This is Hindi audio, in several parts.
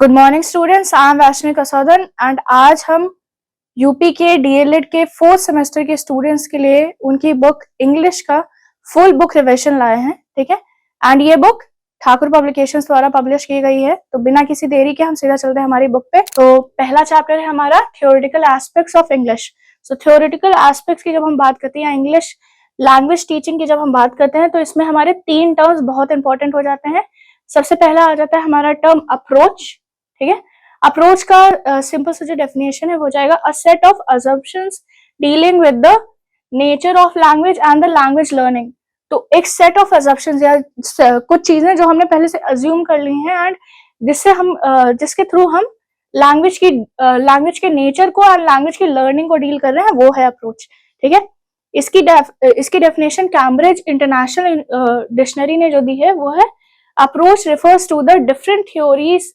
Good morning students, I am Vaishnavi Kasaudhan and आज हम यूपी के डीएलएड के 4th सेमेस्टर के स्टूडेंट्स के लिए उनकी बुक इंग्लिश का फुल बुक रिविजन लाए हैं। ठीक है, एंड ये बुक ठाकुर पब्लिकेशंस द्वारा पब्लिश की गई है। तो बिना किसी देरी के हम सीधा चलते हैं हमारी बुक पे। तो पहला चैप्टर है हमारा theoretical aspects of English. So theoretical aspects की जब हम बात करते हैं, इंग्लिश लैंग्वेज टीचिंग की जब हम बात करते हैं, तो इसमें हमारे 3 टर्म्स बहुत इंपॉर्टेंट हो जाते हैं। सबसे पहला आ जाता है हमारा टर्म अप्रोच। ठीक है, अप्रोच का सिंपल से जो डेफिनेशन है वो जाएगा a set of assumptions dealing with the nature of language and the language learning. तो एक सेट ऑफ अजम्पशंस या कुछ चीजें जो हमने पहले से अज्यूम कर ली हैं एंड जिससे हम जिसके थ्रू हम लैंग्वेज के नेचर को और लैंग्वेज की लर्निंग को डील कर रहे हैं, वो है अप्रोच। ठीक है, इसकी डेफिनेशन कैम्ब्रिज इंटरनेशनल डिक्शनरी ने जो दी है वो है approach refers to the different theories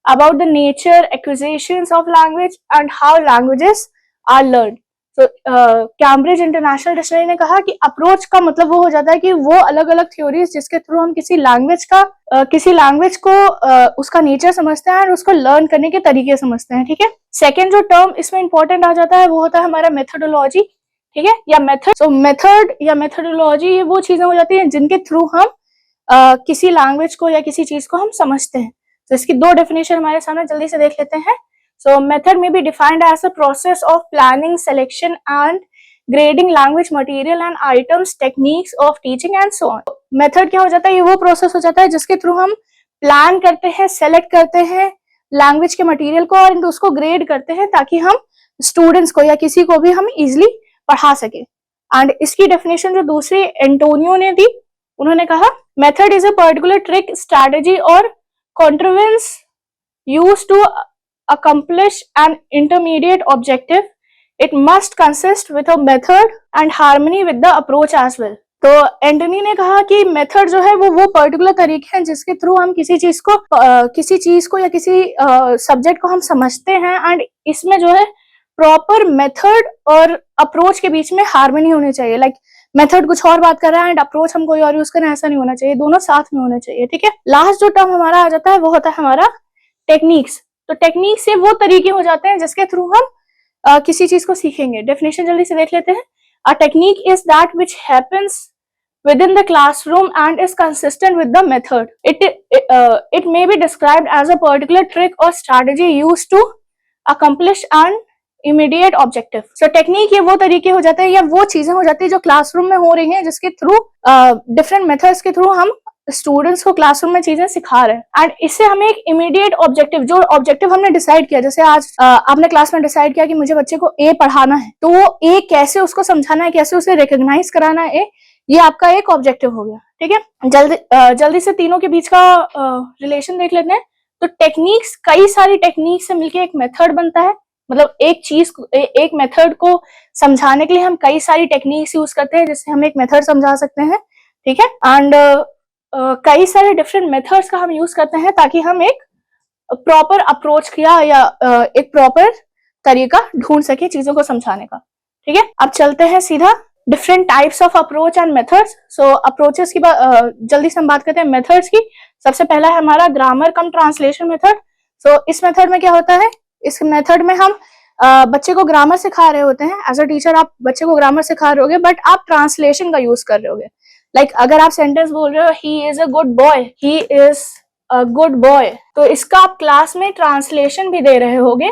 about the nature, acquisitions of language and how languages are learned. So Cambridge international dictionary ने कहा कि अप्रोच का मतलब वो हो जाता है कि वो अलग अलग थ्योरीज जिसके थ्रू हम किसी लैंग्वेज को उसका नेचर समझते हैं और उसको लर्न करने के तरीके समझते हैं। ठीक है, सेकेंड जो टर्म इसमें इंपॉर्टेंट आ जाता है वो होता है हमारा मेथोडोलॉजी। ठीक है, या मेथड। सो मेथड या मेथोडोलॉजी ये वो चीजें हो जाती हैं जिनके थ्रू हम किसी लैंग्वेज को या किसी चीज को हम समझते हैं। तो इसकी 2 डेफिनेशन हमारे सामने जल्दी से देख लेते हैं। सो मेथड में be defined as a process of planning, selection and grading language material and items, techniques of teaching and so on. Method क्या हो जाता है? ये वो प्रोसेस हो जाता है जिसके थ्रू हम प्लान करते हैं, सेलेक्ट करते हैं लैंग्वेज के मटेरियल को और उसको ग्रेड करते हैं ताकि हम स्टूडेंट्स को या किसी को भी हम इजिली पढ़ा सके। एंड इसकी डेफिनेशन जो दूसरी एंटोनियो ने दी, उन्होंने कहा method is a particular trick, strategy और contrivance used to accomplish an intermediate objective. It must consist with a method and harmony with the approach as well. तो एंटनी ने कहा कि मेथड जो है वो पर्टिकुलर तरीके हैं जिसके थ्रू हम किसी चीज को या किसी सब्जेक्ट को हम समझते हैं एंड इसमें जो है प्रॉपर मेथड और अप्रोच के बीच में हार्मनी होनी चाहिए। लाइक मेथड कुछ और बात कर रहा है एंड अप्रोच हम कोई और यूज करें, ऐसा नहीं होना चाहिए, दोनों साथ में होने चाहिए। ठीक है, लास्ट जो टर्म हमारा आ जाता है वो होता है हमारा टेक्निक्स। तो टेक्निक से वो तरीके हो जाते हैं जिसके थ्रू हम किसी चीज को सीखेंगे। डेफिनेशन जल्दी से देख लेते हैं। A technique is that which happens within the classroom and is consistent with the method. It may be described as a particular trick or strategy used to accomplish an immediate objective. So technique ये वो तरीके हो जाते हैं या वो चीजें हो जाती है जो क्लासरूम में हो रही हैं, जिसके थ्रू डिफरेंट मेथड्स के थ्रू हम स्टूडेंट्स को क्लासरूम में चीजें सिखा रहे हैं एंड इससे हमें एक इमीडिएट ऑब्जेक्टिव, जो ऑब्जेक्टिव हमने डिसाइड किया, जैसे आज आपने क्लास में डिसाइड किया कि मुझे बच्चे को ए पढ़ाना है, तो वो ए कैसे उसको समझाना है, कैसे उसे रिकॉग्नाइज कराना है, ये आपका एक ऑब्जेक्टिव हो गया। ठीक है, जल्दी से तीनों के बीच का रिलेशन देख लेते हैं। तो टेक्निक्स, कई सारी टेक्निक से मिलकर एक मेथड बनता है। मतलब एक मेथड को समझाने के लिए हम कई सारी टेक्निक्स यूज करते हैं जिससे हम एक मेथड समझा सकते हैं। ठीक है, एंड कई सारे डिफरेंट मेथड्स का हम यूज करते हैं ताकि हम एक प्रॉपर अप्रोच किया या एक प्रॉपर तरीका ढूंढ सके चीजों को समझाने का। ठीक है, अब चलते हैं सीधा different types of approach and methods. So approaches की जल्दी से हम बात करते हैं मेथड्स की। सबसे पहला है हमारा ग्रामर कम ट्रांसलेशन मेथड। सो इस मेथड में क्या होता है? इस मेथड में हम बच्चे को ग्रामर सिखा रहे होते हैं। एज अ टीचर आप बच्चे को ग्रामर सिखा रहे होगे, बट आप ट्रांसलेशन का यूज कर रहे होगे। लाइक अगर आप सेंटेंस बोल रहे हो he is a good boy, he is a good boy, तो इसका आप क्लास में ट्रांसलेशन भी दे रहे होगे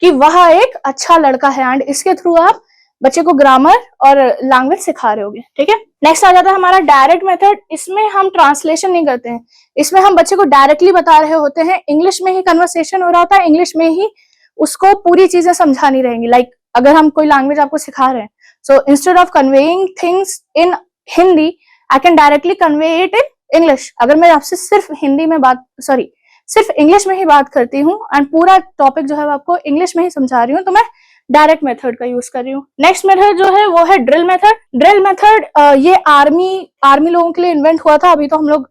कि वह एक अच्छा लड़का है एंड इसके थ्रू आप बच्चे को ग्रामर और लैंग्वेज सिखा रहे होगे। ठीक है, नेक्स्ट आ जाता है हमारा डायरेक्ट मेथड। इसमें हम ट्रांसलेशन नहीं करते हैं, इसमें हम बच्चे को डायरेक्टली बता रहे होते हैं। इंग्लिश में ही कन्वर्सेशन हो रहा होता है, इंग्लिश में ही उसको पूरी चीजें समझानी रहेंगी। लाइक अगर हम कोई लैंग्वेज आपको सिखा रहे हैं, so instead of conveying things in Hindi, I can directly convey it in English. अगर मैं आपसे सिर्फ सिर्फ इंग्लिश में ही बात करती हूँ एंड पूरा टॉपिक जो है आपको इंग्लिश में ही समझा रही हूँ, तो मैं डायरेक्ट मेथड का यूज कर रही हूँ। नेक्स्ट मेथड जो है वो है ड्रिल मेथड। ड्रिल मेथड ये आर्मी लोगों के लिए इन्वेंट हुआ था, अभी तो हम लोग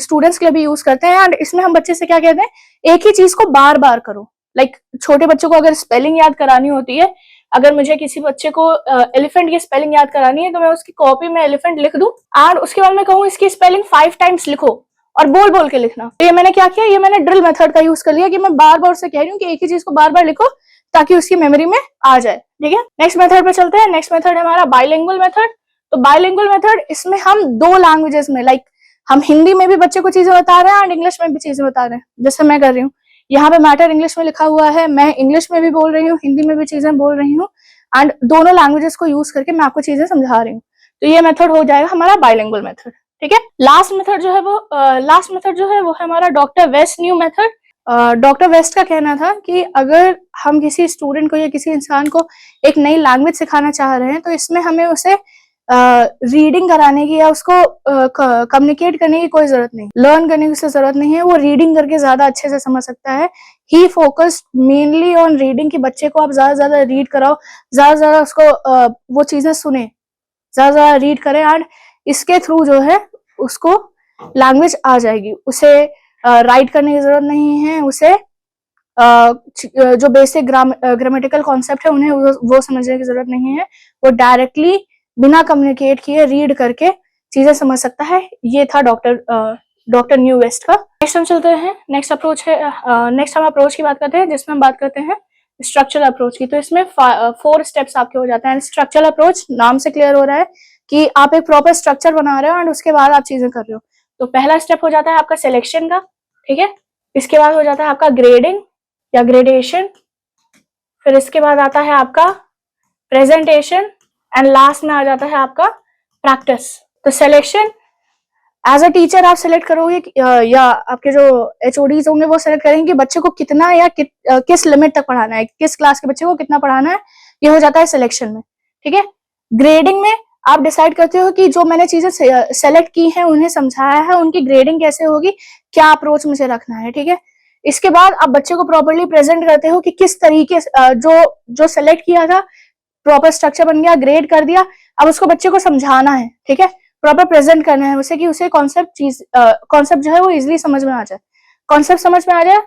स्टूडेंट्स के लिए भी यूज करते हैं। एंड इसमें हम बच्चे से क्या कहते हैं, एक ही चीज को बार बार करो। लाइक छोटे बच्चों को अगर स्पेलिंग याद करानी होती है, अगर मुझे किसी बच्चे को एलिफेंट की स्पेलिंग याद करानी है, तो मैं उसकी कॉपी में एलिफेंट लिख दूं और उसके बाद मैं कहूँ इसकी स्पेलिंग 5 टाइम्स लिखो और बोल बोल के लिखना। तो ये मैंने क्या किया, ये मैंने ड्रिल मेथड का यूज कर लिया कि मैं बार बार उससे कह रही हूँ कि एक ही चीज को बार बार लिखो ताकि उसकी मेमोरी में आ जाए। ठीक है, नेक्स्ट मेथड पे चलते हैं। नेक्स्ट मेथड है हमारा बाइलिंगुअल मेथड। तो बाइलिंगुअल मेथड, इसमें हम 2 लैंग्वेजेस में, लाइक हम हिंदी में भी बच्चे को चीजें बता रहे हैं और इंग्लिश में भी चीजें बता रहे हैं, जैसे मैं कर रही हूँ। यहाँ पे मैटर इंग्लिश में लिखा हुआ है, मैं इंग्लिश में भी बोल रही हूँ, हिंदी में भी चीजें बोल रही हूँ, एंड दोनों लैंग्वेजेस को यूज करके मैं आपको चीजें समझा रही हूँ। तो ये मेथड हो जाएगा हमारा बाइलिंगुअल मेथड। ठीक है, लास्ट मेथड जो है वो है हमारा doctor West new method. Doctor West का कहना था कि अगर हम किसी स्टूडेंट को या किसी इंसान को एक नई लैंग्वेज सिखाना चाह रहे हैं तो इसमें हमें उसे रीडिंग कराने की या उसको कम्युनिकेट करने की कोई जरूरत नहीं, लर्न करने की उसे जरूरत नहीं है, वो रीडिंग करके ज्यादा अच्छे से समझ सकता है। ही फोकस्ड मेनली ऑन रीडिंग, कि बच्चे को आप ज्यादा से ज्यादा रीड कराओ, ज्यादा से ज्यादा उसको वो चीजें सुने, ज्यादा से ज्यादा रीड करें, एंड इसके थ्रू जो है उसको लैंग्वेज आ जाएगी। उसे राइट करने की जरूरत नहीं है, उसे जो बेसिक ग्रामेटिकल कॉन्सेप्ट है उन्हें वो समझने की जरूरत नहीं है, वो डायरेक्टली बिना कम्युनिकेट किए रीड करके चीजें समझ सकता है। ये था डॉक्टर न्यू वेस्ट का। नेक्स्ट हम चलते हैं, नेक्स्ट अप्रोच है, नेक्स्ट हम अप्रोच की बात करते हैं जिसमें हम बात करते हैं स्ट्रक्चरल अप्रोच की। तो इसमें 4 स्टेप्स आपके हो जाते हैं। स्ट्रक्चरल अप्रोच नाम से क्लियर हो रहा है कि आप एक प्रॉपर स्ट्रक्चर बना रहे हो एंड उसके बाद आप चीजें कर रहे हो। तो पहला स्टेप हो जाता है आपका सिलेक्शन का, ठीक है। इसके बाद हो जाता है आपका ग्रेडिंग या ग्रेडेशन, फिर इसके बाद आता है आपका प्रेजेंटेशन, एंड लास्ट में आ जाता है आपका प्रैक्टिस। तो सिलेक्शन, एज अ टीचर आप सिलेक्ट करोगे या आपके जो एचओडीज होंगे वो सिलेक्ट करेंगे कि बच्चे को कितना या किस लिमिट तक पढ़ाना है, किस क्लास के बच्चे को कितना पढ़ाना है, ये हो जाता है सिलेक्शन में। ठीक है, ग्रेडिंग में आप डिसाइड करते हो कि जो मैंने चीजें सेलेक्ट की हैं उन्हें समझाया है, उनकी ग्रेडिंग कैसे होगी, क्या अप्रोच मुझे रखना है। ठीक है, इसके बाद आप बच्चे को प्रॉपरली प्रेजेंट करते हो कि किस तरीके जो सेलेक्ट किया था, प्रॉपर स्ट्रक्चर बन गया, ग्रेड कर दिया, अब उसको बच्चे को समझाना है। ठीक है, प्रॉपर प्रेजेंट करना है उसे कि उसे कॉन्सेप्ट जो है वो इजिली समझ में आ जाए, कॉन्सेप्ट समझ में आ जाए।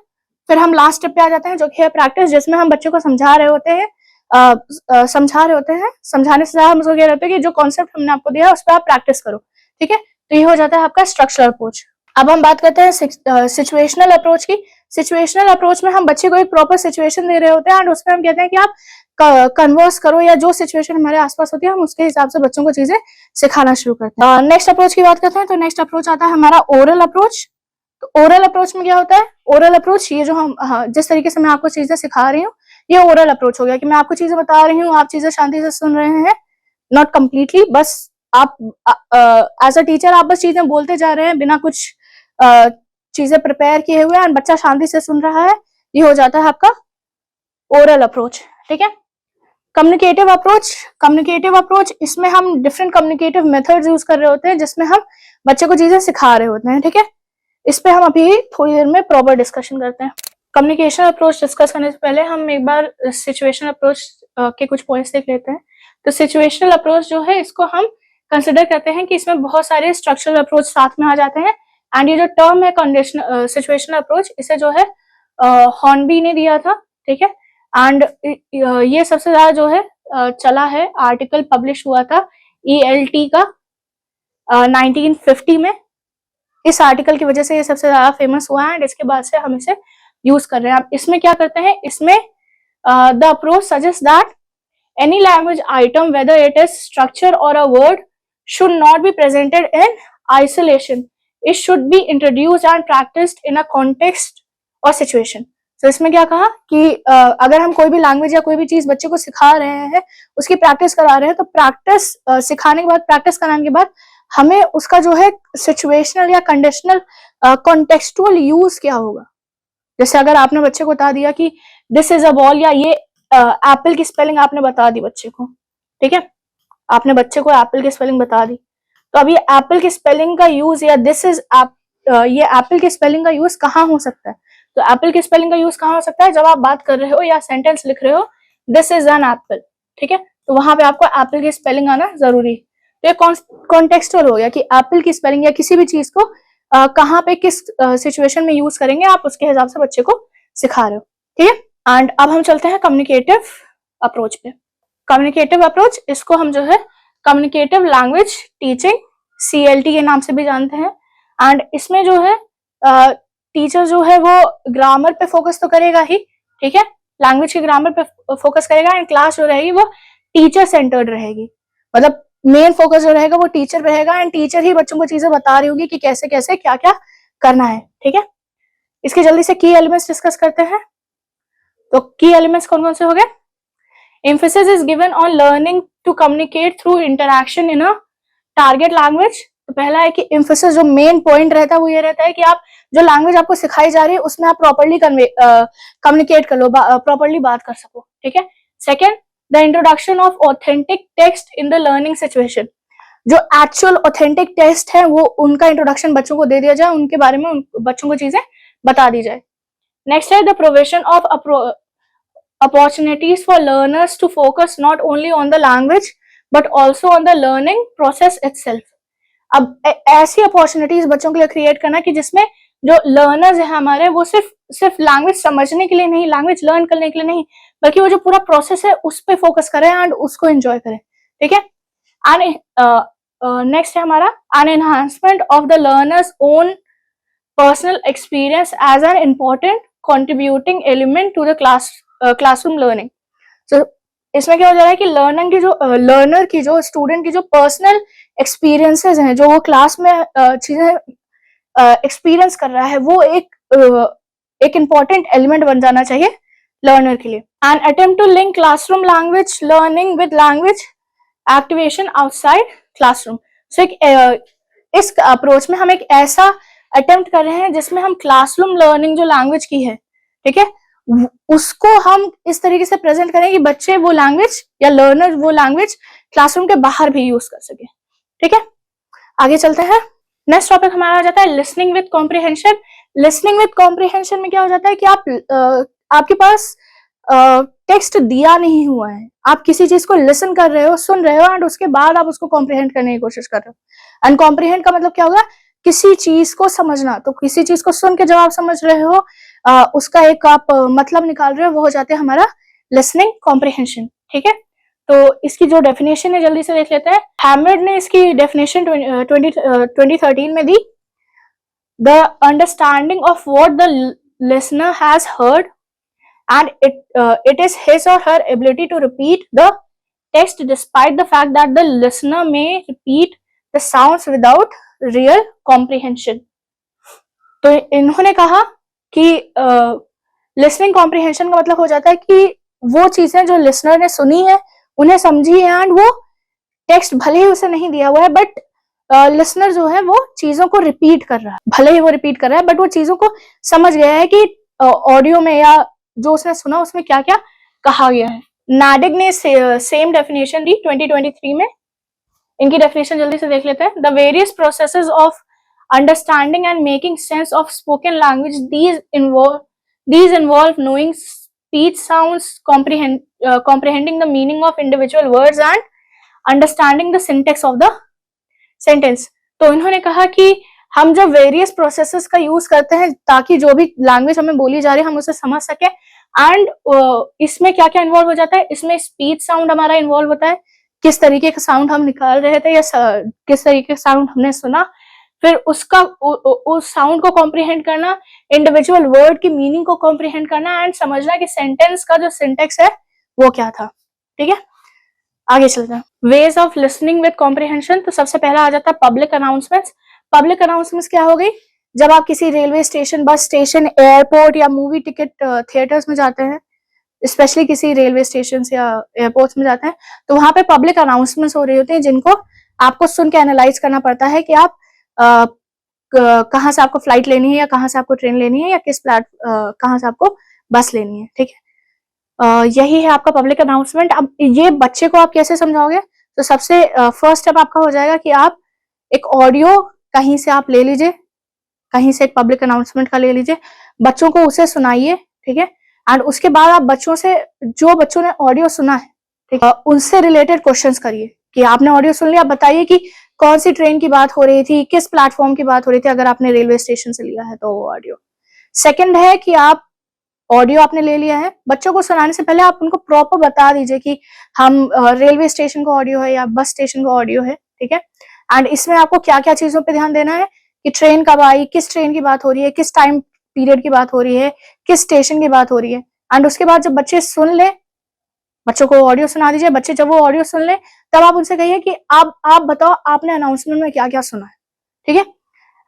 फिर हम लास्ट स्टेप पे आ जाते हैं जो कि है प्रैक्टिस, जिसमें हम बच्चे को समझा रहे होते हैं, समझाने से ज्यादा हम उसको कह रहे होते हैं कि जो कॉन्सेप्ट हमने आपको दिया उस पर आप प्रैक्टिस करो। ठीक है, तो ये हो जाता है आपका स्ट्रक्चरल अप्रोच। अब हम बात करते हैं सिचुएशनल अप्रोच की। सिचुएशनल अप्रोच में हम बच्चे को एक प्रॉपर सिचुएशन दे रहे होते हैं एंड उसमें हम कहते हैं कि आप कन्वर्स करो, या जो सिचुएशन हमारे आसपास होती है हम उसके हिसाब से बच्चों को चीजें सिखाना शुरू करते हैं। नेक्स्ट अप्रोच की बात करते हैं, तो नेक्स्ट अप्रोच आता है हमारा ओरल अप्रोच। तो ओरल अप्रोच में क्या होता है, ओरल अप्रोच ये जो हम जिस तरीके से मैं आपको चीजें सिखा रही हूँ ये ओरल अप्रोच हो गया कि मैं आपको चीजें बता रही हूँ, आप चीजें शांति से सुन रहे हैं, नॉट कम्प्लीटली, बस आप एज अ टीचर आप बस चीजें बोलते जा रहे हैं बिना कुछ चीजें प्रिपेयर किए हुए, एंड बच्चा शांति से सुन रहा है। ये हो जाता है आपका ओरल अप्रोच। ठीक है, कम्युनिकेटिव अप्रोच, इसमें हम डिफरेंट कम्युनिकेटिव मेथड्स यूज कर रहे होते हैं जिसमें हम बच्चे को चीजें सिखा रहे होते हैं। ठीक है, इस पे हम अभी थोड़ी देर में प्रॉपर डिस्कशन करते हैं। कम्युनिकेशन अप्रोच डिस्कस करने से पहले हम एक बार सिचुएशनल अप्रोच के कुछ पॉइंट्स देख लेते हैं। तो सिचुएशनल अप्रोच जो है इसको हम कंसिडर करते हैं कि इसमें बहुत सारे स्ट्रक्चरल अप्रोच साथ में आ जाते हैं, एंड ये जो टर्म है कंडीशनल सिचुएशनल अप्रोच, इसे जो है हॉर्नबी ने दिया था। ठीक है, एंड ये सबसे ज्यादा जो है चला है, आर्टिकल पब्लिश हुआ था ELT का 1950 में। इस आर्टिकल की वजह से ये सबसे ज्यादा फेमस हुआ है एंड इसके बाद से हम इसे यूज कर रहे हैं। अब इसमें क्या करते हैं, इसमें the approach suggest that any language item whether it is structure or a word should not be presented in isolation, it should be introduced and practised in a context or situation. तो इसमें क्या कहा कि अगर हम कोई भी लैंग्वेज या कोई भी चीज बच्चे को सिखा रहे हैं, उसकी प्रैक्टिस करा रहे हैं, तो प्रैक्टिस सिखाने के बाद, प्रैक्टिस कराने के बाद हमें उसका जो है सिचुएशनल या कंडीशनल कॉन्टेक्सुअल यूज क्या होगा। जैसे अगर आपने बच्चे को बता दिया कि दिस इज अ बॉल, या ये एप्पल की स्पेलिंग आपने बता दी बच्चे को, ठीक है, आपने बच्चे को एप्पल की स्पेलिंग बता दी, तो अब ये एप्पल की स्पेलिंग का यूज या दिस इज ये एप्पल की स्पेलिंग का यूज कहाँ हो सकता है। तो एप्पल की स्पेलिंग का यूज कहाँ हो सकता है, जब आप बात कर रहे हो या सेंटेंस लिख रहे हो दिस इज एन एप्पल, ठीक है, तो वहां पे आपको एप्पल की स्पेलिंग आना जरूरी। तो ये कॉन्टेक्सुअल हो गया कि एप्पल की स्पेलिंग या किसी भी चीज को कहाँ पे किस सिचुएशन में यूज करेंगे, आप उसके हिसाब से बच्चे को सिखा रहे हो। ठीक है, एंड अब हम चलते हैं कम्युनिकेटिव अप्रोच पे। कम्युनिकेटिव अप्रोच, इसको हम जो है कम्युनिकेटिव लैंग्वेज टीचिंग CLT के नाम से भी जानते हैं, एंड इसमें जो है टीचर जो है वो ग्रामर पे फोकस तो करेगा ही, ठीक है, लैंग्वेज के ग्रामर पे फोकस करेगा, एंड क्लास जो रहेगी वो टीचर सेंटर्ड रहेगी, मतलब मेन फोकस जो रहेगा वो टीचर पे रहेगा, एंड टीचर ही बच्चों को चीजें बता रही होगी कि कैसे कैसे क्या क्या करना है, ठीक है। इसके जल्दी से की एलिमेंट्स डिस्कस करते हैं। तो की एलिमेंट्स कौन कौन से हो गए? Emphasis is given on learning to communicate through interaction in a target language. तो पहला है कि एम्फेसिस जो मेन पॉइंट रहता है वो ये रहता है कि आप जो लैंग्वेज आपको सिखाई जा रही है उसमें आप प्रॉपर्ली कम्युनिकेट कर लो, प्रॉपर्ली बात कर सको, ठीक है। Second, the introduction of authentic text in the learning situation. जो एक्चुअल ऑथेंटिक टेक्स्ट है वो उनका इंट्रोडक्शन बच्चों को दे दिया जाए, उनके बारे में बच्चों को चीजें बता दी जाए। नेक्स्ट है the provision of opportunities for learners to focus not only on the language but also on the learning process itself. अब ऐसी अपॉर्चुनिटीज बच्चों के लिए क्रिएट करना कि जिसमें जो लर्नर्स है हमारे वो सिर्फ लैंग्वेज समझने के लिए नहीं, लैंग्वेज लर्न करने के लिए नहीं, बल्कि वो जो पूरा प्रोसेस है उस पर फोकस करें एंड उसको एंजॉय करें, ठीक है। एंड नेक्स्ट है हमारा an enhancement of the learners own personal experience as an important contributing element to the classroom learning. तो इसमें क्या हो जा रहा है कि लर्नर की जो स्टूडेंट की जो पर्सनल एक्सपीरियंसेस हैं, जो वो क्लास में चीजें एक्सपीरियंस कर रहा है, वो एक इम्पॉर्टेंट एलिमेंट बन जाना चाहिए लर्नर के लिए। And attempt to link classroom language learning with language activation outside classroom. So इस अप्रोच में हम एक ऐसा अटेम्प्ट कर रहे हैं जिसमें हम क्लासरूम लर्निंग जो लैंग्वेज की है, ठीक है, उसको हम इस तरीके से प्रेजेंट करें कि बच्चे वो लैंग्वेज या लर्नर वो लैंग्वेज क्लासरूम के बाहर भी यूज कर सके, ठीक है। आगे चलते हैं। नेक्स्ट टॉपिक हमारा आ जाता है listening with comprehension. Listening with comprehension में क्या हो जाता है कि आपके पास टेक्स्ट दिया नहीं हुआ है, आप किसी चीज को लिसन कर रहे हो, सुन रहे हो, एंड उसके बाद आप उसको कॉम्प्रिहेंड करने की कोशिश कर रहे हो। एंड कॉम्प्रिहेंड का मतलब क्या होगा? किसी चीज को समझना। तो किसी चीज को सुन के जब आप समझ रहे हो, उसका एक आप मतलब निकाल रहे हो, वो हो जाते हैं हमारा लिसनिंग कॉम्प्रिहेंशन, ठीक है। तो इसकी जो डेफिनेशन है जल्दी से देख लेते हैं। हैमर्ड ने इसकी डेफिनेशन 2013 में दी। The understanding of what the listener has heard and it is his or her ability to repeat the text despite the fact that the listener may repeat the sounds without real comprehension. तो इन्होंने कहा कि लिसनिंग कॉम्प्रिहेंशन का मतलब हो जाता है कि वो चीजें जो लिसनर ने सुनी है, उन्हें समझी है, एंड वो टेक्स्ट भले ही उसे नहीं दिया हुआ है, बट लिसनर जो है वो चीजों को रिपीट कर रहा है, भले ही वो रिपीट कर रहा है, बट वो चीजों को समझ गया है कि ऑडियो में या जो उसने सुना उसमें क्या क्या कहा गया है। नाडिग ने सेम डेफिनेशन दी 2023 में। इनकी डेफिनेशन जल्दी से देख लेते हैं। The various processes of understanding and making sense of spoken language, these involve knowing speech sounds, comprehending the meaning of individual words and understanding the syntax of the sentence. तो इन्होंने कहा कि हम जब वेरियस प्रोसेसेस का यूज करते हैं ताकि जो भी लैंग्वेज हमें बोली जा रही है हम उसे समझ सके, एंड इसमें क्या क्या इन्वॉल्व हो जाता है? इसमें स्पीच साउंड हमारा इन्वॉल्व होता है, किस तरीके का साउंड हम निकाल रहे थे या किस तरीके का साउंड हमने सुना, फिर उसका उस साउंड को कॉम्प्रिहेंड करना, इंडिविजुअल वर्ड की मीनिंग को कॉम्प्रिहेंड करना, एंड समझना कि सेंटेंस का जो सिंटेक्स है वो क्या था, ठीक है। आगे चलते हैं। Ways of listening with comprehension. तो सबसे पहला आ जाता है पब्लिक अनाउंसमेंट्स। पब्लिक अनाउंसमेंट्स क्या हो गई? जब आप किसी railway station, bus station, airport या मूवी टिकट थिएटर्स में जाते हैं, स्पेशली किसी रेलवे स्टेशन या एयरपोर्ट्स में जाते हैं, तो वहां पे पब्लिक अनाउंसमेंट्स हो रही होती हैं जिनको आपको सुन के एनालाइज करना पड़ता है कि आप कहाँ से आपको फ्लाइट लेनी है या कहाँ से आपको ट्रेन लेनी है या कहाँ से आपको बस लेनी है, ठीक है। यही है आपका पब्लिक अनाउंसमेंट। अब ये बच्चे को आप कैसे समझाओगे? तो सबसे फर्स्ट स्टेप आपका हो जाएगा कि आप एक ऑडियो कहीं से आप ले लीजिए, कहीं से एक पब्लिक अनाउंसमेंट का ले लीजिए, बच्चों को उसे सुनाइए, ठीक है। एंड उसके बाद आप बच्चों से, जो बच्चों ने ऑडियो सुना है, ठीक है, उनसे रिलेटेड क्वेश्चंस करिए कि आपने ऑडियो सुन लिया, आप बताइए कि कौन सी ट्रेन की बात हो रही थी, किस प्लेटफॉर्म की बात हो रही थी, अगर आपने रेलवे स्टेशन से लिया है तो वो ऑडियो। सेकेंड है कि आप ऑडियो आपने ले लिया है, बच्चों को सुनाने से पहले आप उनको प्रॉपर बता दीजिए कि हम रेलवे स्टेशन का ऑडियो है या बस स्टेशन का ऑडियो है, ठीक है। एंड इसमें आपको क्या क्या चीजों पे ध्यान देना है कि ट्रेन कब आई, किस ट्रेन की बात हो रही है, किस टाइम पीरियड की बात हो रही है, किस स्टेशन की बात हो रही है। एंड उसके बाद जब बच्चे सुन ले, बच्चों को ऑडियो सुना दीजिए, बच्चे जब वो ऑडियो सुन ले तब आप उनसे कहिए कि आप बताओ आपने अनाउंसमेंट में क्या क्या सुना है, ठीक है।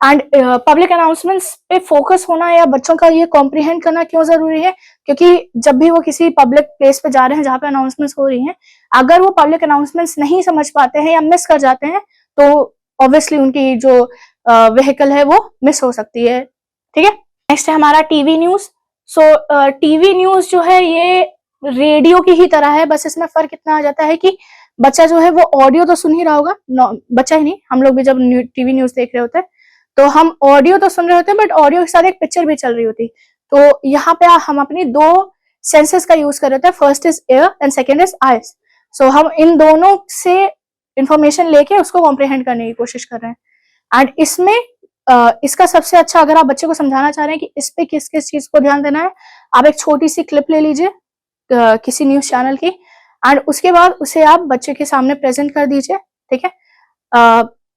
एंड पब्लिक अनाउंसमेंट्स पे फोकस होना या बच्चों का ये कॉम्प्रिहेंड करना क्यों जरूरी है, क्योंकि जब भी वो किसी पब्लिक प्लेस पे जा रहे हैं जहाँ पे अनाउंसमेंट्स हो रही हैं, अगर वो पब्लिक अनाउंसमेंट्स नहीं समझ पाते हैं या मिस कर जाते हैं तो ऑब्वियसली उनकी जो व्हीकल है वो मिस हो सकती है, ठीक है। नेक्स्ट है हमारा TV news. So TV news जो है ये रेडियो की ही तरह है, बस इसमें फर्क इतना आ जाता है कि बच्चा जो है वो ऑडियो तो सुन ही रहा होगा, बच्चा ही नहीं, हम लोग भी जब टीवी न्यूज देख रहे होते हैं तो हम ऑडियो तो सुन रहे होते हैं बट ऑडियो के साथ एक पिक्चर भी चल रही होती। तो यहाँ पे हम अपनी दो सेंसेस का यूज कर रहे होते हैं, first is ear and second is eyes. So हम इन दोनों से इंफॉर्मेशन लेके उसको कॉम्प्रिहेंड करने की कोशिश कर रहे हैं। एंड इसमें इसका सबसे अच्छा, अगर आप बच्चे को समझाना चाह रहे हैं कि इस पे किस किस चीज को ध्यान देना है, आप एक छोटी सी क्लिप ले लीजिए किसी न्यूज चैनल की एंड उसके बाद उसे आप बच्चे के सामने प्रेजेंट कर दीजिए, ठीक है।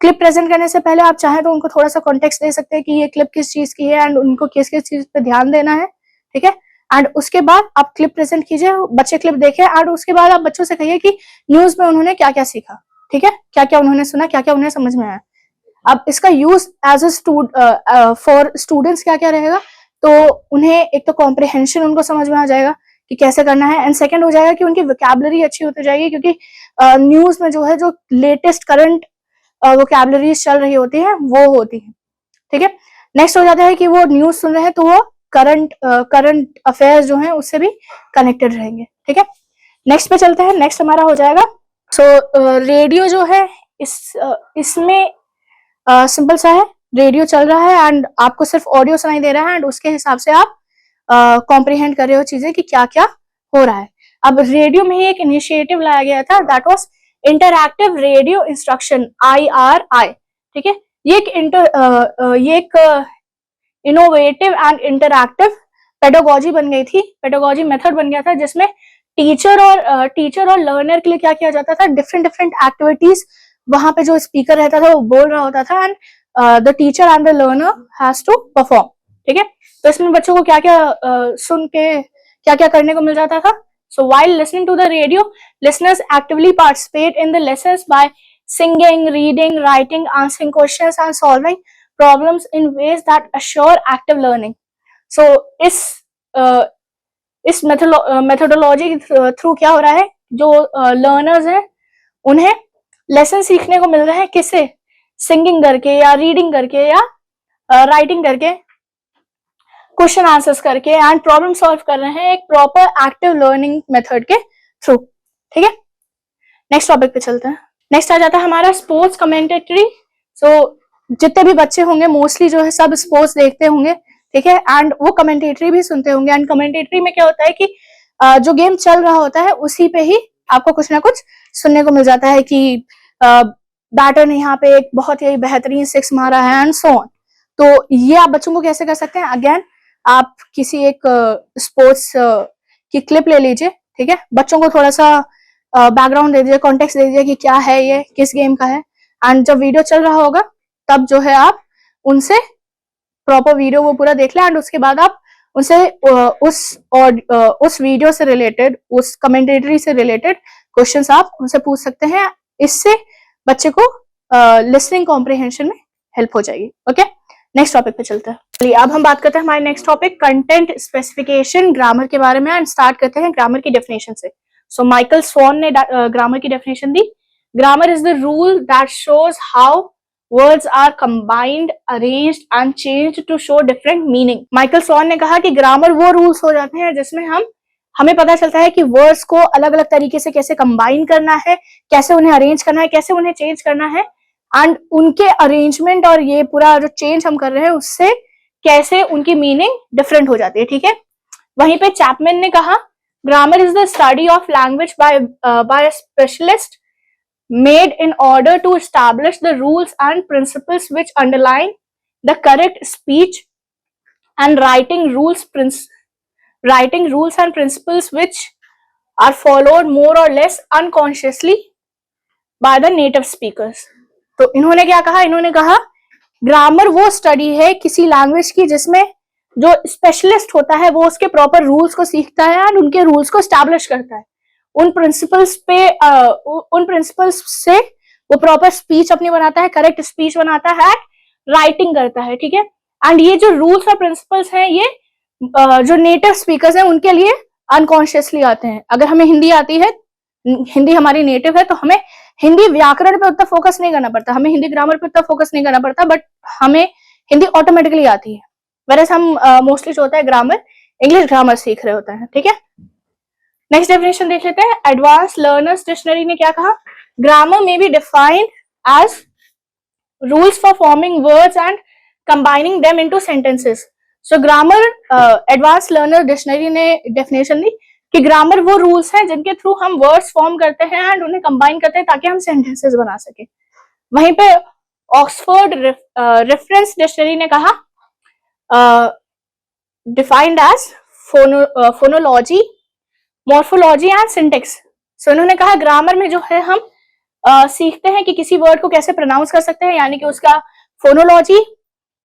क्लिप प्रेजेंट करने से पहले आप चाहें तो उनको थोड़ा सा कॉन्टेक्स्ट दे सकते हैं कि ये क्लिप किस चीज की है एंड उनको किस किस चीज पे ध्यान देना है, ठीक है। एंड उसके बाद आप क्लिप प्रेजेंट कीजिए, बच्चे क्लिप देखें एंड उसके बाद आप बच्चों से कहिए कि न्यूज में उन्होंने क्या क्या सीखा, ठीक है, क्या क्या उन्होंने सुना, क्या क्या उन्हें समझ में आया। अब इसका use as a for students क्या क्या रहेगा, तो उन्हें एक तो कॉम्प्रिहेंशन उनको समझ में आ जाएगा कि कैसे करना है, एंड सेकंड हो जाएगा कि उनकी वोकैबुलरी अच्छी होती जाएगी, क्योंकि न्यूज में जो है जो लेटेस्ट करंट वोकैबुलरीज चल रही होती है वो होती है, ठीक है। नेक्स्ट हो जाता है कि वो न्यूज सुन रहे हैं तो वो करंट अफेयर्स जो हैं उससे भी कनेक्टेड रहेंगे, ठीक है। नेक्स्ट पे चलते हैं। नेक्स्ट हमारा हो जाएगा रेडियो जो है इसमें सिंपल सा है, रेडियो चल रहा है एंड आपको सिर्फ ऑडियो सुनाई दे रहा है एंड उसके हिसाब से आप कॉम्प्रिहेंड कर रहे हो चीजें कि क्या क्या हो रहा है। अब रेडियो में ही एक इनिशिएटिव लाया गया था, that was interactive radio instruction, IRI, ठीक है। ये एक इनोवेटिव एंड इंटरएक्टिव पेडागोजी बन गई थी, पेडागोजी मेथड बन गया था, जिसमें टीचर और लर्नर के लिए क्या किया जाता था, डिफरेंट डिफरेंट एक्टिविटीज वहां पे जो स्पीकर रहता था वो बोल रहा होता था and the teacher and the learner has to perform, ठीक है। तो इसमें बच्चों को क्या क्या सुन के क्या क्या करने को मिल जाता था। So while listening to the radio, listeners actively participate in the lessons by singing, reading, writing, answering questions and solving problems in ways that assure active learning. So इस मेथोडोलॉजी के थ्रू क्या हो रहा है, जो लर्नर्स हैं उन्हें लेसन सीखने को मिल रहे हैं, किससे, सिंगिंग करके या रीडिंग करके या राइटिंग करके, क्वेश्चन आंसर्स करके एंड प्रॉब्लम सॉल्व कर रहे हैं एक प्रॉपर एक्टिव लर्निंग मेथड के थ्रू, ठीक है। नेक्स्ट टॉपिक पे चलते हैं। नेक्स्ट आ जाता है हमारा स्पोर्ट्स कमेंटेटरी। सो जितने भी बच्चे होंगे मोस्टली जो है सब स्पोर्ट्स देखते होंगे, ठीक है, एंड वो कमेंटेटरी भी सुनते होंगे। एंड कमेंटेटरी में क्या होता है कि जो गेम चल रहा होता है उसी पे ही आपको कुछ ना कुछ सुनने को मिल जाता है कि बैटर ने यहाँ पे एक बहुत ही बेहतरीन सिक्स मारा है एंड सो ऑन। तो ये आप बच्चों को कैसे कर सकते हैं, अगेन आप किसी एक स्पोर्ट्स की क्लिप ले लीजिए, ठीक है, बच्चों को थोड़ा सा बैकग्राउंड दे दीजिए, कॉन्टेक्स्ट दे दीजिए कि क्या है ये, किस गेम का है, एंड जब वीडियो चल रहा होगा तब जो है आप उनसे प्रॉपर वीडियो वो पूरा देख लें एंड उसके बाद आप उनसे उस वीडियो से रिलेटेड, उस कमेंटेटरी से रिलेटेड क्वेश्चंस आप उनसे पूछ सकते हैं। इससे बच्चे को लिसनिंग कॉम्प्रिहेंशन में हेल्प हो जाएगी। ओके, नेक्स्ट टॉपिक पे चलते हैं। चलिए अब हम बात करते हैं हमारे next topic content specification, grammar के बारे में, एंड स्टार्ट करते हैं ग्रामर की डेफिनेशन से। सो माइकल स्वॉन ने ग्रामर की definition the. Grammar is the rule that shows how words are combined, arranged and changed to show different meaning। Michael sworn ने कहा कि ग्रामर वो रूल्स हो जाते हैं जिसमें हमें पता चलता है कि वर्ड्स को अलग अलग तरीके से कैसे कंबाइन करना है, कैसे उन्हें अरेंज करना है, कैसे उन्हें चेंज करना है, एंड उनके अरेंजमेंट और ये पूरा जो चेंज हम कर रहे हैं उससे कैसे उनकी मीनिंग डिफरेंट हो जाती है, ठीक है। वहीं पे चैपमैन ने कहा grammar is the study of language by specialist made in order to establish the rules and principles which underline the correct speech and writing rules and principles which are followed more or less unconsciously by the native speakers। तो इन्होंने क्या कहा, इन्होंने कहा ग्रामर वो स्टडी है किसी लैंग्वेज की जिसमें जो स्पेशलिस्ट होता है वो उसके प्रॉपर रूल्स को सीखता है एंड उनके रूल्स को स्टैब्लिश करता है। उन प्रिंसिपल्स से वो प्रॉपर स्पीच अपनी बनाता है, करेक्ट स्पीच बनाता है, राइटिंग करता है, ठीक है। एंड ये जो रूल्स और प्रिंसिपल्स हैं ये जो नेटिव स्पीकर्स हैं उनके लिए अनकॉन्शियसली आते हैं। अगर हमें हिंदी आती है, हिंदी हमारी नेटिव है, तो हमें हिंदी व्याकरण पे उतना फोकस नहीं करना पड़ता, हमें हिंदी ग्रामर पे उतना फोकस नहीं करना पड़ता, बट हमें हिंदी ऑटोमेटिकली आती है। वैसे हम मोस्टली जो होता है ग्रामर, इंग्लिश ग्रामर सीख रहे होते हैं, ठीक है। नेक्स्ट डेफिनेशन देख लेते हैं। एडवांस लर्नर्स डिक्शनरी ने क्या कहा? ग्रामर में be defined as rules for forming words and combining them into sentences. So grammar, advance learner dictionary ने डेफिनेशन दी कि ग्रामर वो रूल्स हैं जिनके थ्रू हम वर्ड्स फॉर्म करते हैं एंड उन्हें कंबाइन करते हैं ताकि हम सेंटेंसेस बना सके। वहीं पे ऑक्सफोर्ड रेफरेंस डिक्शनरी ने कहा defined as phonology, morphology and syntax. So इन्होंने कहा ग्रामर में जो है हम सीखते हैं कि किसी वर्ड को कैसे प्रोनाउंस कर सकते हैं, यानी कि उसका फोनोलॉजी,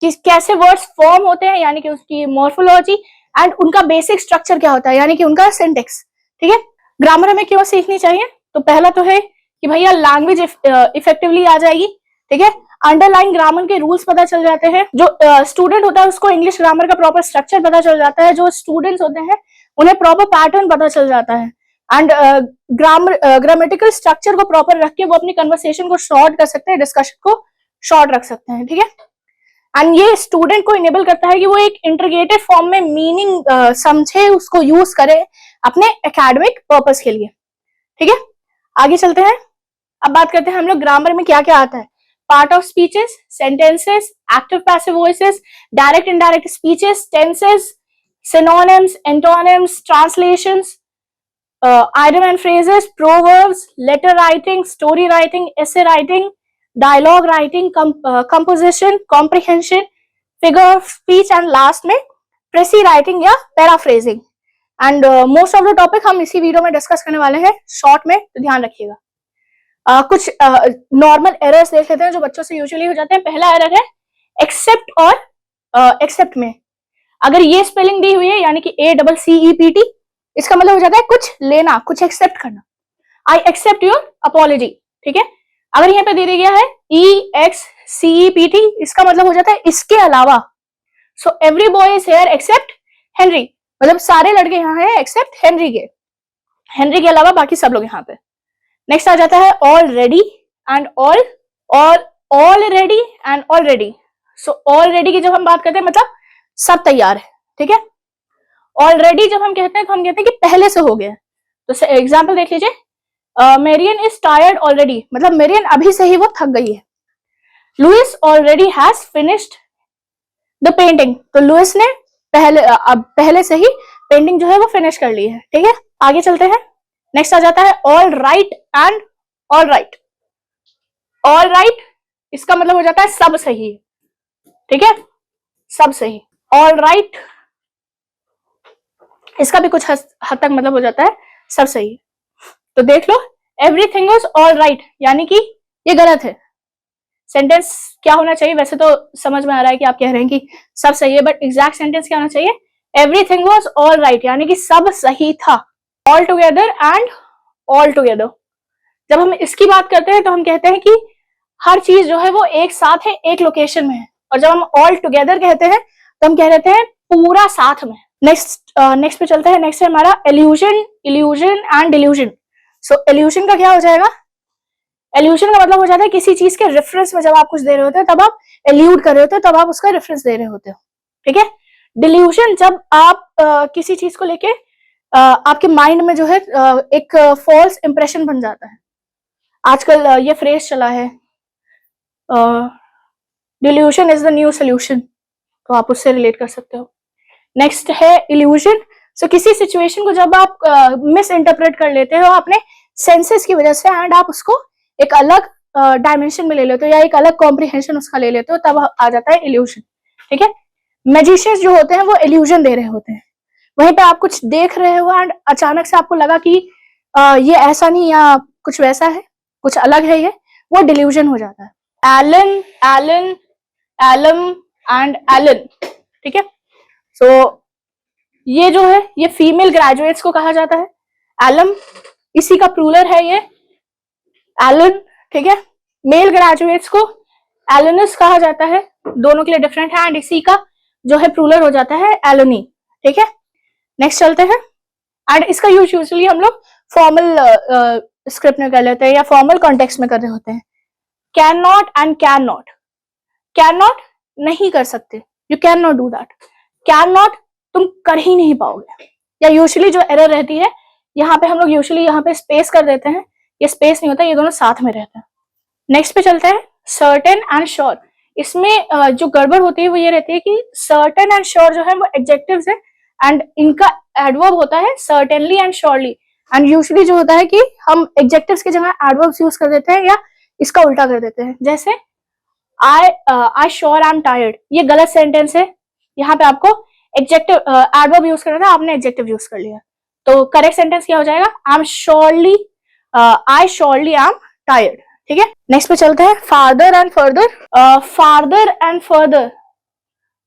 कैसे वर्ड्स फॉर्म होते हैं यानी कि उसकी मॉर्फोलॉजी, एंड उनका बेसिक स्ट्रक्चर क्या होता है यानी कि उनका सिंटेक्स, ठीक है। ग्रामर हमें क्यों सीखनी चाहिए? तो पहला तो है कि भैया लैंग्वेज इफेक्टिवली आ जाएगी, ठीक है। अंडरलाइन ग्रामर के रूल्स पता चल जाते हैं। जो स्टूडेंट होता है उसको इंग्लिश ग्रामर का प्रॉपर स्ट्रक्चर पता चल जाता है। जो स्टूडेंट्स होते हैं उन्हें प्रॉपर पैटर्न पता चल जाता है एंड ग्रामेटिकल स्ट्रक्चर को प्रॉपर रख के वो अपनी कन्वर्सेशन को शॉर्ट कर सकते हैं, डिस्कशन को शॉर्ट रख सकते हैं, ठीक है। एंड ये स्टूडेंट को इनेबल करता है कि वो एक इंटीग्रेटेड फॉर्म में मीनिंग समझे, उसको यूज करे अपने एकेडमिक पर्पस के लिए, ठीक है। आगे चलते हैं। अब बात करते हैं हम लोग ग्रामर में क्या क्या आता है। Part of speeches, sentences, active passive voices, direct indirect speeches, tenses, synonyms, antonyms, translations, item and phrases, proverbs, letter writing, story writing, essay writing, dialogue writing, composition, comprehension, figure of speech and last में प्रेसी राइटिंग या paraphrasing. And most of the topic हम इसी वीडियो में डिस्कस करने वाले हैं शॉर्ट में, तो ध्यान रखिएगा। कुछ नॉर्मल एरर्स देख लेते हैं जो बच्चों से यूजुअली हो जाते हैं। पहला एरर है एक्सेप्ट और एक्सेप्ट में अगर ये स्पेलिंग दी हुई है यानी कि ACCEPT, इसका मतलब हो जाता है कुछ लेना, कुछ एक्सेप्ट करना। आई एक्सेप्ट योर अपॉलॉजी, ठीक है। अगर यहाँ पे दे दिया गया है EXCEPT, इसका मतलब हो जाता है इसके अलावा। So every boy is here except Henry, मतलब सारे लड़के यहाँ हैं एक्सेप्ट हेनरी के अलावा बाकी सब लोग यहाँ पे। नेक्स्ट आ जाता है already and already and already. So already की जब हम बात करते हैं मतलब सब तैयार है, ठीक है। ऑलरेडी जब हम कहते हैं तो हम कहते हैं कि पहले से हो गया। तो एग्जांपल देख लीजिए, मेरियन इज टायर्ड ऑलरेडी, मतलब मेरियन अभी से ही वो थक गई है। Louis already has finished the painting, तो लुइस ने पहले से ही पेंटिंग जो है वो फिनिश कर ली है, ठीक है। आगे चलते हैं। नेक्स्ट आ जाता है all right and all right. All right इसका मतलब हो जाता है सब सही, ठीक है, सब सही। ऑल राइट इसका भी कुछ हद तक मतलब हो जाता है सब सही। तो देख लो, एवरीथिंग इज ऑल राइट यानी कि ये गलत है। सेंटेंस क्या होना चाहिए? वैसे तो समझ में आ रहा है कि आप कह रहे हैं कि सब सही है, बट एग्जैक्ट सेंटेंस क्या होना चाहिए? एवरीथिंग वाज ऑल राइट यानी कि सब सही था। All together and all together, जब हम इसकी बात करते हैं तो हम कहते हैं कि हर चीज जो है वो एक साथ है, एक लोकेशन में है। और जब हम ऑल टुगेदर कहते हैं तो हम कह देते हैं पूरा साथ में। नेक्स्ट पे चलते हैं। नेक्स्ट है हमारा illusion, illusion and delusion. So illusion का क्या हो जाएगा? इल्यूजन का मतलब हो जाता है किसी चीज के रेफरेंस में जब आप कुछ दे रहे होते हैं तब आप एल्यूड कर रहे होते हो, तब आप उसका रेफरेंस दे रहे होते हो, ठीक है। डिल्यूजन जब आप किसी चीज को लेके आपके माइंड में जो है एक फॉल्स इंप्रेशन बन जाता है। आजकल ये फ्रेज चला है, delusion is the new solution, तो आप उससे रिलेट कर सकते हो। नेक्स्ट है इल्यूजन। सो किसी सिचुएशन को जब आप मिस इंटरप्रेट कर लेते हो अपने सेंसेस की वजह से एंड आप उसको एक अलग डायमेंशन में ले लेते हो या एक अलग कॉम्प्रिहेंशन उसका ले लेते हो, तब आ जाता है इल्यूजन, ठीक है। मैजिशियंस जो होते हैं वो इल्यूजन दे रहे होते हैं। वहीं पे आप कुछ देख रहे हो एंड अचानक से आपको लगा कि ये ऐसा नहीं या कुछ वैसा है, कुछ अलग है, ये वो डिल्यूजन हो जाता है। एलन एलम एंड एलन, ठीक है। सो ये जो है ये फीमेल ग्रेजुएट्स को कहा जाता है। एलम इसी का प्लूरल है ये एलन, ठीक है। मेल ग्रेजुएट्स को एलोनिस कहा जाता है, दोनों के लिए डिफरेंट है, एंड इसी का जो है प्लूरल हो जाता है एलोनी, ठीक है। नेक्स्ट चलते हैं। एंड इसका यूज यूजुअली हम लोग फॉर्मल स्क्रिप्ट में कर लेते हैं या फॉर्मल कॉन्टेक्स्ट में कर रहे होते हैं। Can not and can not. Can not नहीं कर सकते, you can not do that. Can not तुम कर ही नहीं पाओगे। या यूजुअली जो एरर रहती है यहाँ पे हम लोग यूजुअली यहाँ पे स्पेस कर देते हैं, ये स्पेस नहीं होता, ये दोनों साथ में रहते हैं। नेक्स्ट पे चलते हैं, सर्टेन एंड श्योर। इसमें जो गड़बड़ होती है वो ये रहती है कि सर्टेन एंड श्योर जो है वो एडजेक्टिव्स है एंड इनका एडवर्ब होता है certainly and surely. And usually जो होता है कि हम एडजेक्टिव्स की जगह एडवर्ब्स यूज कर देते हैं या इसका उल्टा कर देते हैं। जैसे I sure I am tired, ये गलत सेंटेंस है, यहाँ पे आपको एडजेक्टिव एडवर्ब यूज करना था, आपने एडजेक्टिव यूज कर लिया। तो करेक्ट सेंटेंस क्या हो जाएगा, I surely I am tired, ठीक है। नेक्स्ट पे चलते हैं, father and further. Father and further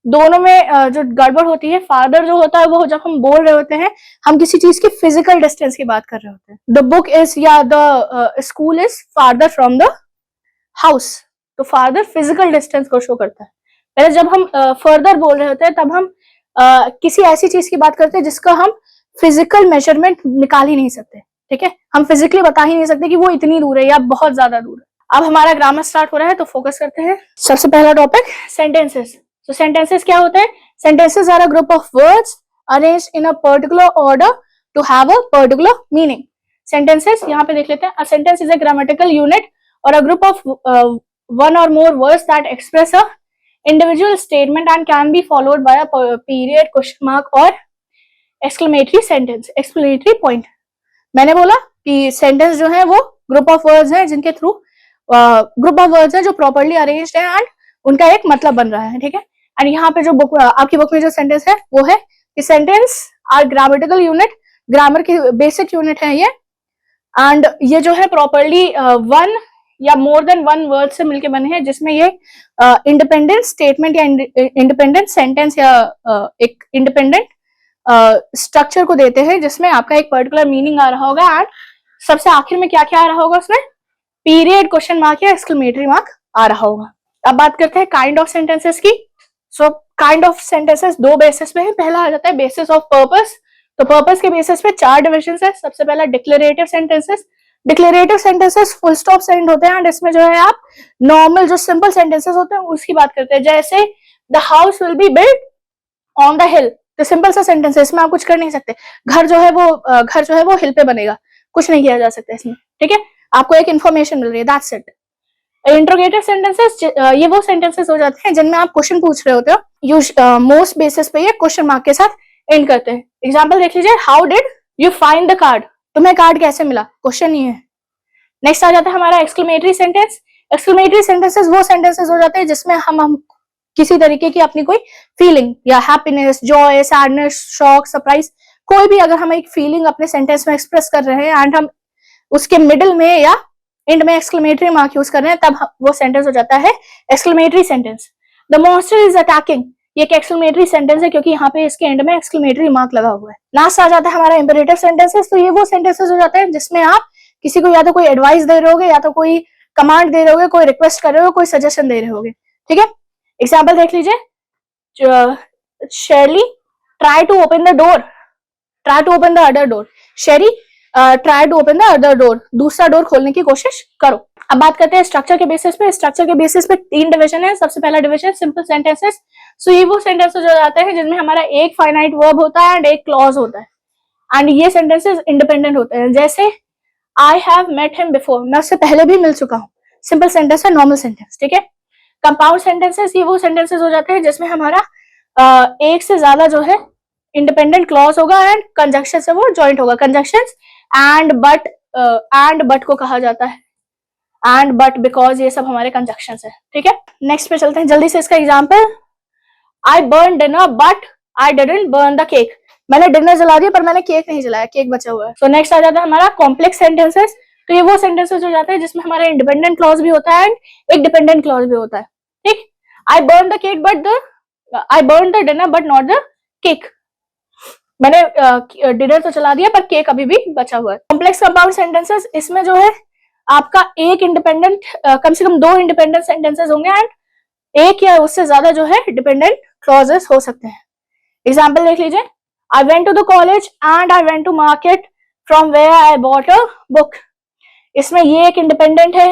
दोनों में जो गड़बड़ होती है, फादर जो होता है वो जब हम बोल रहे होते हैं, हम किसी चीज की फिजिकल डिस्टेंस की बात कर रहे होते हैं। द बुक इज या the school is father from the house, तो फादर फिजिकल डिस्टेंस को शो करता है। पहले जब हम फर्दर बोल रहे होते हैं तब हम किसी ऐसी चीज की बात करते हैं जिसका हम फिजिकल मेजरमेंट निकाल ही नहीं सकते, ठीक है। हम फिजिकली बता ही नहीं सकते कि वो इतनी दूर है या बहुत ज्यादा दूर है। अब हमारा ग्रामर स्टार्ट हो रहा है, तो फोकस करते हैं। सबसे पहला टॉपिक सेंटेंसेस। तो सेंटेंसेस क्या होते हैं, sentences are a group of words arranged in a particular order to have a particular meaning. Sentences यहाँ पे देख लेते हैं। A sentence is a grammatical unit or a group of one or more words that express a individual statement and can be followed by a period, question mark और exclamatory sentence, exclamatory point। मैंने बोला कि सेंटेंस जो है वो ग्रुप ऑफ वर्ड्स हैं जिनके थ्रू ग्रुप ऑफ वर्ड्स हैं जो प्रॉपर्ली अरेंज्ड है एंड उनका एक मतलब बन रहा है, ठीक है। एंड यहाँ पे जो बुक आपकी बुक में जो सेंटेंस है वो है कि sentence are grammatical unit, grammar की बेसिक यूनिट है ये, एंड ये जो है प्रॉपर्ली वन या मोर देन वन वर्ड से मिलके बने हैं, जिसमें ये इंडिपेंडेंट स्टेटमेंट या इंडिपेंडेंट सेंटेंस या एक इंडिपेंडेंट स्ट्रक्चर को देते हैं, जिसमें आपका एक पर्टिकुलर मीनिंग आ रहा होगा एंड सबसे आखिर में क्या क्या आ रहा होगा, उसमें पीरियड, क्वेश्चन मार्क या एक्सक्लेमेटरी मार्क आ रहा होगा। अब बात करते हैं काइंड ऑफ सेंटेंसेस की। सो काइंड ऑफ सेंटेंसेस दो बेसिस पे है। पहला आ जाता है बेसिस ऑफ पर्पस। तो पर्पस के बेसिस पे चार डिविजन है। सबसे पहला declarative sentences. Declarative sentences full stop से एंड होते हैं एंड इसमें जो है आप नॉर्मल जो सिंपल सेंटेंसेस होते हैं उसकी बात करते हैं। जैसे the house will be built on the हिल, तो सिंपल सा सेंटेंस है, इसमें आप कुछ कर नहीं सकते। घर जो है वो हिल पे बनेगा, कुछ नहीं किया जा सकता इसमें, ठीक है। आपको एक इन्फॉर्मेशन मिल रही है, दैट्स इट। इंट्रोगेटिव सेंटेंसेस ये वो सेंटेंसेस हो जाते हैं जिनमें आप क्वेश्चन पूछ रहे होते हो, मोस्ट बेसिस पे ये क्वेश्चन मार्क के साथ एंड करते हैं। एग्जाम्पल देख लीजिए, how did you find the card, तुम्हें कार्ड कैसे मिला, क्वेश्चन नहीं है। नेक्स्ट आ जाता है हमारा एक्सक्लेमेटरी सेंटेंस। एक्सक्लेमेटरी सेंटेंसेस वो सेंटेंसेस हो जाते हैं जिसमें हम किसी तरीके की अपनी कोई फीलिंग या happiness, Joy, sadness, shock, surprise, कोई भी अगर हम एक फीलिंग अपने सेंटेंस में एक्सप्रेस कर रहे हैं एंड हम उसके मिडिल में या एंड में एक्सक्लेमेटरी मार्क यूज कर रहे हैं, तब वो सेंटेंस हो जाता है exclamatory sentence. The monster is attacking, ये एक एक्सक्लेमेटरी सेंटेंस है क्योंकि यहाँ पे इसके एंड में एक्सक्लेमेटरी मार्क लगा हुआ है। लास्ट आ जाता है हमारा इंपेरेटिव सेंटेंसेस। तो ये वो सेंटेंसेस हो जाते हैं जिसमें आप किसी को या तो कोई एडवाइस दे रहे होगे, या तो कोई कमांड दे रहे होगे, कोई रिक्वेस्ट कर रहे हो, कोई सजेशन दे रहे होगे, ठीक है। एग्जाम्पल देख लीजिए, Shirley try to open the door, try to open the other door. Sherry try to open the other door, दूसरा डोर खोलने की कोशिश करो। अब बात करते हैं स्ट्रक्चर के बेसिस पे। स्ट्रक्चर के बेसिस पे तीन डिवीजन है। सबसे पहला डिवीजन सिंपल सेंटेंसेस। सो ये वो सेंटेंसेस हो जाते हैं जिनमें हमारा एक फाइनाइट वर्ब होता है एंड एक क्लॉज होता है, एंड ये सेंटेंसेस इंडिपेंडेंट होते हैं। जैसे I have met him before, मैं उससे पहले भी मिल चुका हूँ, सिंपल सेंटेंस है, नॉर्मल सेंटेंस, ठीक है। कंपाउंड सेंटेंसेस ये वो सेंटेंसेस हो जाते हैं जिसमें हमारा एक से ज्यादा जो है इंडिपेंडेंट क्लॉज होगा एंड कंजंक्शन से वो जॉइंट होगा। कंजंक्शंस एंड बट को कहा जाता है, एंड बट, बिकॉज, ये सब हमारे कंजंक्शंस है, ठीक है। नेक्स्ट पे चलते हैं जल्दी से इसका example. I burn dinner but I didn't burn the cake, मैंने डिनर जला दिया पर मैंने केक नहीं जलाया, केक बचा हुआ है। सो नेक्स्ट आ जाता है हमारा कॉम्प्लेक्स सेंटेंसेस। तो ये वो सेंटेंसेस हो जाते हैं जिसमें हमारा इंडिपेंडेंट क्लॉज भी होता है एंड एक डिपेंडेंट क्लॉज भी होता है, ठीक। I burn the cake but I burn the dinner but not the cake. मैंने डिनर तो चला दिया पर केक अभी भी बचा हुआ है। कॉम्प्लेक्स कंपाउंड सेंटेंसेस, इसमें जो है आपका एक इंडिपेंडेंट कम से कम 2 इंडिपेंडेंट सेंटेंसेस होंगे एंड एक या उससे ज्यादा जो है डिपेंडेंट क्लॉजेस हो सकते हैं। एग्जाम्पल देख लीजिए, I went to the college and I went to market from where I bought a book. इसमें ये एक इंडिपेंडेंट है,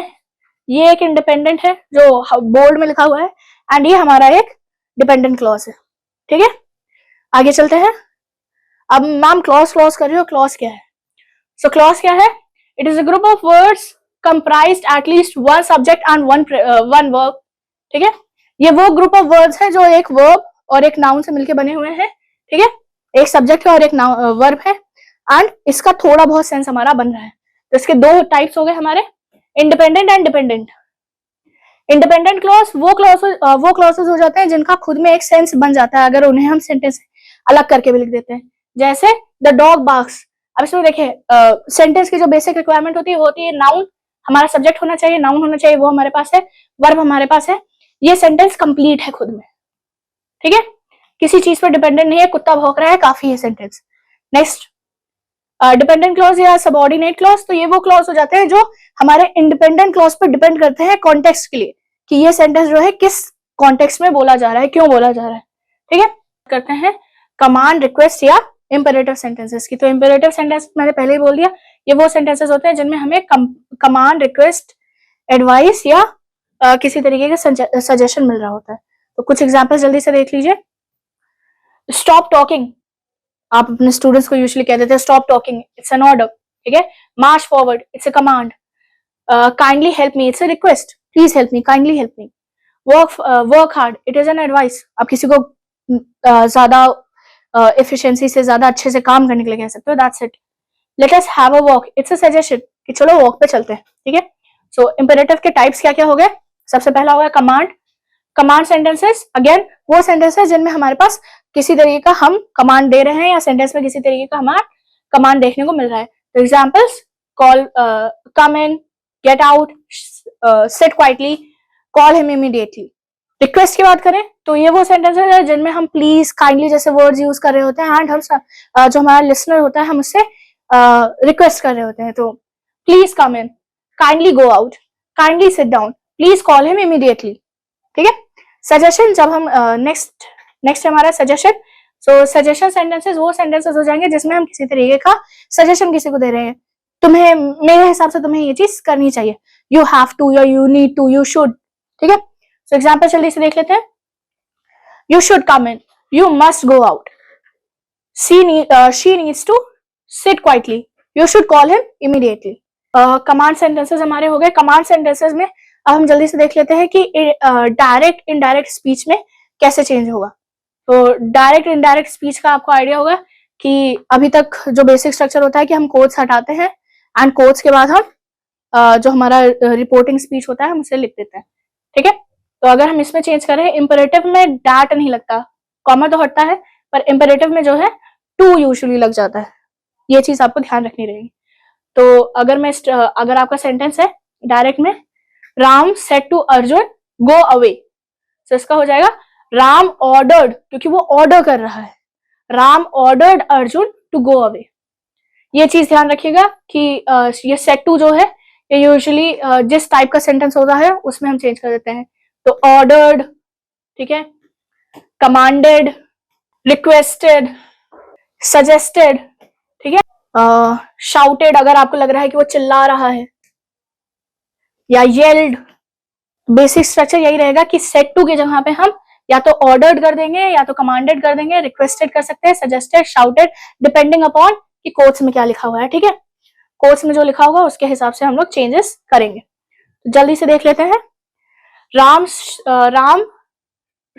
ये एक इंडिपेंडेंट है जो बोर्ड में लिखा हुआ है, एंड ये हमारा एक डिपेंडेंट क्लॉज है। ठीक है, आगे चलते हैं। अब मैम क्लॉज कर रही हो, क्लॉज क्या है? सो क्लॉज क्या है? It is a group of words comprised at least one subject and one verb. ठीक है, ये वो ग्रुप ऑफ वर्ड्स है जो एक वर्ब और एक नाउन से मिलकर बने हुए हैं। ठीक है, एक सब्जेक्ट है और एक वर्ब है, एंड इसका थोड़ा बहुत सेंस हमारा बन रहा है। तो इसके 2 टाइप्स हो गए हमारे, independent and dependent. Independent clause वो क्लॉजेस हो जाते हैं जिनका खुद में एक सेंस बन जाता है अगर उन्हें हम सेंटेंस अलग करके भी लिख देते हैं। जैसे द डॉग बार्क्स। अब इसमें देखिए सेंटेंस की जो बेसिक रिक्वायरमेंट होती है नाउन, हमारा सब्जेक्ट होना चाहिए, नाउन होना चाहिए, वो हमारे पास है, वर्ब हमारे पास है, ये सेंटेंस कंप्लीट है खुद में। ठीक है, किसी चीज पर डिपेंडेंट नहीं है, कुत्ता भौंक रहा है, काफी है सेंटेंस। नेक्स्ट, डिपेंडेंट क्लॉज या सबऑर्डिनेट क्लॉज, तो ये वो क्लॉज हो जाते हैं जो हमारे इंडिपेंडेंट क्लॉज पर डिपेंड करते हैं कॉन्टेक्स्ट के लिए, कि ये सेंटेंस जो है किस कॉन्टेक्स्ट में बोला जा रहा है, क्यों बोला जा रहा है। ठीक है, करते हैं कमांड, रिक्वेस्ट या इंपेरेटिव सेंटेंसेस की। तो इंपेरेटिव सेंटेंस मैंने पहले ही बोल दिया, ये वो सेंटेंसेस होते हैं जिनमें हमें कमांड, रिक्वेस्ट, एडवाइस या किसी तरीके का सजेशन मिल रहा होता है। तो कुछ एग्जांपल्स जल्दी से देख लीजिए। स्टॉप टॉकिंग, आप अपने स्टूडेंट्स को यूजुअली कह देते हैं stop talking, it's an order. ठीक है, march forward, it's a command. Kindly help me, it's a request, please help me, kindly help me. Work hard, it is an advice, आप किसी को ज्यादा एफिशिएंसी से, ज्यादा अच्छे से काम करने के लिए कह सकते हो, that's it. Let us have a walk, it's a suggestion, कि चलो वॉक पे चलते हैं। ठीक है, सो इंपेरेटिव के टाइप्स क्या क्या हो गए? सबसे पहला होगा कमांड। कमांड सेंटेंसेस अगेन वो सेंटेंसेस जिनमें हमारे पास किसी तरीके का हम कमांड दे रहे हैं या सेंटेंस में किसी तरीके का हमारा कमांड देखने को मिल रहा है। तो examples, call, come in, get out, sit quietly, call him immediately. Request की बात करें तो ये वो सेंटेंसेस है जिनमें हम प्लीज, काइंडली जैसे वर्ड्स यूज कर रहे होते हैं, एंड हम जो हमारा लिसनर होता है हम उससे रिक्वेस्ट कर रहे होते हैं। तो please come in, kindly go out, kindly sit down, please call him immediately. ठीक है, सजेशन, जब हम नेक्स्ट हमारा सजेशन। सो सजेशन सेंटेंसेस वो सेंटेंसेस हो जाएंगे जिसमें हम किसी तरीके का सजेशन किसी को दे रहे हैं, तुम्हें, मेरे हिसाब से तुम्हें ये चीज करनी चाहिए, यू हैव टू या you need to, you should. ठीक है, सो एग्जाम्पल जल्दी से देख लेते हैं। You should come in, you must go out, she needs to sit quietly, you should call him immediately. Command sentences हमारे हो गए। कमांड सेंटेंसेस में अब हम जल्दी से देख लेते हैं कि डायरेक्ट इनडायरेक्ट स्पीच में कैसे चेंज होगा। तो डायरेक्ट इनडायरेक्ट स्पीच का आपको आइडिया होगा कि अभी तक जो बेसिक स्ट्रक्चर होता है कि हम कोट्स हटाते हैं एंड कोट्स के बाद हम जो हमारा रिपोर्टिंग स्पीच होता है हम उसे लिख देते हैं। ठीक है, तो अगर हम इसमें चेंज करें, इंपेरेटिव में डैट नहीं लगता, कॉमा तो हटता है, पर इंपेरेटिव में जो है टू यूजुअली लग जाता है। ये चीज आपको ध्यान रखनी रहेगी। तो अगर आपका सेंटेंस है डायरेक्ट में, Ram said to Arjun go away, तो इसका हो जाएगा राम ऑर्डर्ड, क्योंकि वो ऑर्डर कर रहा है, Ram ordered Arjun to go away. ये चीज ध्यान रखिएगा कि ये सेड टू जो है ये यूजुअली जिस टाइप का सेंटेंस होता है उसमें हम चेंज कर देते हैं। तो ऑर्डर्ड, ठीक है, कमांडेड, रिक्वेस्टेड, सजेस्टेड। ठीक है, शाउटेड अगर आपको लग रहा है कि वो चिल्ला रहा है, या येल्ड। बेसिक स्ट्रक्चर यही रहेगा कि सेड टू की जगह पे हम या तो ऑर्डर्ड कर देंगे या तो कमांडेड कर देंगे, रिक्वेस्टेड कर सकते हैं, सजेस्टेड, शाउटेड, डिपेंडिंग अपॉन कि कोट्स में क्या लिखा हुआ है। ठीक है, कोट्स में जो लिखा होगा उसके हिसाब से हम लोग चेंजेस करेंगे। तो जल्दी से देख लेते हैं। Ram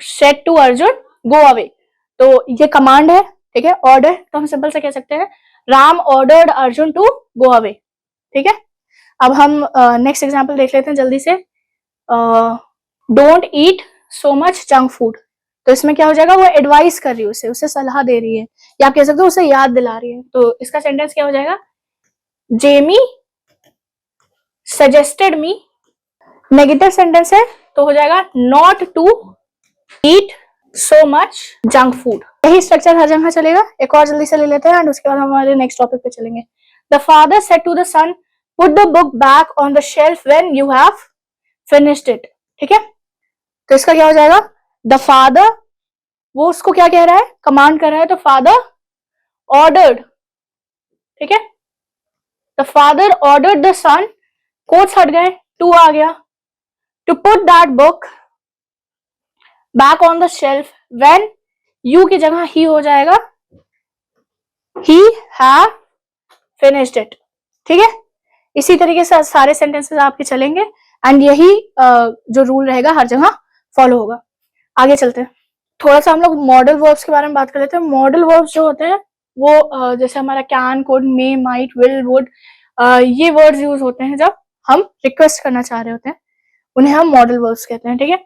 said to Arjun go away, तो ये कमांड है। ठीक है, ऑर्डर तो हम सिंपल से कह सकते हैं Ram ordered Arjun to go away. ठीक है, अब हम नेक्स्ट एग्जांपल देख लेते हैं जल्दी से। Don't eat so much junk food, तो इसमें क्या हो जाएगा, वो एडवाइस कर रही है उसे सलाह दे रही है, या आप कह सकते हो उसे याद दिला रही है। तो इसका सेंटेंस क्या हो जाएगा, Jamie suggested me. Negative sentence है तो हो जाएगा not to eat so much junk food. यही स्ट्रक्चर हर जगह चलेगा। एक और जल्दी से ले लेते हैं एंड उसके बाद हम हमारे नेक्स्ट टॉपिक पे चलेंगे। The father said to the son, put the book back on the shelf when you have finished it. ठीक है, तो इसका क्या हो जाएगा? द फादर, वो उसको क्या कह रहा है? कमांड कर रहा है, तो फादर ऑर्डर्ड। ठीक है, the father ordered the son, quotes हट गए, टू आ गया, to put that book back on the shelf when, you की जगह ही हो जाएगा, ही हैव फिनिश्ड इट। ठीक है, इसी तरीके से सारे सेंटेंसेस आपके चलेंगे एंड यही जो रूल रहेगा हर जगह फॉलो होगा। आगे चलते हैं, थोड़ा सा हम लोग मॉडल वर्ब्स के बारे में बात कर लेते हैं। मॉडल वर्ब्स जो होते हैं वो जैसे हमारा can, could, may, might, will, would, ये वर्ड्स यूज होते हैं जब हम रिक्वेस्ट करना चाह रहे होते हैं, उन्हें हम मॉडल वर्ब्स कहते हैं। ठीक है,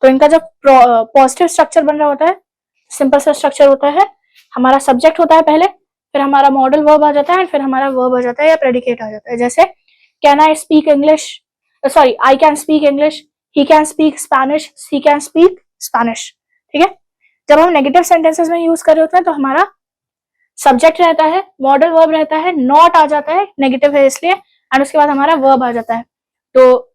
तो इनका जब पॉजिटिव स्ट्रक्चर बन रहा होता है, सिंपल सा स्ट्रक्चर होता है, हमारा सब्जेक्ट होता है पहले, फिर हमारा मॉडल वर्ब आ जाता है, फिर हमारा वर्ब आ जाता है या प्रेडिकेट आ जाता है। जैसे can I speak English, sorry I can speak English, he can speak Spanish, she can speak Spanish. ठीक है, जब हम नेगेटिव सेंटेंसेस में यूज कर रहे होते हैं तो हमारा सब्जेक्ट रहता है, मॉडल वर्ब रहता है, नॉट आ जाता है, नेगेटिव है इसलिए, एंड उसके बाद हमारा वर्ब आ जाता है। तो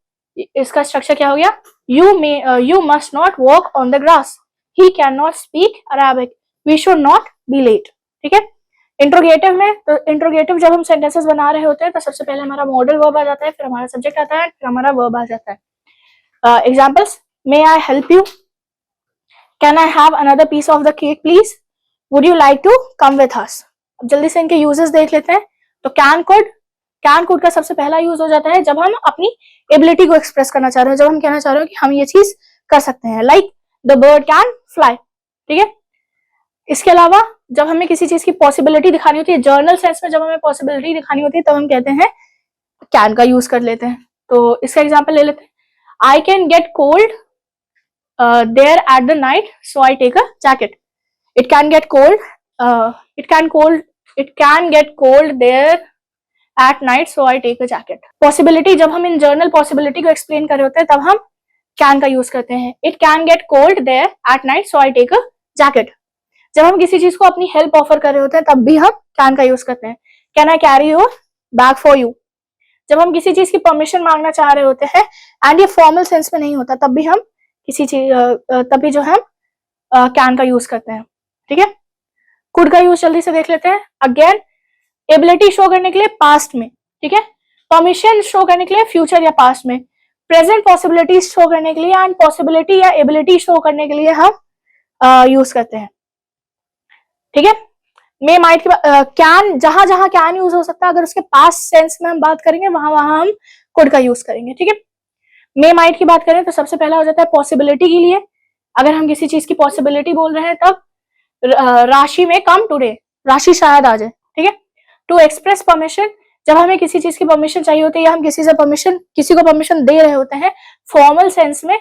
इसका स्ट्रक्चर क्या हो गया? You must not walk on the grass, he can not speak Arabic, we should not be late. ठीक है, इंट्रोगेटिव में, तो इंट्रोगेटिव जब हम सेंटेंसेस बना रहे होते हैं तो सबसे पहले हमारा मॉडल वर्ब आ जाता है, फिर हमारा सब्जेक्ट आता है, फिर हमारा वर्ब आ जाता है। Examples, may I help you, can I have another piece of the cake please, would you like to come with us. अब जल्दी से इनके यूजेस देख लेते हैं। तो कैन कुड का सबसे पहला यूज हो जाता है जब हम अपनी एबिलिटी को एक्सप्रेस करना चाह रहे हैं, जब हम कहना चाह रहे हो कि हम ये चीज कर सकते हैं, like the bird can fly. ठीक है, इसके अलावा जब हमें किसी चीज की पॉसिबिलिटी दिखानी होती है, जर्नल सेंस में जब हमें पॉसिबिलिटी दिखानी होती है तब हम कहते हैं कैन का यूज कर लेते हैं। तो इसका एग्जांपल ले लेते हैं, I can get cold there at the night so I take a jacket. It can get cold there at night so I take a jacket. Possibility, जब हम इन जर्नल पॉसिबिलिटी को एक्सप्लेन कर रहे होते हैं तब हम कैन का यूज करते हैं। It can get cold there at night so I take a jacket. जब हम किसी चीज को अपनी हेल्प ऑफर कर रहे होते हैं तब भी हम कैन का यूज करते हैं। Can I carry your bag for you. जब हम किसी चीज की परमिशन मांगना चाह रहे होते हैं एंड ये फॉर्मल सेंस में नहीं होता, तब भी हम किसी चीज तभी जो हम कैन का यूज करते हैं। ठीक है, कुड का यूज जल्दी से देख लेते हैं। अगेन, एबिलिटी शो करने के लिए पास्ट में, ठीक है, परमिशन शो करने के लिए फ्यूचर या पास्ट में, प्रेजेंट पॉसिबिलिटीज शो करने के लिए एंड पॉसिबिलिटी या एबिलिटी शो करने के लिए हम यूज करते हैं। ठीक है, मे माइट कैन, जहां जहां कैन यूज हो सकता है, अगर उसके पास्ट सेंस में हम बात करेंगे वहां वहां हम कुड का यूज करेंगे। ठीक है, मे माइट की बात करें तो सबसे पहला हो जाता है पॉसिबिलिटी के लिए। अगर हम किसी चीज की पॉसिबिलिटी बोल रहे हैं तब राशि में कम टुडे, राशि शायद आ जाए। ठीक है, टू एक्सप्रेस परमिशन, जब हमें किसी चीज की परमिशन चाहिए होती है या हम किसी को परमिशन दे रहे होते हैं फॉर्मल सेंस में,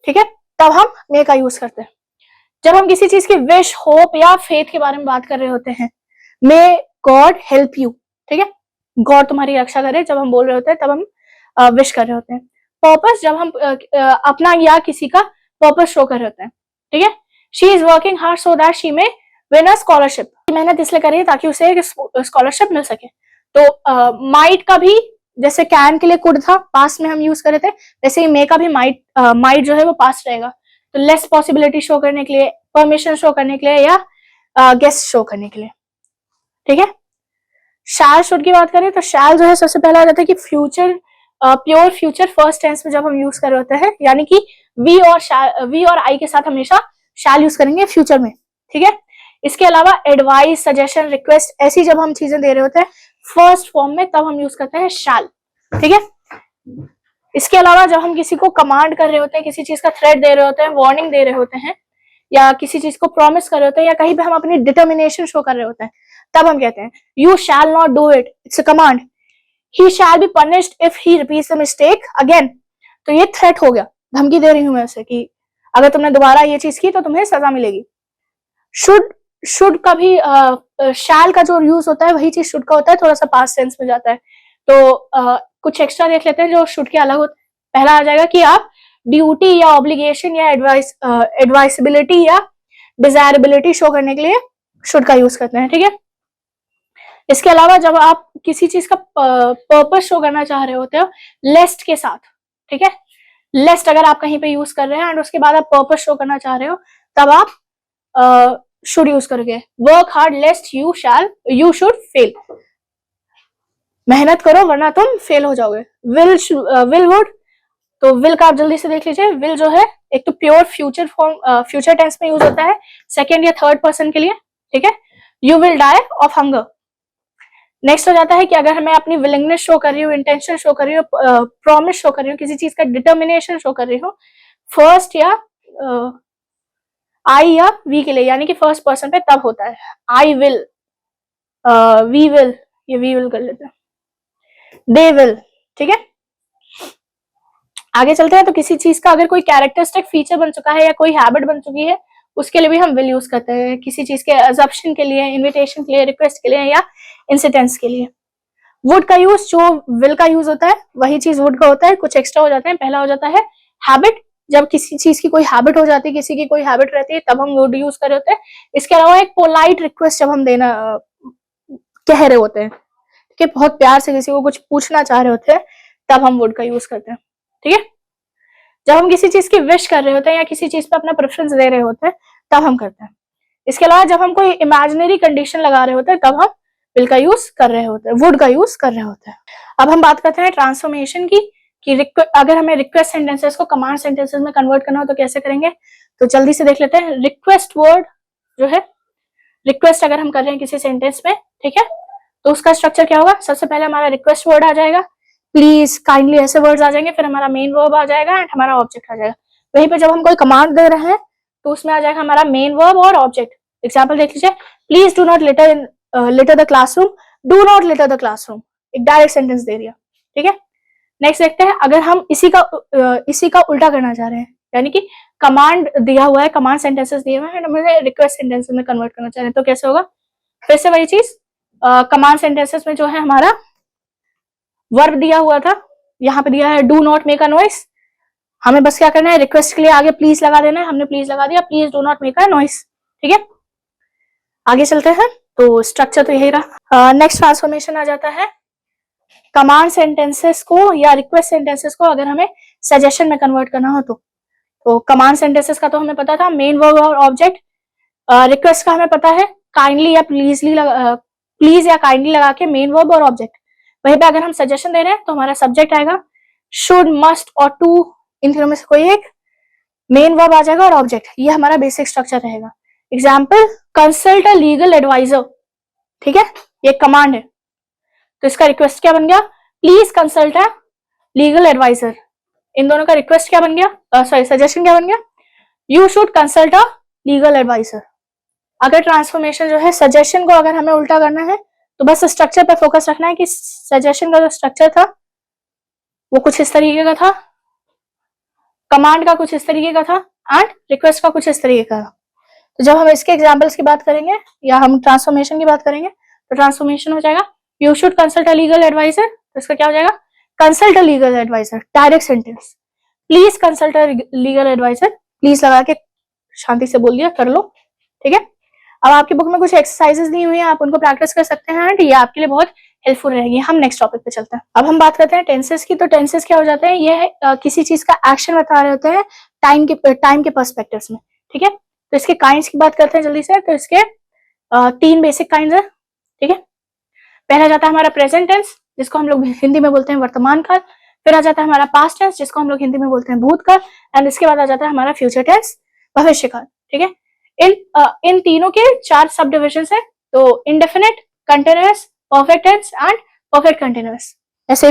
ठीक है, तब हम मे का यूज करते हैं। जब हम किसी चीज की विश, होप या फेथ के बारे में बात कर रहे होते हैं, मे गॉड हेल्प यू। ठीक है, गॉड तुम्हारी रक्षा करे, जब हम बोल रहे होते हैं तब हम विश कर रहे होते हैं। पर्पस, जब हम अपना या किसी का पर्पस शो कर रहे होते हैं। ठीक है, she is working hard so that she may win a scholarship. मेहनत इसलिए कर रही है ताकि उसे एक स्कॉलरशिप मिल सके। तो माइट का भी जैसे कैन के लिए कुड था, पास्ट में हम यूज कर रहे थे, वैसे ही मे का भी माइट जो है वो पास्ट रहेगा। तो लेस पॉसिबिलिटी शो करने के लिए, परमिशन शो करने के लिए या गेस्ट शो करने के लिए। ठीक है, शैल शुड की बात करें तो शैल जो है सबसे पहला आ जाता है कि future, pure future first tense में जब हम यूज कर रहे होते हैं, यानी कि वी और आई के साथ हमेशा शैल यूज करेंगे फ्यूचर में। ठीक है, इसके अलावा एडवाइस, सजेशन, रिक्वेस्ट, ऐसी जब हम चीजें दे रहे होते हैं फर्स्ट फॉर्म में तब हम यूज करते हैं शैल। ठीक है, इसके अलावा जब हम किसी को कमांड कर रहे होते हैं, किसी चीज का थ्रेट दे रहे होते हैं, वार्निंग दे रहे होते हैं, या किसी चीज को प्रॉमिस कर रहे होते हैं, या कहीं पे हम अपनी डिटर्मिनेशन शो कर रहे होते हैं, तब हम कहते हैं you shall not do it, it's a command. He shall be punished if he repeats the mistake again. तो ये थ्रेट हो गया, धमकी दे रही हूं मैं उसे कि अगर तुमने दोबारा ये चीज की तो तुम्हें सजा मिलेगी। शुड का भी शैल का जो यूज होता है वही चीज शुड का होता है, थोड़ा सा पास्ट टेंस में जाता है। तो कुछ एक्स्ट्रा देख लेते हैं जो शुड के अलग होता है। पहला आ जाएगा कि आप ड्यूटी या ऑब्लिगेशन या एडवाइसबिलिटी या डिजायरेबिलिटी शो करने के लिए शुड का यूज करते हैं, ठीक है। इसके अलावा जब आप किसी चीज का पर्पस शो करना चाह रहे होते हो लेस्ट के साथ, ठीक है, लेस्ट अगर आप कहीं पे यूज कर रहे हैं एंड उसके बाद आप पर्पस शो करना चाह रहे हो तब आप शुड यूज करोगे। Work hard लेस्ट you should fail, मेहनत करो वरना तुम फेल हो जाओगे। विल वुड, तो विल का आप जल्दी से देख लीजिए। विल जो है एक तो pure future form future tense में यूज होता है, सेकेंड या थर्ड पर्सन के लिए, ठीक है। You will die of hunger. Next हो जाता है कि अगर मैं अपनी विलिंगनेस शो कर रही हूँ, इंटेंशन शो कर रही हूँ, प्रॉमिस शो कर रही हूँ, किसी चीज का डिटर्मिनेशन शो कर रही हूँ फर्स्ट या आई या वी के लिए, यानी कि फर्स्ट पर्सन पे तब होता है। आई विल, वी विल, ये वी विल कर लेते हैं, दे विल, ठीक है। आगे चलते हैं। तो किसी चीज का अगर कोई कैरेक्टरिस्टिक फीचर बन चुका है या कोई हैबिट बन चुकी है उसके लिए भी हम विल यूज करते हैं, किसी चीज के अजम्पशन के लिए, इन्विटेशन के लिए, रिक्वेस्ट के लिए या इंसिडेंट्स के लिए। वुड का यूज जो विल का यूज होता है वही चीज वुड का होता है, कुछ एक्स्ट्रा हो जाते हैं। पहला हो जाता है हैबिट, जब किसी चीज की कोई हैबिट हो जाती है, किसी की कोई हैबिट रहती है तब हम वुड यूज कर रहे होते हैं। इसके अलावा एक पोलाइट रिक्वेस्ट जब हम देना कह रहे होते हैं, ठीक है, बहुत प्यार से किसी को कुछ पूछना चाह रहे होते हैं तब हम वुड का यूज करते हैं, ठीक है। जब हम किसी चीज की विश कर रहे होते हैं या किसी चीज पे अपना प्रेफरेंस दे रहे होते हैं तब हम करते हैं। इसके अलावा जब हम कोई इमेजिनरी कंडीशन लगा रहे होते हैं तब हम विल का यूज कर रहे होते हैं, वुड का यूज कर रहे होते हैं। अब हम बात करते हैं ट्रांसफॉर्मेशन की, कि अगर हमें रिक्वेस्ट सेंटेंसेस को कमांड सेंटेंसेस में कन्वर्ट करना हो तो कैसे करेंगे। तो जल्दी से देख लेते हैं। रिक्वेस्ट वर्ड जो है, रिक्वेस्ट अगर हम कर रहे हैं किसी सेंटेंस में, ठीक है, तो उसका स्ट्रक्चर क्या होगा। सबसे पहले हमारा रिक्वेस्ट वर्ड आ जाएगा, प्लीज, काइंडली, ऐसे वर्ड्स आ जाएंगे। फिर हमारा मेन वर्ब आ जाएगा एंड हमारा ऑब्जेक्ट आ जाएगा। वहीं पे जब हम कोई कमांड दे रहे हैं तो उसमें आ जाएगा हमारा मेन वर्ब और ऑब्जेक्ट। एग्जाम्पल देख लीजिए, please do not litre the classroom, do not litre the classroom, एक डायरेक्ट सेंटेंस दे दिया, ठीक है। नेक्स्ट देखते हैं, अगर हम इसी का उल्टा करना चाह रहे हैं, यानी कि कमांड दिया हुआ है, कमांड सेंटेंसेस दिए हुए हैं, हमें रिक्वेस्ट सेंटेंसेस में कन्वर्ट करना चाह रहे हैं तो कैसे होगा। फिर से वही चीज, कमांड सेंटेंसेस में जो है हमारा वर्ब दिया हुआ था, यहाँ पे दिया है do not make a noise, हमें बस क्या करना है, रिक्वेस्ट के लिए आगे प्लीज लगा देना है। हमने प्लीज लगा दिया, please do not make a noise, ठीक है। आगे चलते हैं। तो स्ट्रक्चर तो यही रहा। नेक्स्ट ट्रांसफॉर्मेशन आ जाता है कमांड सेंटेंसेस को या रिक्वेस्ट सेंटेंसेस को अगर हमें सजेशन में कन्वर्ट करना हो तो कमांड सेंटेंसेस का तो हमें पता था, मेन वर्ब और ऑब्जेक्ट। रिक्वेस्ट का हमें पता है, काइंडली या प्लीज या काइंडली लगा के मेन वर्ब और ऑब्जेक्ट। वहीं पे अगर हम सजेशन दे रहे हैं तो हमारा सब्जेक्ट आएगा, शुड, मस्ट और टू, इन तीनों में से कोई एक, मेन वर्ब आ जाएगा और ऑब्जेक्ट। ये हमारा बेसिक स्ट्रक्चर रहेगा। Example, consult a legal adviser, ठीक है, ये कमांड है तो इसका रिक्वेस्ट क्या बन गया, please consult a legal adviser. इन दोनों का रिक्वेस्ट क्या बन गया, सॉरी सजेशन क्या बन गया, you should consult a legal adviser. अगर ट्रांसफॉर्मेशन जो है सजेशन को अगर हमें उल्टा करना है तो बस स्ट्रक्चर पे फोकस रखना है कि सजेशन का जो स्ट्रक्चर था वो कुछ इस तरीके का था, कमांड का कुछ इस तरीके का था एंड रिक्वेस्ट का कुछ इस तरीके का था। तो जब हम इसके एग्जांपल्स की बात करेंगे या हम ट्रांसफॉर्मेशन की बात करेंगे तो ट्रांसफॉर्मेशन हो जाएगा, you should consult a legal adviser, तो इसका क्या हो जाएगा, consult a legal adviser, direct sentence. Please consult a legal adviser, please लगा के शांति से बोल दिया, कर लो, ठीक है। अब आपकी बुक में कुछ एक्सरसाइजेस दी हुई हैं, आप उनको प्रैक्टिस कर सकते हैं एंड ये आपके लिए बहुत हेल्पफुल रहेगी। हम नेक्स्ट टॉपिक पे चलते हैं। अब हम बात करते हैं टेंसेस की। तो टेंसेस क्या हो जाते हैं, ये किसी चीज का एक्शन बता रहे होते हैं टाइम के पर्सपेक्टिव में, ठीक है। तो इसके काइंड्स की बात करते हैं जल्दी से। तो इसके 3 बेसिक काइंड्स है, ठीक है। पहला जाता है हमारा प्रेजेंट टेंस, जिसको हम लोग हिंदी में बोलते हैं वर्तमान काल। फिर आ जाता है हमारा पास्ट टेंस, जिसको हम लोग हिंदी में बोलते हैं भूतकाल। एंड इसके बाद आ जाता है हमारा फ्यूचर टेंस, भविष्य काल, ठीक है। इन तीनों के 4 सब डिविजन है। तो indefinite, continuous, perfect tense and perfect continuous. ऐसे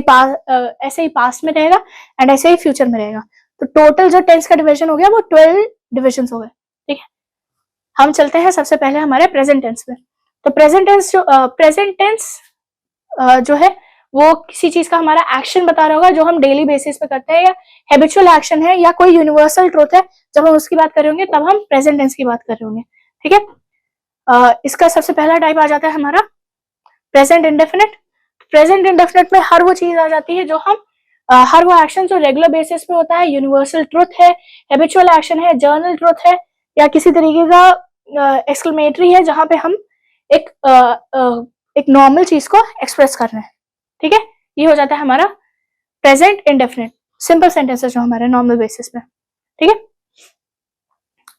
ही पास्ट में रहेगा एंड ऐसे ही फ्यूचर में रहेगा। तो टोटल जो टेंस का डिविजन हो गया वो 12 डिविजन हो गए, ठीक है। हम चलते हैं सबसे पहले हमारे प्रेजेंट टेंस में। तो प्रेजेंट टेंस जो है वो किसी चीज का हमारा एक्शन बता रहा होगा जो हम डेली बेसिस पे करते हैं, या हैबिचुअल एक्शन है या कोई यूनिवर्सल ट्रूथ है। जब हम उसकी बात कर रहे होंगे तब हम प्रेजेंट टेंस की बात कर रहे होंगे, ठीक है। इसका सबसे पहला टाइप आ जाता है हमारा प्रेजेंट इंडेफिनिट। प्रेजेंट इंडेफिनिट में हर वो चीज आ जाती है जो हम हर वो एक्शन जो रेगुलर बेसिस पे होता है, यूनिवर्सल ट्रुथ है, हैबिचुअल एक्शन है, जर्नल ट्रुथ है, या किसी तरीके का एक्सक्लेमेटरी है जहां पे हम एक एक नॉर्मल चीज को एक्सप्रेस कर रहे हैं, ठीक है। ये हो जाता है हमारा प्रेजेंट इंडेफिनिट सिंपल सेंटेंसेस जो हमारे नॉर्मल बेसिस पे, ठीक है।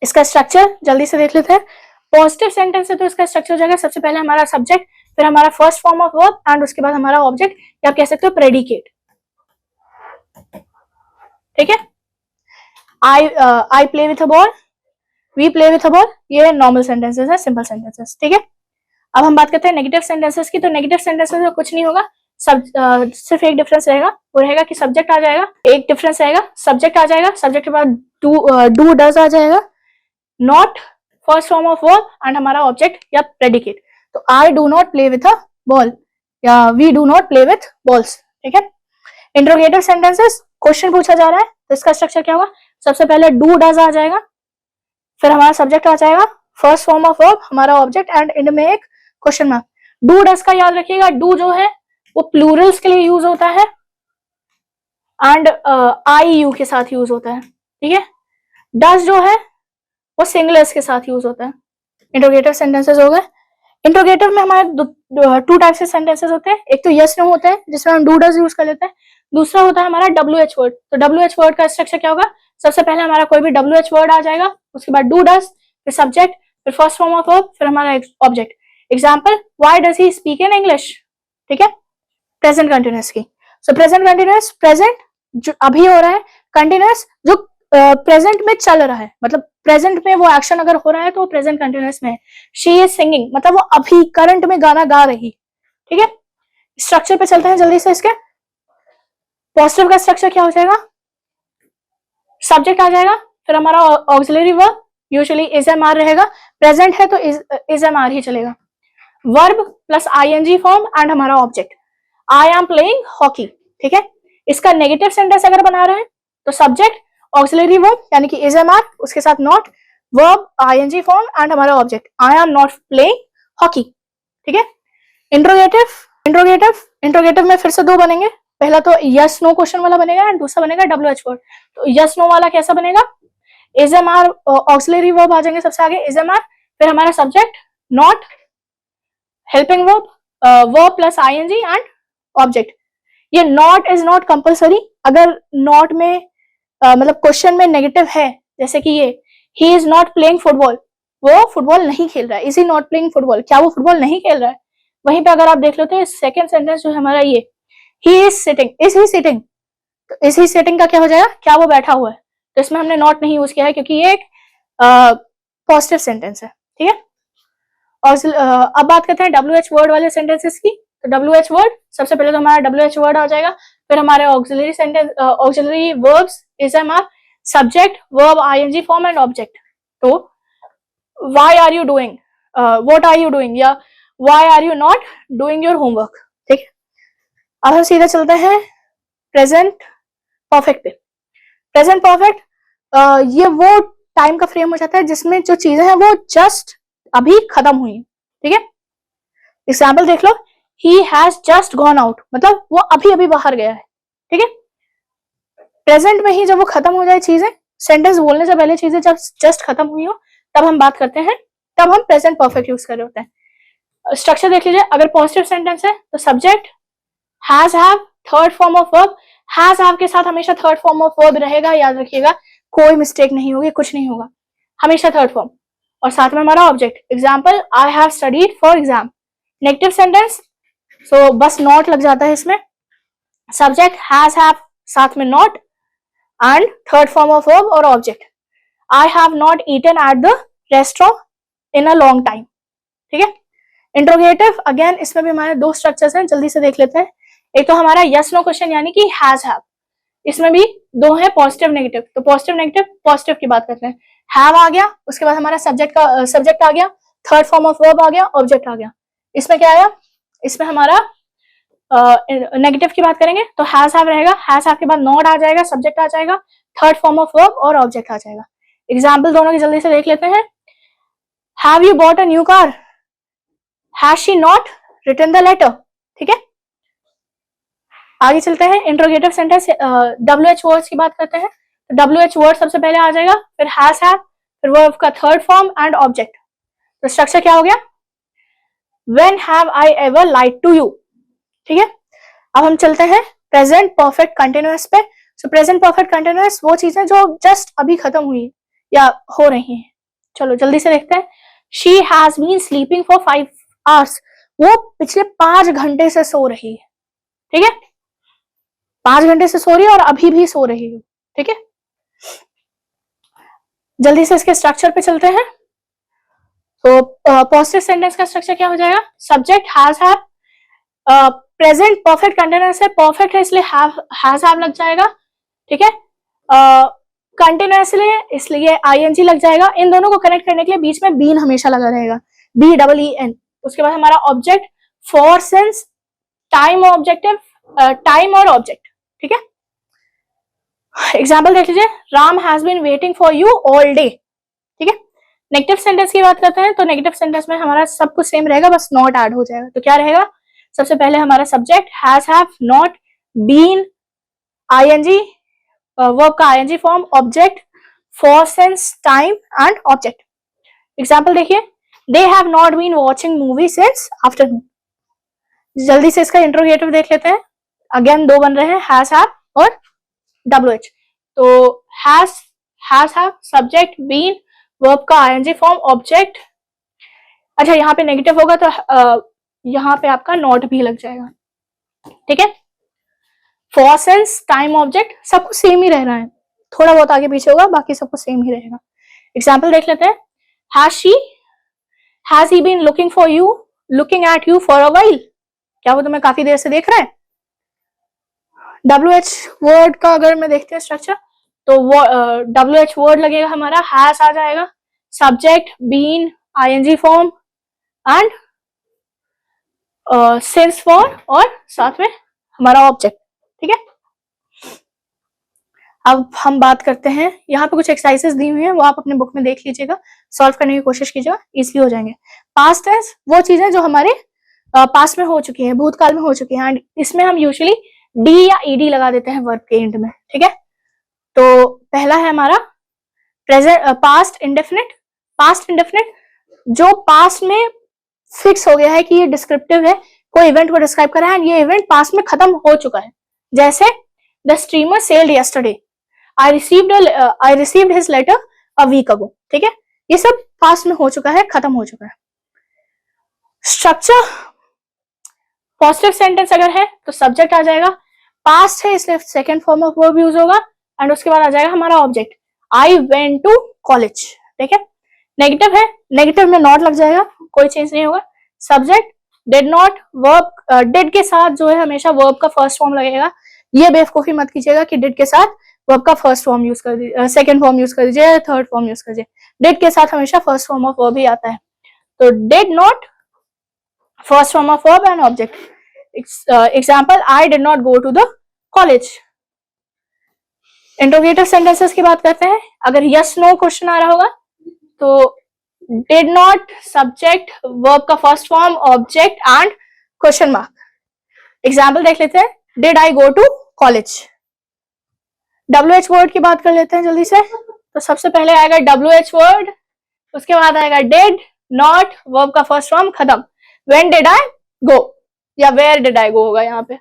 इसका स्ट्रक्चर जल्दी से देख लेते हैं। पॉजिटिव सेंटेंस है तो इसका स्ट्रक्चर हो जाएगा, सबसे पहले हमारा सब्जेक्ट, फिर हमारा first form of verb, and उसके बाद हमारा ऑब्जेक्ट, या आप कह सकते हो प्रेडिकेट, ठीक है। I play with a ball, we play with a ball, ये नॉर्मल सेंटेंसेस है, सिंपल सेंटेंसेस, ठीक है। अब हम बात करते हैं नेगेटिव सेंटेंसेस की। तो नेगेटिव सेंटेंसेस में कुछ नहीं होगा, सिर्फ एक डिफरेंस रहेगा, वो रहेगा कि सब्जेक्ट आ जाएगा, एक डिफरेंस रहेगा, सब्जेक्ट आ जाएगा, सब्जेक्ट के बाद डू डज आ जाएगा, not first form of verb, and हमारा ऑब्जेक्ट या प्रेडिकेट। तो I do not play with a ball या we do not play with balls, ठीक है। इंट्रोगेटिव सेंटेंसेस, क्वेश्चन पूछा जा रहा है तो इसका स्ट्रक्चर क्या होगा, सबसे पहले डू डज आ जाएगा, फिर हमारा सब्जेक्ट आ जाएगा, फर्स्ट फॉर्म ऑफ वर्ब, हमारा ऑब्जेक्ट, एंड एंड में एक क्वेश्चन मार्क। डू डज का याद रखिएगा, डू जो है वो प्लूरल्स के लिए यूज होता है, एंड आई यू के साथ यूज होता है, ठीक है। डज जो है वो सिंगुलर्स के साथ यूज होता है। इंट्रोगेटिव सेंटेंसेस हो गए। इंट्रोगेटिव में हमारे टू टाइप से सेंटेंसेस होते हैं, एक तो यस नो होता है जिसमें हम डू डज यूज कर लेते हैं, दूसरा होता है हमारा WH वर्ड। तो WH वर्ड का स्ट्रक्चर क्या होगा, सबसे पहले हमारा कोई भी WH वर्ड आ जाएगा, उसके बाद डू डज, फिर सब्जेक्ट, फिर फर्स्ट फॉर्म ऑफ वर्ब, फिर हमारा object. Example, why does he speak in English, ठीक है। प्रेजेंट कंटिन्यूअस की, सो प्रेजेंट कंटिन्यूअस, प्रेजेंट जो अभी हो रहा है, कंटिन्यूअस जो प्रेजेंट में चल रहा है, मतलब प्रेजेंट में वो एक्शन अगर हो रहा है तो वो प्रेजेंट कंटिन्यूअस में है। शी इज सिंगिंग, मतलब वो अभी करंट में गाना गा रही, ठीक है। स्ट्रक्चर पे चलते हैं जल्दी से इसके। पॉजिटिव का स्ट्रक्चर क्या हो जाएगा, सब्जेक्ट आ जाएगा, फिर हमारा auxiliary verb, usually is am are रहेगा, प्रेजेंट है तो इज एम आर ही चलेगा, verb plus ING form, and हमारा object, I am playing hockey, ठीक है। इसका नेगेटिव सेंटेंस अगर बना रहे हैं तो सब्जेक्ट ऑक्सिलरी वर्ब यानी कि इज एम आर, उसके साथ not, verb ING form, and हमारा object, I am not playing hockey, ठीक है। इंट्रोगेटिव, इंट्रोगेटिव में फिर से दो बनेंगे, पहला तो यस नो क्वेश्चन वाला बनेगा, एंड दूसरा बनेगा WH वर्ड। तो यस नो वाला कैसा बनेगा, is am are auxiliary verb आ जाएंगे सबसे आगे, इज एम आर, फिर हमारा subject not, helping verb, verb plus ING and object. ये नॉट इज नॉट कंपलसरी, अगर नॉट में मतलब क्वेश्चन में नेगेटिव है, जैसे कि ये he is not playing football, वो फुटबॉल नहीं खेल रहा है, is he not playing football, क्या वो फुटबॉल नहीं खेल रहा है। वहीं पे अगर आप देख लेते हैं सेकंड सेंटेंस जो है हमारा ये, he is sitting, is he sitting, तो इज ही सिटिंग का क्या हो जाएगा, क्या वो बैठा हुआ है, तो इसमें हमने नॉट नहीं यूज किया है क्योंकि ये एक पॉजिटिव सेंटेंस है, ठीक है। और अब बात करते हैं WH वर्ड वाले सेंटेंसेस की। तो WH वर्ड, सबसे पहले तो हमारा WH वर्ड आ जाएगा, फिर हमारे auxiliary sentence, auxiliary verbs, is am are, subject, verb ING form, and object. तो why are you doing, what are you doing, या why are you not doing your homework, ठीक है। अब हम सीधा चलते हैं प्रेजेंट परफेक्ट पे। प्रेजेंट परफेक्ट ये वो टाइम का फ्रेम हो जाता है जिसमें जो चीजें हैं वो जस्ट अभी खत्म हुई, ठीक है। एग्जाम्पल देख लो, he has just gone out, मतलब वो अभी अभी बाहर गया है, ठीक है। प्रेजेंट में ही जब वो खत्म हो जाए चीजें, सेंटेंस बोलने से पहले चीजें जब जस्ट खत्म हुई हो, तब हम बात करते हैं, तब हम प्रेजेंट परफेक्ट यूज कर रहे होते हैं। स्ट्रक्चर देख लीजिए, अगर पॉजिटिव सेंटेंस है तो subject has have, third form of verb, has have के साथ हमेशा थर्ड फॉर्म ऑफ वर्ब रहेगा, याद रखिएगा, कोई मिस्टेक नहीं होगी, कुछ नहीं होगा, हमेशा थर्ड फॉर्म, और साथ में हमारा object. Example, I have studied for exam. Negative sentence, so बस नॉट लग जाता है इसमें, सब्जेक्ट हैज हैव, साथ में not, and third form of verb और object, I have not eaten at the restaurant in a long time, ठीक है। इंट्रोगेटिव, अगेन इसमें भी हमारे दो स्ट्रक्चर्स हैं, जल्दी से देख लेते हैं। एक तो हमारा यस नो क्वेश्चन यानी कि हैज हैव, इसमें भी दो है, पॉजिटिव नेगेटिव। तो पॉजिटिव नेगेटिव, पॉजिटिव की बात करते हैं, हैव आ गया, उसके बाद हमारा सब्जेक्ट आ गया, थर्ड फॉर्म ऑफ वर्ब आ गया, ऑब्जेक्ट आ गया। इसमें क्या आया, इसमें हमारा नेगेटिव की बात करेंगे तो हैज हैव रहेगा, हैज हैव के बाद नॉट आ जाएगा, सब्जेक्ट आ जाएगा, थर्ड फॉर्म ऑफ वर्ब और ऑब्जेक्ट आ जाएगा। एग्जाम्पल दोनों की जल्दी से देख लेते हैं। Have you bought a new car, has she not written the letter, ठीक है। आगे चलते हैं, इंट्रोगेटिव सेंटेंस WH वर्ड्स की बात करते हैं। तो WH वर्ड सबसे पहले आ जाएगा, फिर हैज हैव, फिर वर्ब का थर्ड फॉर्म एंड ऑब्जेक्ट। तो स्ट्रक्चर क्या हो गया, when have I ever lied to you. ठीक है, अब हम चलते हैं प्रेजेंट परफेक्ट कंटिन्यूअस पे। सो प्रेजेंट परफेक्ट कंटिन्यूअस वो चीजें जो जस्ट अभी खत्म हुई या हो रही हैं। चलो जल्दी से देखते हैं। She has been sleeping for 5 hours, वो पिछले 5 घंटे से सो रही है। ठीक है, 5 घंटे से सो रही है और अभी भी सो रही है। ठीक है, जल्दी से इसके स्ट्रक्चर पे चलते हैं। तो पॉजिटिव सेंटेंस का स्ट्रक्चर क्या हो जाएगा, subject has have, present perfect continuous है, परफेक्ट है इसलिए हैज हैव लग जाएगा। ठीक है, कंटिन्यूअसली इसलिए आईएनजी लग जाएगा। इन दोनों को कनेक्ट करने के लिए बीच में बीन हमेशा लगा रहेगा, BEEN। उसके बाद हमारा object for, since, time, objective, time और ऑब्जेक्ट। ठीक है, एग्जाम्पल देख लीजिए, Ram has been waiting for you all day. ठीक है, नेगेटिव सेंटेंस की बात करते हैं तो नेगेटिव सेंटेंस में हमारा सब कुछ सेम रहेगा, बस नॉट ऐड हो जाएगा। तो क्या रहेगा, सबसे पहले हमारा subject has have, not, been, ING, verb का ING form, object for, since, time and object. Example देखिए, they have not been watching movie since afternoon. जल्दी से इसका इंट्रोगेटिव देख लेते हैं। अगेन दो बन रहे हैं, हैज हैव और WH। तो has have, subject, been, verb का आईएनजी फॉर्म, ऑब्जेक्ट। अच्छा, यहाँ पे नेगेटिव होगा तो यहाँ पे आपका नॉट भी लग जाएगा। ठीक है, फॉर, सिंस, टाइम, ऑब्जेक्ट सब कुछ सेम ही रह रहा है, थोड़ा बहुत आगे पीछे होगा, बाकी सब कुछ सेम ही रहेगा। एग्जाम्पल देख लेते हैं, has he been looking for you, looking at you for a while. क्या वो तुम्हें काफी देर से देख रहा है। WH वर्ड का अगर मैं देखते हैं स्ट्रक्चर, तो WH वर्ड लगेगा हमारा, हैज आ जाएगा, subject, been, ING form and since for, और साथ में हमारा ऑब्जेक्ट। ठीक है, अब हम बात करते हैं, यहाँ पे कुछ एक्सरसाइजेस दी हुई हैं, वो आप अपने बुक में देख लीजिएगा, सॉल्व करने की कोशिश कीजिएगा, इजीली हो जाएंगे। पास्ट टेंस वो चीजें जो हमारे पास्ट में हो चुकी हैं, भूतकाल में हो चुकी हैं, एंड इसमें हम यूजुअली डी या ईडी लगा देते हैं वर्ब के एंड में। ठीक है, तो पहला है हमारा present past indefinite. Past indefinite जो पास्ट में फिक्स हो गया है कि ये डिस्क्रिप्टिव है, कोई इवेंट को डिस्क्राइब कर रहा है, ये इवेंट पास्ट में खत्म हो चुका है। जैसे the streamer sailed yesterday, I received his letter a week ago. ठीक है, ये सब पास्ट में हो चुका है, खत्म हो चुका है। स्ट्रक्चर पॉजिटिव सेंटेंस अगर है तो सब्जेक्ट आ जाएगा, पास्ट है इसलिए second form of verb use होगा, एंड उसके बाद आ जाएगा हमारा object, I went to college. ठीक है, नेगेटिव है, नेगेटिव में नॉट लग जाएगा, कोई चेंज नहीं होगा। Subject did not, verb did के साथ जो है हमेशा वर्ब का फर्स्ट फॉर्म लगेगा। ये बेवकूफी मत कीजिएगा कि डिड के साथ वर्ब का फर्स्ट फॉर्म यूज कर दीजिए, सेकेंड फॉर्म यूज कर दीजिए, थर्ड फॉर्म यूज कर दीजिए। डिड के साथ हमेशा फर्स्ट फॉर्म ऑफ वर्ब ही आता है। तो did not, first form of verb and object. Example, I did not go to the college. Interrogative sentences की बात करते हैं, अगर यस नो क्वेश्चन आ रहा होगा तो डिड नॉट, सब्जेक्ट, वर्ब का first form, object and question mark. Example देख लेते हैं, did I go to college. WH word की बात कर लेते हैं जल्दी से। तो सबसे पहले आएगा WH वर्ड, उसके बाद आएगा डिड, नॉट, वर्ब का फर्स्ट फॉर्म, खत्म। व्हेन डिड आई गो, या वेयर डिड आई गो होगा यहाँ पे,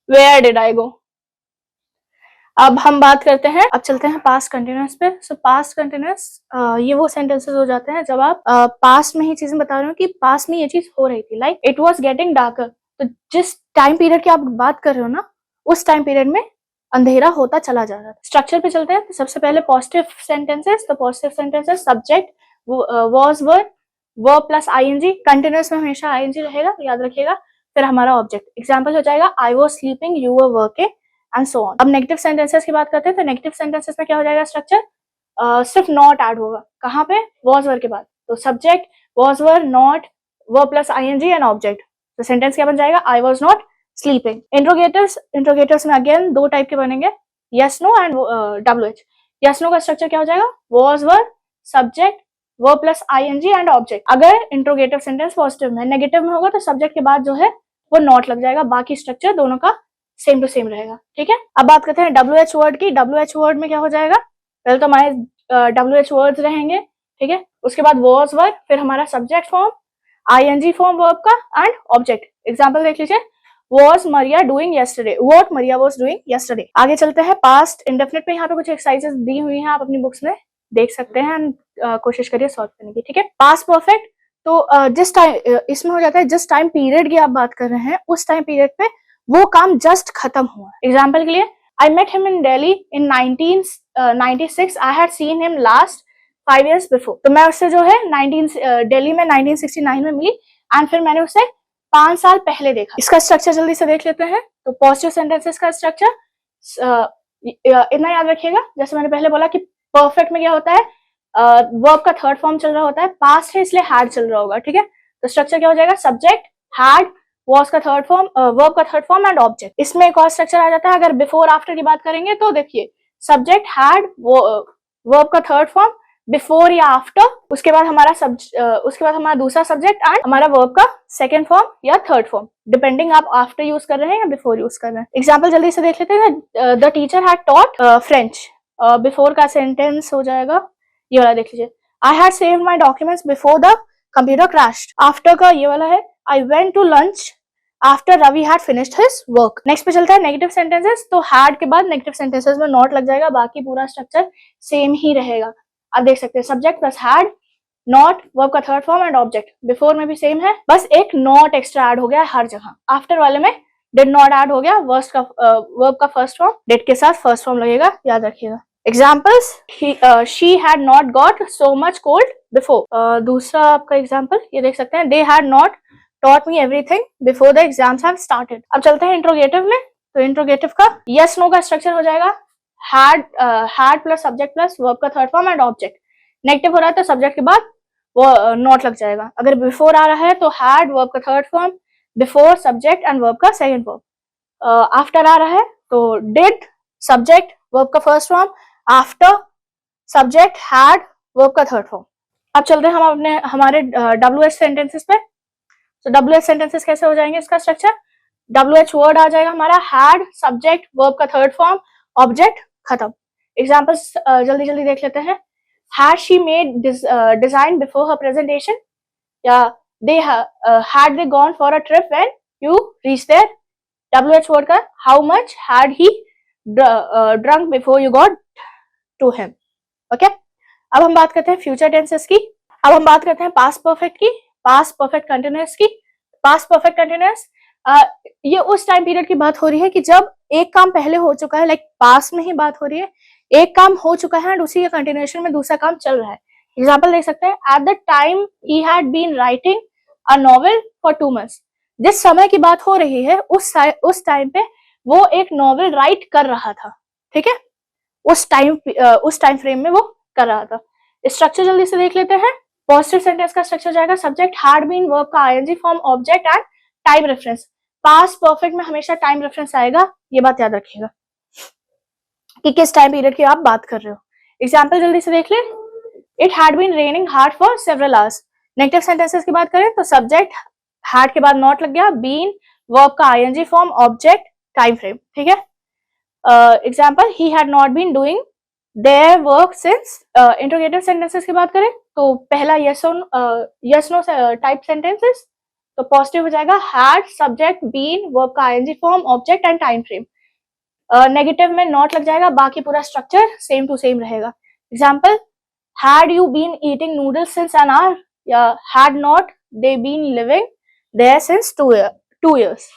वेयर डिड आई गो। अब हम बात करते हैं, अब चलते हैं पास्ट कंटिन्यूअस पे। सो पास्ट कंटिन्यूअस ये वो सेंटेंसेस हो जाते हैं जब आप पास्ट में ही चीजें बता रहे हो कि पास्ट में ये चीज हो रही थी, like it was getting darker. तो जिस टाइम पीरियड की आप बात कर रहे हो ना, उस टाइम पीरियड में अंधेरा होता चला जा रहा था। स्ट्रक्चर पे चलते हैं, तो सबसे पहले पॉजिटिव सेंटेंसेस। तो positive sentences subject, was were, verb plus ING, continuous में हमेशा आईएनजी रहेगा, याद रखिएगा। फिर हमारा ऑब्जेक्ट, एग्जांपल हो जाएगा I was sleeping, you were working and so on. अब नेगेटिव सेंटेंसेस की बात करते हैं, तो नेगेटिव सेंटेंसेस में क्या हो जाएगा स्ट्रक्चर, सिर्फ नॉट ऐड होगा, कहाँ पे, वाज वर के बाद। तो subject, was were, not, verb plus ING and object. तो सेंटेंस क्या बन जाएगा, I was not sleeping. Interrogatives में अगेन दो टाइप के बनेंगे, yes no and WH। Yes no का स्ट्रक्चर क्या हो जाएगा, was were, subject, verb plus ING and object. अगर इंट्रोगेटिव सेंटेंस पॉजिटिव में, नेगेटिव में होगा तो सब्जेक्ट के बाद जो है वो नॉट लग जाएगा, बाकी स्ट्रक्चर दोनों का सेम टू सेम रहेगा, ठीक है। अब बात करते हैं WH वर्ड की। WH वर्ड में क्या हो जाएगा, पहले तो हमारे WH वर्ड्स रहेंगे, ठीक है। उसके बाद was वर्ब, फिर हमारा subject form, ING form verb का एंड ऑब्जेक्ट। एग्जांपल देख लीजिए, was Maria doing yesterday, what Maria was doing yesterday। आगे चलते हैं पास्ट इंडेफिनिट पे। यहाँ पे कुछ एक्सरसाइजेस दी हुई हैं, आप अपनी बुक्स में देख सकते हैं, कोशिश करिए सॉल्व करने की, ठीक है। पास्ट परफेक्ट तो जिस टाइम इसमें हो जाता है, जिस टाइम पीरियड की आप बात कर रहे हैं उस टाइम पीरियड पे वो काम जस्ट खत्म हुआ। एग्जाम्पल के लिए, I met him in Delhi in 1996, I had seen him last 5 years before. तो मैं उससे जो है दिल्ली में 1969 में मिली एंड फिर मैंने उससे 5 साल पहले देखा। इसका स्ट्रक्चर जल्दी से देख लेते हैं। तो पॉजिटिव सेंटेंसेस का स्ट्रक्चर इतना याद रखिएगा, जैसे मैंने पहले बोला कि परफेक्ट में क्या होता है, वर्ब का थर्ड फॉर्म चल रहा होता है, पास्ट है इसलिए हैड चल रहा होगा, ठीक है। तो स्ट्रक्चर क्या हो जाएगा, सब्जेक्ट हैड, वॉज का थर्ड फॉर्म, वर्ब का थर्ड फॉर्म एंड ऑब्जेक्ट। इसमें एक और स्ट्रक्चर आ जाता है, अगर बिफोर आफ्टर की बात करेंगे तो देखिए सब्जेक्ट हैड, वर्ब का थर्ड फॉर्म, बिफोर या आफ्टर, उसके बाद हमारा दूसरा सब्जेक्ट एंड हमारा वर्ब का सेकंड फॉर्म या थर्ड फॉर्म, डिपेंडिंग आप आफ्टर यूज कर रहे हैं या बिफोर यूज कर रहे हैं। एग्जांपल जल्दी से देख लेते हैं। The teacher had taught French, before का सेंटेंस हो जाएगा ये वाला, देख लीजिए, I had saved my documents before the computer crashed. After का ये वाला है, I went to lunch after Ravi had finished his work. Next पे चलता है नेगेटिव सेंटेंसेस। तो हैड के बाद नेगेटिव सेंटेंसेस में नॉट लग जाएगा, बाकी पूरा स्ट्रक्चर सेम ही रहेगा। आप देख सकते हैं subject plus had, not, verb का third form and object. Before में भी सेम है, बस एक नॉट एक्स्ट्रा ऐड हो गया है हर जगह। आफ्टर वाले में डिड नॉट ऐड हो गया, वर्ब का फर्स्ट फॉर्म डिड के साथ फर्स्ट फॉर्म लगेगा, याद रखिएगा। Examples, she had not got so much cold before. दूसरा आपका एग्जाम्पल ये देख सकते हैं, they had not taught me everything before the exams have started। अब चलते हैं इंट्रोगेटिव में। तो इंट्रोगेटिव का यस नो का स्ट्रक्चर हो जाएगा, had plus subject plus verb का third form and object. Negative हो रहा है तो सब्जेक्ट के बाद वो नॉट लग जाएगा। अगर बिफोर आ रहा है तो हैड, वर्ब का third form, before subject and verb का सेकंड फॉर्म। आफ्टर आ रहा है तो डिड, सब्जेक्ट, वर्ब का first form, after subject, had, verb का थर्ड फॉर्म। अब चलते हैं हम हमारे WH सेंटेंसेस पे। तो WH सेंटेंसेस कैसे हो जाएंगे, इसका स्ट्रक्चर, WH वर्ड आ जाएगा हमारा, हैड, सब्जेक्ट, वर्ब का थर्ड फॉर्म, ऑब्जेक्ट, खत्म। एग्जांपल्स जल्दी जल्दी देख लेते हैं। Had she made design before her presentation, या they had they gone for a trip when you reach there. WH word का, how much had he drunk before you got to him. Okay, अब हम बात करते हैं फ्यूचर टेंसेस की। अब हम बात करते हैं पास्ट परफेक्ट की, पास्ट परफेक्ट कंटिन्यूअस की। पास्ट परफेक्ट कंटिन्यूअस ये उस टाइम पीरियड की बात हो रही है कि जब एक काम पहले हो चुका है, लाइक पास्ट में ही बात हो रही है, एक काम हो चुका है एंड उसी के कंटिन्यूएशन में दूसरा काम चल रहा है। एग्जांपल देख सकते हैं, at the time he had been writing a novel for 2 months। जिस समय की बात हो रही है उस टाइम पे वो एक नॉवेल राइट कर रहा था, ठीक है, उस टाइम फ्रेम में वो कर रहा था। स्ट्रक्चर जल्दी से देख लेते हैं। पॉजिटिव सेंटेंस का स्ट्रक्चर जाएगा, सब्जेक्ट हैड बीन, वर्ब का ING form, object and time reference. Past perfect में हमेशा टाइम रेफरेंस आएगा, ये बात याद रखिएगा कि किस टाइम पीरियड की आप बात कर रहे हो। एग्जांपल जल्दी से देख ले, it had been raining hard for several hours. Negative sentences की बात करें तो सब्जेक्ट हैड के बाद नॉट लग गया, बीन, वर्ब का ING form, object, time frame, ठीक है। Example, he had not been doing their work since. Interrogative sentences की बात करें तो पहला यस नो टाइप सेंटेंसेस, तो पॉजिटिव हो जाएगा, हैड, सब्जेक्ट, बीन, वर्ब का ING form, object and time frame. Negative में नॉट लग जाएगा, बाकी पूरा स्ट्रक्चर सेम टू सेम रहेगा। Example, had you been eating noodles since an our, या had not they been living there since 2 years।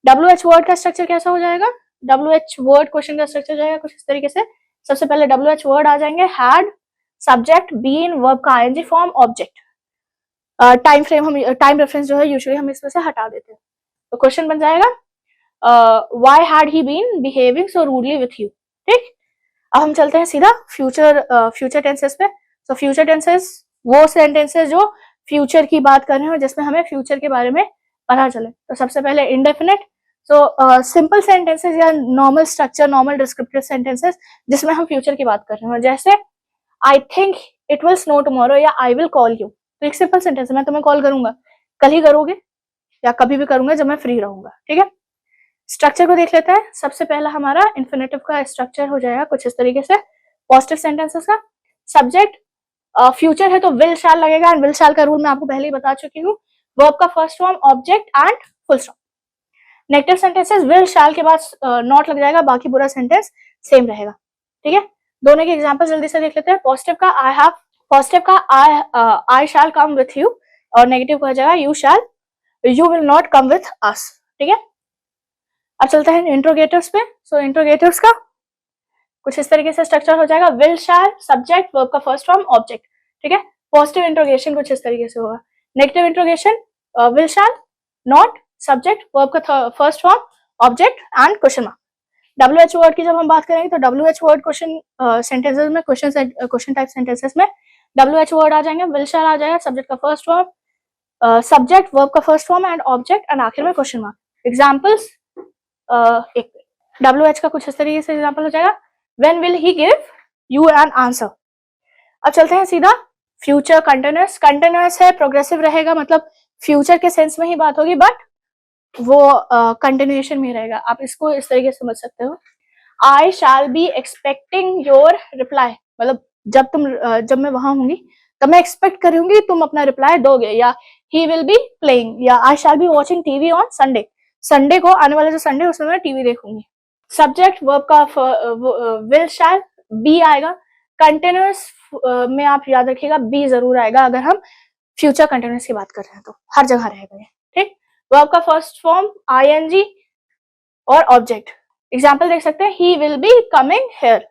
WH word का स्ट्रक्चर कैसा हो जाएगा, WH वर्ड क्वेश्चन का स्ट्रक्चर जाएगा कुछ इस तरीके से। सबसे पहले WH वर्ड आ जाएंगे, हैड, सब्जेक्ट, बीन, वर्ब का ING form, object. Time frame हम टाइम रेफरेंस जो है यूजुअली हम इसमें से हटा देते हैं। तो क्वेश्चन बन जाएगा, why had he been behaving so rudely with you, ठीक। अब हम चलते हैं सीधा फ्यूचर टेंसेस पे। तो फ्यूचर टेंसेस वो सेंटेंसेस जो फ्यूचर की बात कर रहे हो, जिसमें हमें फ्यूचर के बारे में पता चले। तो सबसे पहले इंडेफिनिट, तो सिंपल सेंटेंसेस या normal structure, normal descriptive sentences जिसमें हम फ्यूचर की बात कर रहे हो, जैसे I think it will snow tomorrow, या आई विल कॉल यू। तो एक सिंपल सेंटेंस है, मैं तुम्हें कॉल करूंगा, कल ही करोगे या कभी भी करूंगा जब मैं फ्री रहूंगा, ठीक है। स्ट्रक्चर को देख लेते हैं। सबसे पहला हमारा इन्फिनेटिव का स्ट्रक्चर हो जाएगा कुछ इस तरीके से, पॉजिटिव सेंटेंसेस का। सब्जेक्ट फ्यूचर है तो विल शैल लगेगा, एंड विल शैल का रूल मैं आपको पहले ही बता चुकी हूँ। वर्ब का first form object and full stop. Negative sentences will शैल के बाद नॉट लग जाएगा, बाकी पूरा सेंटेंस सेम रहेगा। ठीक है, दोनों के एग्जांपल जल्दी से देख लेते हैं। पॉजिटिव का आई हैव, पॉजिटिव का आई शैल कम विथ यू, और नेगेटिव का हो जाएगा you will not come with अस। ठीक है, अब चलते हैं इंट्रोगेटिव्स पे। सो इंट्रोगेटिव्स का कुछ इस तरीके से स्ट्रक्चर हो जाएगा, विल शैल सब्जेक्ट वर्ब का फर्स्ट फॉर्म ऑब्जेक्ट। ठीक है, पॉजिटिव इंट्रोगेशन कुछ इस तरीके से होगा। Negative interrogation will shall not subject verb का first form object and question mark. WH word की जब हम बात करेंगे तो WH वर्ड क्वेश्चन सेंटेंसेस में, क्वेश्चन टाइप सेंटेंसेस में WH वर्ड आ जाएंगे, विल शैल आ जाएगा सब्जेक्ट का फर्स्ट फॉर्म, सब्जेक्ट वर्ब का first form and object, and आखिर में क्वेश्चन मार्क। एग्जांपल्स एक WH का कुछ इस तरीके से एग्जांपल हो जाएगा, when will he give you an answer. अब चलते हैं सीधा फ्यूचर कंटिन्यूअस। कंटिन्यूअस है, प्रोग्रेसिव रहेगा, मतलब फ्यूचर के सेंस में ही बात होगी, बट वो कंटिन्यूएशन में रहेगा। आप इसको इस तरीके से समझ सकते हो, I shall be expecting your reply, मतलब जब मैं वहां होंगी तब मैं एक्सपेक्ट करूंगी तुम अपना रिप्लाई दोगे। या ही विल बी प्लेइंग, या I shall be watching TV on Sunday, Sunday को आने वाले जो संडे उसमें मैं टीवी देखूंगी। सब्जेक्ट वर्ब का विल शैल बी आएगा। कंटिन्यूअस में आप याद रखिएगा बी जरूर आएगा, अगर हम फ्यूचर कंटिन्यूअस की बात कर रहे हैं तो हर जगह रहेगा ये। ठीक, वर्ब का फर्स्ट फॉर्म ing और ऑब्जेक्ट। एग्जाम्पल देख सकते हैं, he will be coming here.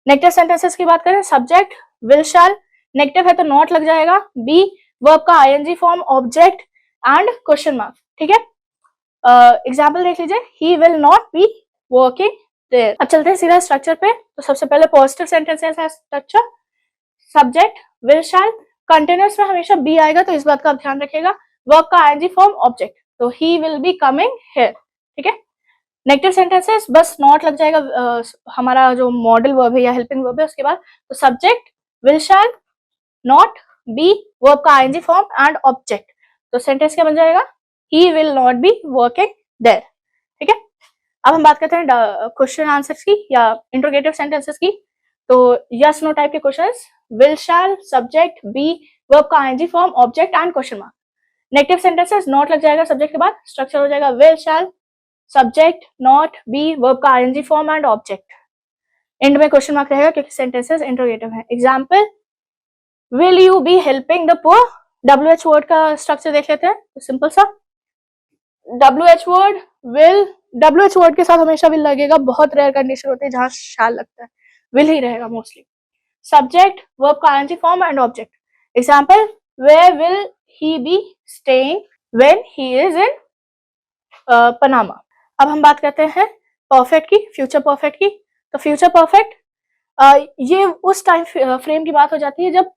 Negative sentences की बात करें, सब्जेक्ट विल शैल, नेगेटिव है तो नॉट लग जाएगा, बी वर्ब का ing form object and question mark. ठीक है, एग्जाम्पल देख लीजिए, he will not be working there. अब चलते हैं सीधा स्ट्रक्चर पे। तो सबसे पहले पॉजिटिव सेंटेंसेस है structure, subject will shall, continuous में हमेशा बी आएगा तो इस बात का आप ध्यान रखिएगा, वर्ब का ing फॉर्म ऑब्जेक्ट, तो he will be coming here. ठीक है, नेगेटिव सेंटेंसेस बस नॉट लग जाएगा, हमारा जो मॉडल वर्ब है या हेल्पिंग वर्ब है उसके बाद, तो subject will shall not be verb का ing फॉर्म एंड ऑब्जेक्ट, तो सेंटेंस क्या बन जाएगा, he will not be working there. ठीक है, अब हम बात करते हैं क्वेश्चन आंसर्स की या इंट्रोगेटिव सेंटेंसेस की। तो यस नो टाइप के questions, will shall subject be verb का ing form object and question mark. Negative sentences not लग जाएगा सब्जेक्ट के बाद, स्ट्रक्चर हो जाएगा will shall subject not be verb का ing form and object, and में क्वेश्चन मार्क रहेगा क्योंकि सेंटेंसेस इंट्रोगेटिव है। Example, will you be helping the poor. WH word का स्ट्रक्चर देख लेते हैं, तो सिंपल सा WH word will, WH word के साथ हमेशा विल लगेगा, बहुत रेयर कंडीशन होती है जहां शैल लगता है, विल ही रहेगा मोस्टली। सब्जेक्ट वर्ब का ing form and object. Example, where will he be staying when he is in Panama. अब हम बात करते हैं परफेक्ट की, फ्यूचर परफेक्ट की। तो फ्यूचर परफेक्ट ये उस टाइम फ्रेम की बात हो जाती है जब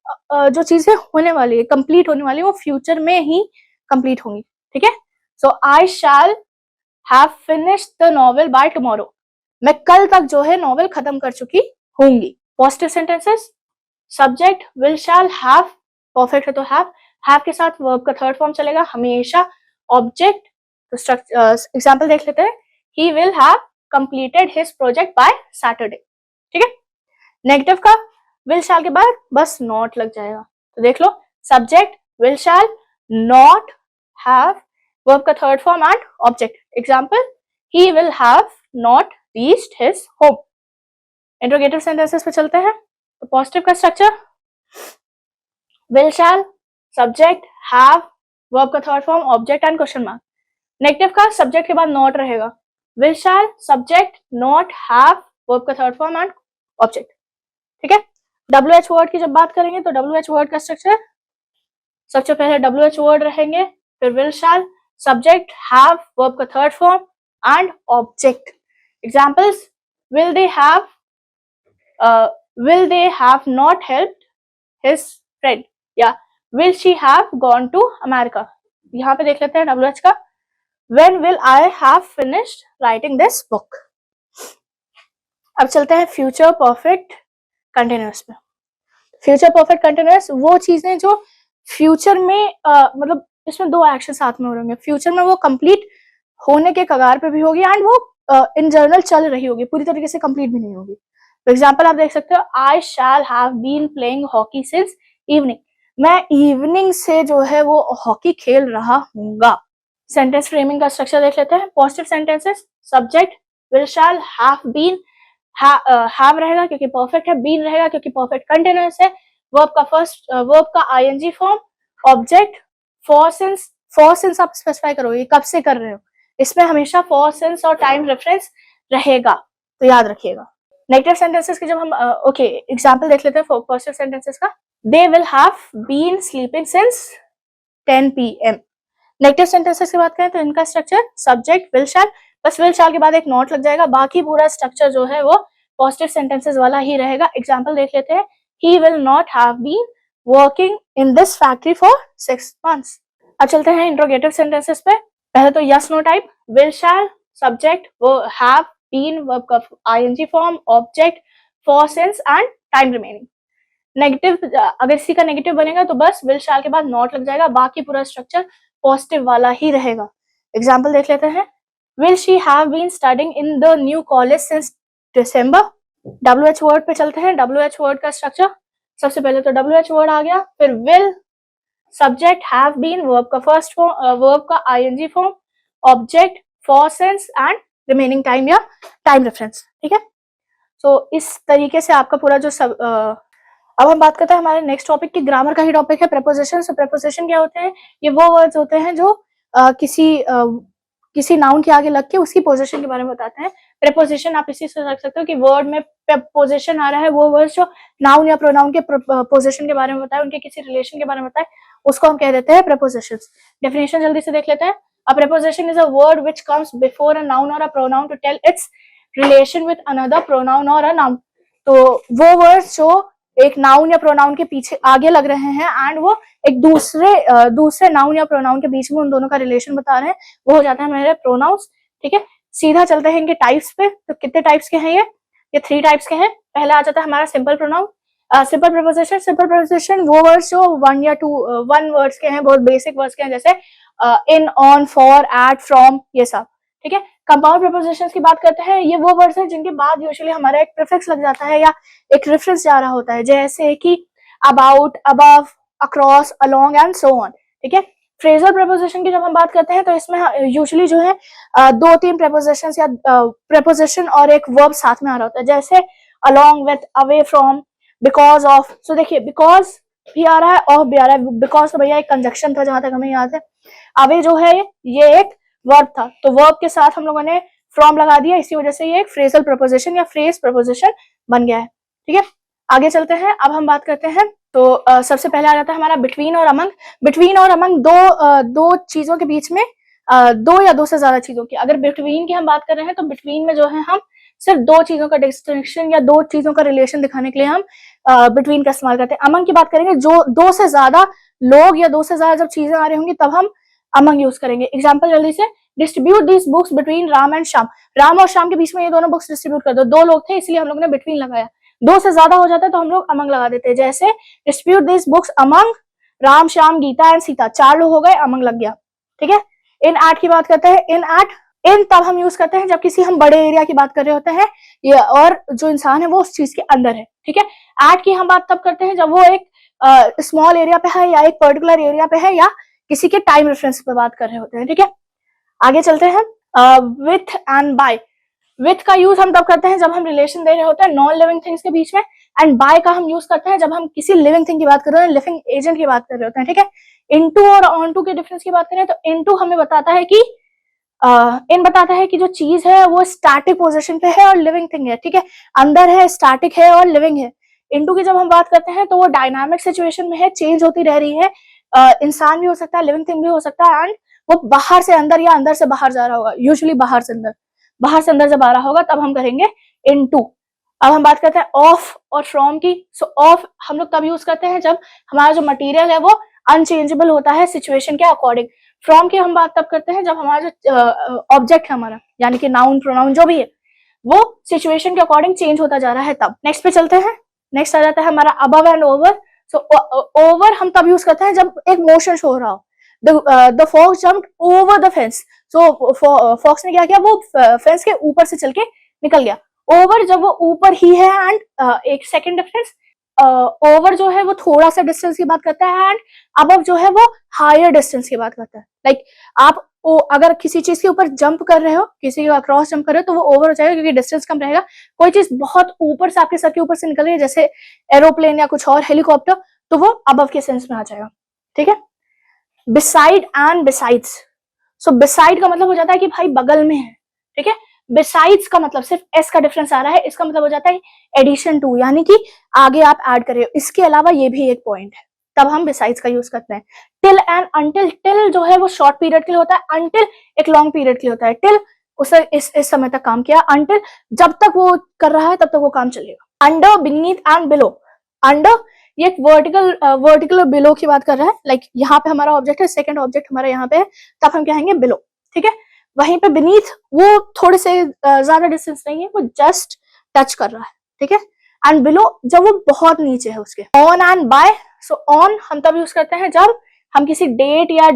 जो चीजें होने वाली है, कंप्लीट होने वाली है, वो फ्यूचर में ही कंप्लीट होंगी। ठीक है, so I shall have finished the novel by tomorrow, मैं कल तक जो है नॉवेल खत्म कर चुकी होंगी। Positive sentences, subject will shall have, perfect है तो हैव के साथ वर्ब का थर्ड फॉर्म चलेगा हमेशा, ऑब्जेक्ट। तो एग्जांपल देख लेते हैं, he will have completed his project by Saturday. ठीक है, नेगेटिव का विल शैल के बाद बस नॉट लग जाएगा, तो देख लो, subject will shall not have verb का third form and object. Example, he will have not reached his home. Interrogative sentences पे चलते हैं। तो पॉजिटिव का structure, will shall subject have verb का third form object and question mark. Negative का सब्जेक्ट के बाद नॉट रहेगा, will shall subject not have verb का थर्ड फॉर्म एंड ऑब्जेक्ट। ठीक है, WH वर्ड की जब बात करेंगे तो WH वर्ड का स्ट्रक्चर, सबसे पहले WH वर्ड रहेंगे, फिर will shall subject have verb का third form and object. Examples, will they have not helped his friend, या will she have gone to America। यहाँ पे देख लेते हैं WH का, when will I have finished writing this book। अब चलते हैं फ्यूचर परफेक्ट कंटिन्यूअस में। फ्यूचर परफेक्ट कंटिन्यूअस वो चीजें जो फ्यूचर में मतलब इसमें दो एक्शन साथ में हो रहे हैं, फ्यूचर में वो कंप्लीट होने के कगार पे भी होगी एंड वो इन जनरल चल रही होगी, पूरी तरीके से कंप्लीट भी नहीं होगी। फॉर एग्जाम्पल आप देख सकते हो, I shall have been playing hockey since evening, मैं इवनिंग से जो है वो हॉकी खेल रहा हूँगा। सेंटेंस फ्रेमिंग का स्ट्रक्चर देख लेते हैं। Positive sentences, subject will shall, have been, have रहेगा क्योंकि परफेक्ट है, बीन रहेगा क्योंकि परफेक्ट कंटिन्यूअस है, वर्ब का फर्स्ट वर्ब का ING form, object for since आप स्पेसिफाई करोगे कब से कर रहे हो, इसमें हमेशा फॉर सिंस और टाइम रेफरेंस रहेगा, तो याद रखिएगा। नेगेटिव सेंटेंसेस की जब हम ओके एग्जांपल देख लेते हैं पॉजिटिव सेंटेंसेस का। They will have been sleeping since 10 PM। Negative sentences की बात करें तो इनका स्ट्रक्चर सब्जेक्ट विल शैल, बस विल शैल के बाद एक नोट लग जाएगा, बाकी पूरा स्ट्रक्चर जो है वो पॉजिटिव सेंटेंसेस वाला ही रहेगा। एग्जांपल देख लेते हैं। He will not have been working in this factory for 6 months। अब चलते हैं इंट्रोगेटिव सेंटेंसेस पे। पहले तो yes no type, will shall, subject वो हैव बीन, वर्ब का ING form, object for since and time remaining. Negative अगर इसी का नेगेटिव बनेगा तो बस विल शैल के बाद नॉट लग जाएगा, बाकी पूरा स्ट्रक्चर पॉजिटिव वाला ही रहेगा। एग्जाम्पल देख लेते हैं। Will she have been studying in the new college since December। WH word पे चलते हैं। WH वर्ड का स्ट्रक्चर, सबसे पहले तो WH वर्ड आ गया, फिर will, subject have been, verb का फर्स्ट फॉर्म, वर्ब का ING form, object for since and remaining time या टाइम रेफरेंस। ठीक है, तो इस तरीके से आपका पूरा जो सब अब हम बात करते हैं हमारे नेक्स्ट टॉपिक की, ग्रामर का ही टॉपिक है प्रेपोजिशन। सो प्रेपोजिशन क्या होते हैं? ये वो वर्ड्स होते हैं जो किसी नाउन के आगे लग के उसकी पोजीशन के बारे में बताते हैं। प्रेपोजिशन आप इसी से रख सकते हो कि वर्ड में पोजीशन आ रहा है, वो वर्ड जो नाउन या प्रोनाउन के पोजीशन के बारे में बताए, उनके किसी रिलेशन के बारे में बताए, उसको हम कह देते हैं प्रेपोजिशंस। डेफिनेशन जल्दी से देख लेते हैं। A preposition is a word which comes before a noun और a pronoun to tell its relation with another pronoun और अ नाउन। तो वो वर्ड्स जो एक नाउन या प्रोनाउन के पीछे आगे लग रहे हैं एंड वो एक दूसरे नाउन या प्रोनाउन के बीच में उन दोनों का रिलेशन बता रहे हैं, वो हो जाता है मेरे प्रोनाउंस। ठीक है, सीधा चलते हैं इनके टाइप्स पे। तो कितने टाइप्स के हैं ये 3 टाइप्स के हैं। पहला आ जाता है हमारा simple pronoun, simple preposition. Simple preposition वो वर्ड्स जो 1 या 2 1 वर्ड्स के हैं, बहुत बेसिक वर्ड्स के हैं, जैसे इन, ऑन, फॉर, एट, फ्रॉम, ये सब। ठीक है, कंपाउंड प्रीपोजिशंस की बात करते हैं। ये वो वर्ड्स हैं जिनके बाद यूजुअली हमारा एक प्रीफिक्स लग जाता है या एक रेफरेंस जा रहा होता है, जैसे कि about, above, across, along and so on. ठीक है, फ्रेजल प्रीपोजिशन की जब हम बात करते हैं तो इसमें यूजुअली जो है 2-3 प्रीपोजिशंस या प्रीपोजिशन और एक वर्ब साथ में आ रहा होता है, जैसे along with, away from, because of. So देखिए बिकॉज भी आ रहा है, ऑफ भी आ रहा है। बिकॉज तो भैया एक कंजक्शन था जहां तक हमें याद है। अवे जो है ये एक वर्ब था, तो वर्ब के साथ हम लोगों ने फ्रॉम लगा दिया, इसी वजह से ये एक फ्रेजल प्रीपोजिशन या फ्रेज प्रीपोजिशन बन गया है। ठीक है, आगे चलते हैं। अब हम बात करते हैं तो सबसे पहले आ जाता है हमारा बिटवीन और अमंग। बिटवीन और अमंग दो चीजों के बीच में, 2 या 2 से ज्यादा चीजों की। अगर बिटवीन की हम बात कर रहे हैं तो बिटवीन में जो है हम सिर्फ 2 चीजों का डिस्टिंक्शन या 2 चीजों का रिलेशन दिखाने के लिए हम बिटवीन का इस्तेमाल करते हैं। अमंग की बात करेंगे जो 2 से ज्यादा लोग या 2 से ज्यादा जब चीजें आ रही होंगी तब हम अमंग यूज करेंगे। एग्जाम्पल जल्दी से, distribute this books between Ram and Shyam. Ram और श्याम के बीच में ये दोनों बुक्स डिस्ट्रीब्यूट कर दो। 2 लोग थे इसलिए हम लोग ने बिटवीन लगाया। 2 से ज्यादा हो जाता है तो हम लोग अमंग लगा देते हैं, जैसे distribute this books among Ram, Shyam, Geeta and Sita. 4 लोग हो गए, अमंग लग गया। ठीक है, इन एट की बात करते हैं। इन एट, इन तब हम यूज करते हैं जब किसी हम बड़े एरिया की बात कर रहे होते हैं ये, और जो इंसान है वो उस चीज के अंदर है। ठीक है, एट की हम बात तब करते हैं जब वो एक स्मॉल एरिया पे है या एक पर्टिकुलर एरिया पे है या किसी के टाइम रेफरेंस पे बात कर रहे होते हैं। ठीक है, आगे चलते हैं। With and by. विथ का यूज हम तब करते हैं जब हम रिलेशन दे रहे होते हैं नॉन लिविंग थिंग्स के बीच में, एंड बाय का हम यूज करते हैं जब हम किसी लिविंग थिंग की बात कर रहे हैं, लिविंग एजेंट की बात कर रहे होते हैं। ठीक है, इनटू और ऑनटू के डिफरेंस की बात करें तो इनटू हमें बताता है कि इन बताता है कि जो चीज है वो स्टैटिक पोजीशन पे है और लिविंग थिंग है। ठीक है, अंदर है, स्टैटिक है और लिविंग है। इनटू की जब हम बात करते हैं तो वो डायनामिक सिचुएशन में है, चेंज होती रह रही है। इंसान भी हो सकता है, लिविंग थिंग भी हो सकता है, एंड वो बाहर से अंदर या अंदर से बाहर जा रहा होगा। यूजुअली बाहर से अंदर जब आ रहा होगा तब हम करेंगे इनटू। अब हम बात करते हैं ऑफ और फ्रॉम की। सो ऑफ हम लोग तब यूज करते हैं जब हमारा जो मटेरियल है वो अनचेंजेबल होता है सिचुएशन के अकॉर्डिंग। फ्रॉम की हम बात तब करते हैं जब हमारा जो ऑब्जेक्ट है हमारा, यानी कि नाउन प्रोनाउन जो भी है, वो सिचुएशन के अकॉर्डिंग चेंज होता जा रहा है तब। नेक्स्ट पे चलते हैं। नेक्स्ट आ जाता है हमारा above and over. So over हम तब यूज करते हैं जब एक मोशन शो हो रहा हो, the fox jumped over the fence. So fox ने क्या किया, वो फेंस के ऊपर से चल के निकल गया। ओवर जब वो ऊपर ही है, एंड एक सेकंड डिफरेंस, ओवर जो है वो थोड़ा सा डिस्टेंस की बात करता है, एंड अबव जो है वो हायर डिस्टेंस की बात करता है। लाइक आप अगर किसी चीज के ऊपर जंप कर रहे हो, किसी के क्रॉस जंप कर रहे हो, तो वो ओवर हो जाएगा क्योंकि डिस्टेंस कम रहेगा। कोई चीज बहुत ऊपर से आपके सर के ऊपर से निकल रही है, जैसे एरोप्लेन या कुछ और, हेलीकॉप्टर, तो वो अबव के सेंस में आ जाएगा। ठीक है। Beside and besides. So beside का मतलब हो जाता है कि भाई बगल में है। ठीक है। बिसाइड्स का मतलब सिर्फ एस का डिफरेंस आ रहा है, इसका मतलब हो जाता है एडिशन टू, यानी कि आगे आप ऐड कर रहे हो। इसके अलावा ये भी एक पॉइंट है, तब हम बिसाइड्स का यूज करते हैं। Till and until. टिल जो है वो शॉर्ट पीरियड के लिए होता है, अनटिल एक लॉन्ग पीरियड के लिए होता है। टिल उसे इस समय तक काम किया, अनटिल जब तक वो कर रहा है तब तक वो काम चलेगा। Under, beneath and below. Under ये एक वर्टिकल बिलो की बात कर रहा है। लाइक यहाँ पे हमारा ऑब्जेक्ट है, सेकंड ऑब्जेक्ट हमारा यहाँ पे है, तब हम कहेंगे बिलो। ठीक है। वहीं पे बीनीथ वो थोड़े से ज्यादा डिस्टेंस नहीं है, वो जस्ट टच कर रहा है। ठीक है। एंड बिलो जब वो बहुत नीचे है उसके। On and by. So on हम तब यूज करते हैं जब हम किसी डेट या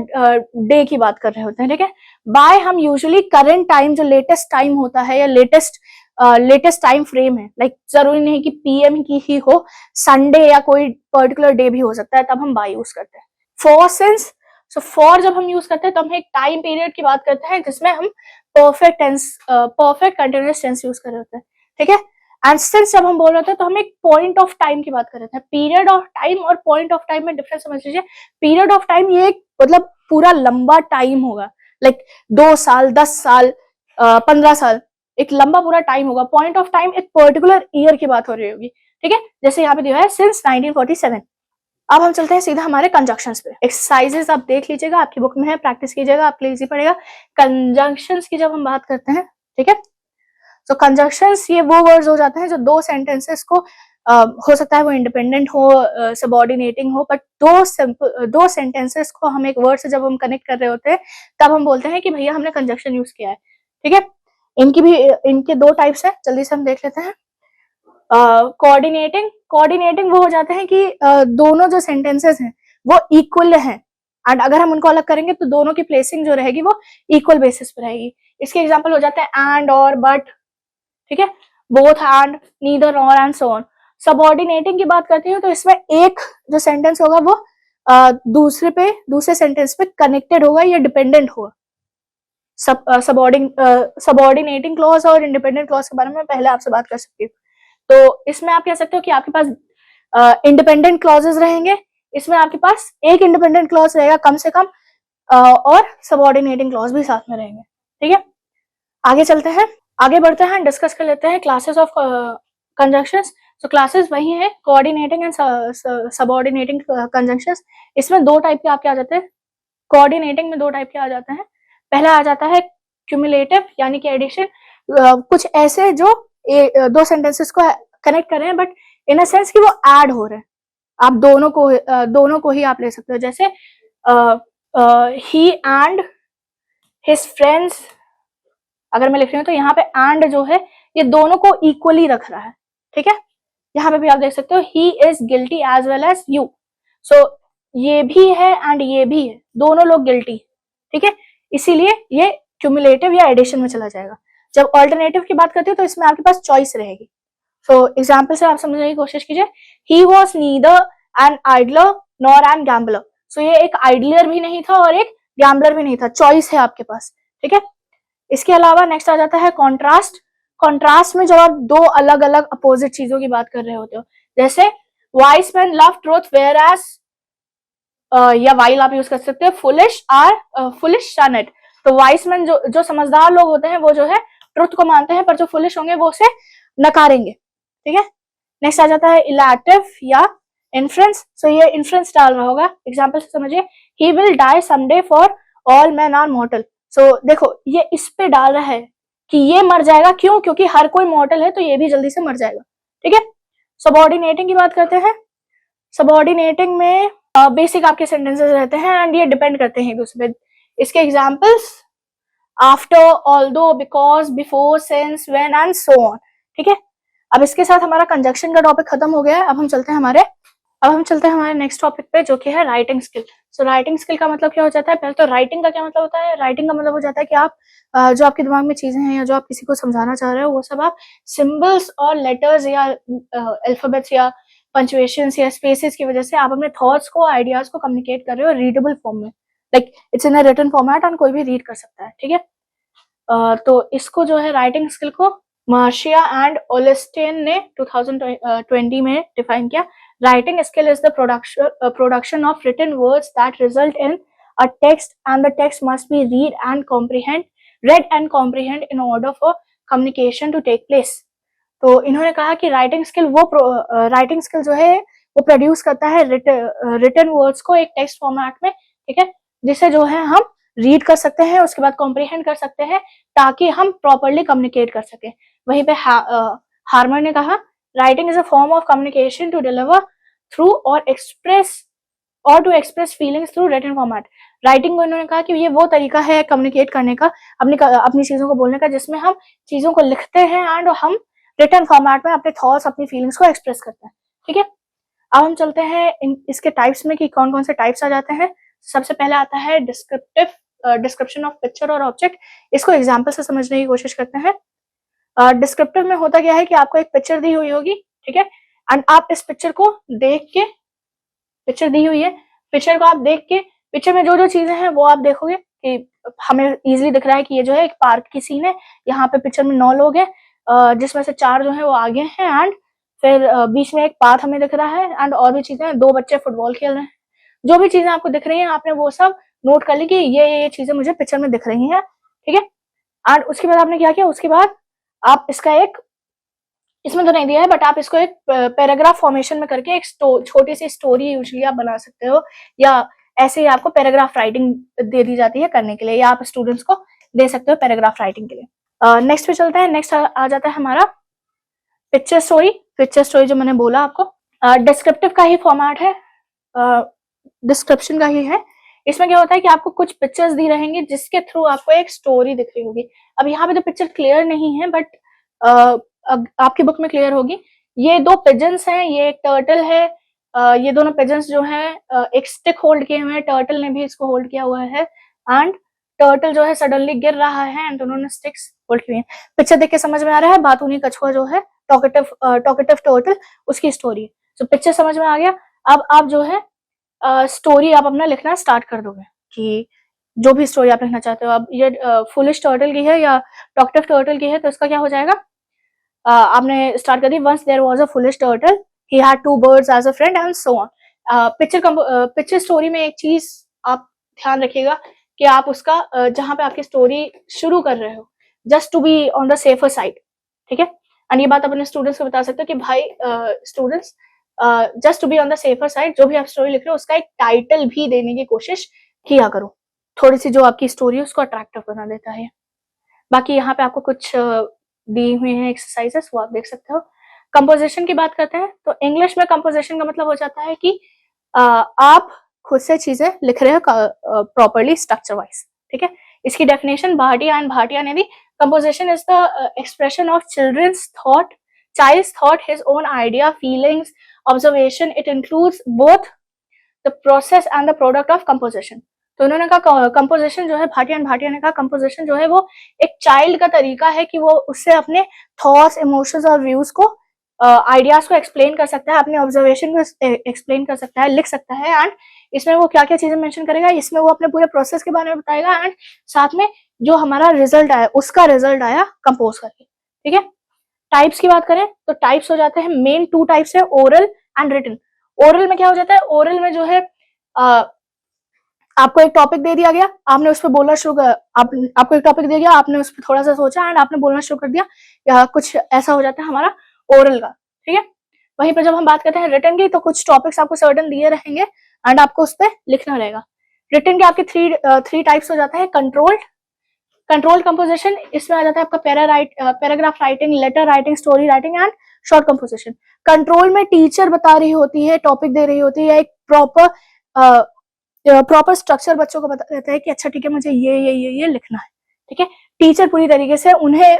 डे की बात कर रहे होते हैं। ठीक है। बाय हम यूजुअली करंट टाइम, जो लेटेस्ट टाइम होता है या लेटेस्ट टाइम फ्रेम है, लाइक जरूरी नहीं कि पीएम की ही हो, संडे या कोई पर्टिकुलर डे भी हो सकता है, तब हम बाय यूज करते हैं। For since. सो फॉर जब हम यूज करते हैं तो हम एक टाइम पीरियड की बात करते हैं जिसमें हम परफेक्ट कंटिन्यूअस टेंस यूज कर रहे होते हैं। ठीक है। एंड सिंस जब हम बोल रहे थे तो हम एक पॉइंट ऑफ टाइम की बात कर रहे थे। पीरियड ऑफ टाइम और पॉइंट ऑफ टाइम में डिफरेंस समझ लीजिए। पीरियड ऑफ टाइम ये एक मतलब पूरा लंबा टाइम होगा, लाइक 2 साल, 10 साल, 15 साल, एक लंबा पूरा टाइम होगा। पॉइंट ऑफ टाइम एक पर्टिकुलर ईयर की बात हो रही होगी। ठीक है। जैसे यहाँ पे दिया है सिंस 1947। अब हम चलते हैं सीधा हमारे कंजंक्शंस पे। एक्सरसाइजेस आप देख लीजिएगा, आपकी बुक में है, प्रैक्टिस कीजिएगा, आपके लिए इजी पड़ेगा। कंजंक्शंस की जब हम बात करते हैं, ठीक है, तो कंजंक्शंस ये वो वर्ड्स हो जाते हैं जो दो सेंटेंसेस को हो सकता है वो इंडिपेंडेंट हो, सबऑर्डिनेटिंग हो, बट दो सेंटेंसेस को हम एक वर्ड से जब हम कनेक्ट कर रहे होते हैं तब हम बोलते हैं कि भैया हमने कंजंक्शन यूज किया है। ठीक है। इनके दो टाइप्स है, जल्दी से हम देख लेते हैं। कोऑर्डिनेटिंग वो हो जाते हैं कि दोनों जो सेंटेंसेस हैं वो इक्वल हैं, एंड अगर हम उनको अलग करेंगे तो दोनों की प्लेसिंग जो रहेगी वो इक्वल बेसिस पर रहेगी। इसके एग्जांपल हो जाते हैं एंड और बट। ठीक है। बोथ एंड, नीदर और एंड सो ऑन। सबऑर्डिनेटिंग की बात करती हूँ तो इसमें एक जो सेंटेंस होगा वो दूसरे सेंटेंस पे कनेक्टेड होगा या डिपेंडेंट होगा। सबऑर्डिनेटिंग क्लॉज और इंडिपेंडेंट क्लॉज के बारे में पहले आपसे बात कर सकती हूँ। तो इसमें आप कह सकते हो कि आपके पास इंडिपेंडेंट क्लॉजेस रहेंगे, इसमें आपके पास एक इंडिपेंडेंट क्लॉज रहेगा कम से कम, और सबऑर्डिनेटिंग क्लॉज भी साथ में रहेंगे। ठीक है। आगे चलते हैं, आगे बढ़ते हैं, डिस्कस कर लेते हैं क्लासेस ऑफ कंजंक्शंस। तो क्लासेस वही है, कोऑर्डिनेटिंग एंड सबऑर्डिनेटिंग कंजंक्शंस। इसमें दो टाइप के आपके आ जाते हैं। कोऑर्डिनेटिंग में दो टाइप के आ जाते हैं। पहला आ जाता है क्यूमुलेटिव, यानी कि एडिशन, कुछ ऐसे जो दो सेंटेंसेस को कनेक्ट कर रहे हैं बट इन अ सेंस कि वो ऐड हो रहे हैं। आप दोनों को ही आप ले सकते हो, जैसे ही एंड हिज फ्रेंड्स। अगर मैं लिख रही हूँ तो यहाँ पे एंड जो है ये दोनों को इक्वली रख रहा है। ठीक है। यहाँ पे भी आप देख सकते हो he is guilty as well as you. So ये भी है एंड ये भी है, दोनों लोग गिल्टी। ठीक है। इसीलिए ये क्यूमुलेटिव या एडिशन में चला जाएगा। जब ऑल्टरनेटिव की बात करते हो तो इसमें आपके पास चॉइस रहेगी। सो एग्जाम्पल से आप समझने की कोशिश कीजिए। He was neither an idler nor an gambler. So ये एक आइडलर भी नहीं था और एक गैम्बलर भी नहीं था, चॉइस है आपके पास। ठीक है। इसके अलावा नेक्स्ट आ जाता है कॉन्ट्रास्ट। कॉन्ट्रास्ट में जब आप दो अलग अलग अपोजिट चीजों की बात कर रहे होते हो, जैसे wise man love truth whereas, या वाइल आप यूज कर सकते हो, फुलिश शन इट। तो वाइस मैन जो समझदार लोग होते हैं वो जो है ट्रुथ को मानते हैं, पर जो फुलिश होंगे वो उसे नकारेंगे। ठीक है। नेक्स्ट आ जाता है इलेक्टिव या इन्फ्रेंस। सो ये इन्फ्रेंस डाल रहा होगा, एग्जाम्पल से समझिए। He will die someday for all man are mortal. So देखो ये इस पे डाल रहा है कि ये मर जाएगा, क्यों? क्योंकि हर कोई मॉर्टल है तो ये भी जल्दी से मर जाएगा। ठीक है। सबऑर्डिनेटिंग की बात करते हैं। सबऑर्डिनेटिंग में बेसिक आपके सेंटेंसेस रहते हैं एंड ये डिपेंड करते हैं एक दूसरे पे। इसके examples after, although, because, before, since, when and so on. ठीक है। अब इसके साथ हमारा कंजंक्शन का टॉपिक खत्म हो गया है। अब हम चलते हैं हमारे नेक्स्ट टॉपिक पे, जो कि है writing skill. So writing skill का मतलब क्या हो जाता है, पहले तो राइटिंग का क्या मतलब होता है, राइटिंग का मतलब हो जाता है कि आप जो आपके दिमाग में चीजें हैं या जो आप किसी को समझाना चाह रहे हो वो सब आप सिंबल्स और लेटर्स या अल्फाबेट्स या पंचुएशंस या स्पेसेस की वजह से आप अपने थॉट्स को, आइडियाज को कम्युनिकेट कर रहे हो रीडेबल फॉर्म में, like it's in a written format और कोई भी रीड कर सकता है, ठीक है। तो इसको जो है राइटिंग स्किल को मार्शिया एंड ओलेस्टेन ने 2020 में डिफाइन किया। Writing skill is the production of written words that result in a text and the text must be read and comprehend in order for communication to take place। तो इन्होंने कहा कि राइटिंग स्किल जो है वो प्रोड्यूस करता है रिटन वर्ड्स को एक टेक्स्ट फॉर्मेट में, ठीक है, जिसे जो है हम रीड कर सकते हैं, उसके बाद कॉम्प्रीहेंड कर सकते हैं ताकि हम प्रॉपरली कम्युनिकेट कर सके। वहीं पे हार्मर ने कहा writing is a form of communication to deliver through और to express feelings through written format. Writing को इन्होंने कहा कि ये वो तरीका है कम्युनिकेट करने का, अपनी चीजों को बोलने का, जिसमें हम चीजों को लिखते हैं एंड हम रिटन फॉर्मेट में अपने थॉट्स, अपनी फीलिंग्स को एक्सप्रेस करते हैं, ठीक है। अब हम चलते हैं इसके टाइप्स में कि कौन कौन से टाइप्स आ जाते हैं। सबसे पहले आता है डिस्क्रिप्शन ऑफ पिक्चर और ऑब्जेक्ट। इसको एग्जाम्पल से समझने की कोशिश करते हैं। डिस्क्रिप्टिव में होता क्या है कि आपको एक पिक्चर दी हुई होगी, ठीक है, एंड आप इस पिक्चर को देख के, पिक्चर दी हुई है, पिक्चर को आप देख के, पिक्चर में जो जो चीजें हैं वो आप देखोगे कि हमें इजीली दिख रहा है कि ये जो है एक पार्क की सीन है, यहाँ पे पिक्चर में 9 लोग हैं, जिसमें से 4 जो है वो आगे हैं एंड फिर बीच में एक पाथ हमें दिख रहा है एंड और भी चीजें, 2 बच्चे फुटबॉल खेल रहे हैं। जो भी चीजें आपको दिख रही हैं आपने वो सब नोट कर ली कि ये चीजें मुझे पिक्चर में दिख रही हैं, ठीक है। एंड उसके बाद आपने क्या किया, उसके बाद आप इसका एक, इसमें तो नहीं दिया है बट आप इसको एक पैराग्राफ फॉर्मेशन में करके एक छोटी सी स्टोरी यूजुअली आप बना सकते हो, या ऐसे ही आपको पैराग्राफ राइटिंग दे दी जाती है करने के लिए, या आप स्टूडेंट्स को दे सकते हो पैराग्राफ राइटिंग के लिए। नेक्स्ट पे चलते हैं। नेक्स्ट आ जाता है हमारा पिक्चर स्टोरी। पिक्चर स्टोरी जो मैंने बोला आपको डिस्क्रिप्टिव का ही फॉर्मेट है, डिस्क्रिप्शन का ही है। इसमें क्या होता है कि आपको कुछ पिक्चर्स दी रहेंगी जिसके थ्रू आपको एक स्टोरी दिख रही होगी। अब यहाँ पे तो पिक्चर क्लियर नहीं है बट आपकी बुक में क्लियर होगी। ये 2 पिजन्स हैं, ये एक टर्टल है। ये दोनों पिजन्स जो हैं एक स्टिक होल्ड किए हुए हैं, टर्टल ने भी इसको होल्ड किया हुआ है एंड टर्टल जो है सडनली गिर रहा है एंड दोनों ने स्टिक्स होल्ड किए हैं। पिक्चर देख के समझ में आ रहा है बातूनी कछुआ जो है टॉकेटिव टर्टल, उसकी स्टोरी। तो पिक्चर समझ में आ गया। अब आप जो है स्टोरी आप अपना लिखना स्टार्ट कर दोगे कि जो भी स्टोरी आप लिखना चाहते हो। अब ये फुलिश टर्टल की है या टॉकेटिव टर्टल की है, तो इसका क्या हो जाएगा, आपने स्टार्ट कर दी। Once there was a foolish turtle, he had 2 birds as a friend and so on. Picture story में एक चीज आप ध्यान रखिएगा कि आप उसका जहां पे आपकी स्टोरी शुरू कर रहे हो, just to be on the safer side, ठीक है। एंड ये बात अपने स्टूडेंट्स को बता सकते हो कि भाई students just to be on the safer side, जो भी आप स्टोरी लिख रहे हो उसका एक टाइटल भी देने की कोशिश किया करो, थोड़ी सी जो आपकी स्टोरी है उसको अट्रैक्टिव बना देता है। बाकी यहाँ पे आपको कुछ दी हुई हैं एक्सरसाइजेस, वो आप देख सकते हो। कंपोजिशन की बात करते हैं तो इंग्लिश में कंपोजिशन का मतलब हो जाता है कि आप खुद से चीजें लिख रहे हो प्रॉपरली स्ट्रक्चर वाइज, ठीक है। इसकी डेफिनेशन भाटिया ने दी, composition is the expression of child's thought, his own idea, feelings, observation. It includes both the process and the product of composition। तो उन्होंने कहा कंपोजिशन जो है, भाटिया ने कहा कंपोजिशन जो है वो एक चाइल्ड का तरीका है कि वो उससे अपने थॉट्स, इमोशंस और व्यूज को, आइडियाज को एक्सप्लेन कर सकता है, अपने ऑब्जर्वेशन को एक्सप्लेन कर सकता है, लिख सकता है। एंड इसमें वो क्या क्या चीजें मेंशन करेगा, इसमें वो अपने पूरे प्रोसेस के बारे में बताएगा एंड साथ में जो हमारा रिजल्ट आया उसका रिजल्ट आया कंपोज करके, ठीक है। टाइप्स की बात करें तो टाइप्स हो जाते हैं, मेन 2 टाइप्स है, ओरल एंड रिटन। ओरल में क्या हो जाता है, ओरल में जो है आपको एक टॉपिक दे दिया गया, आपने उस पर बोलना शुरू कर, आपको एक टॉपिक दिया गया, आपने उस पर थोड़ा सा सोचा एंड आपने बोलना शुरू कर दिया, या कुछ ऐसा हो जाता है हमारा ओरल का, ठीक है। वहीं पर जब हम बात करते हैं रिटन की, तो कुछ टॉपिक्स आपको सर्टन दिए रहेंगे एंड आपको उस पर लिखना रहेगा। रिटन के आपके 3 टाइप्स हो जाता है, कंट्रोल्ड कंपोजिशन, इसमें आ जाता है आपका paragraph writing, letter writing, story writing and short composition. Control में टीचर बता रही होती है, टॉपिक दे रही होती है, एक प्रॉपर स्ट्रक्चर बच्चों को बता देता है कि अच्छा ठीक है मुझे ये लिखना है, ठीक है। टीचर पूरी तरीके से उन्हें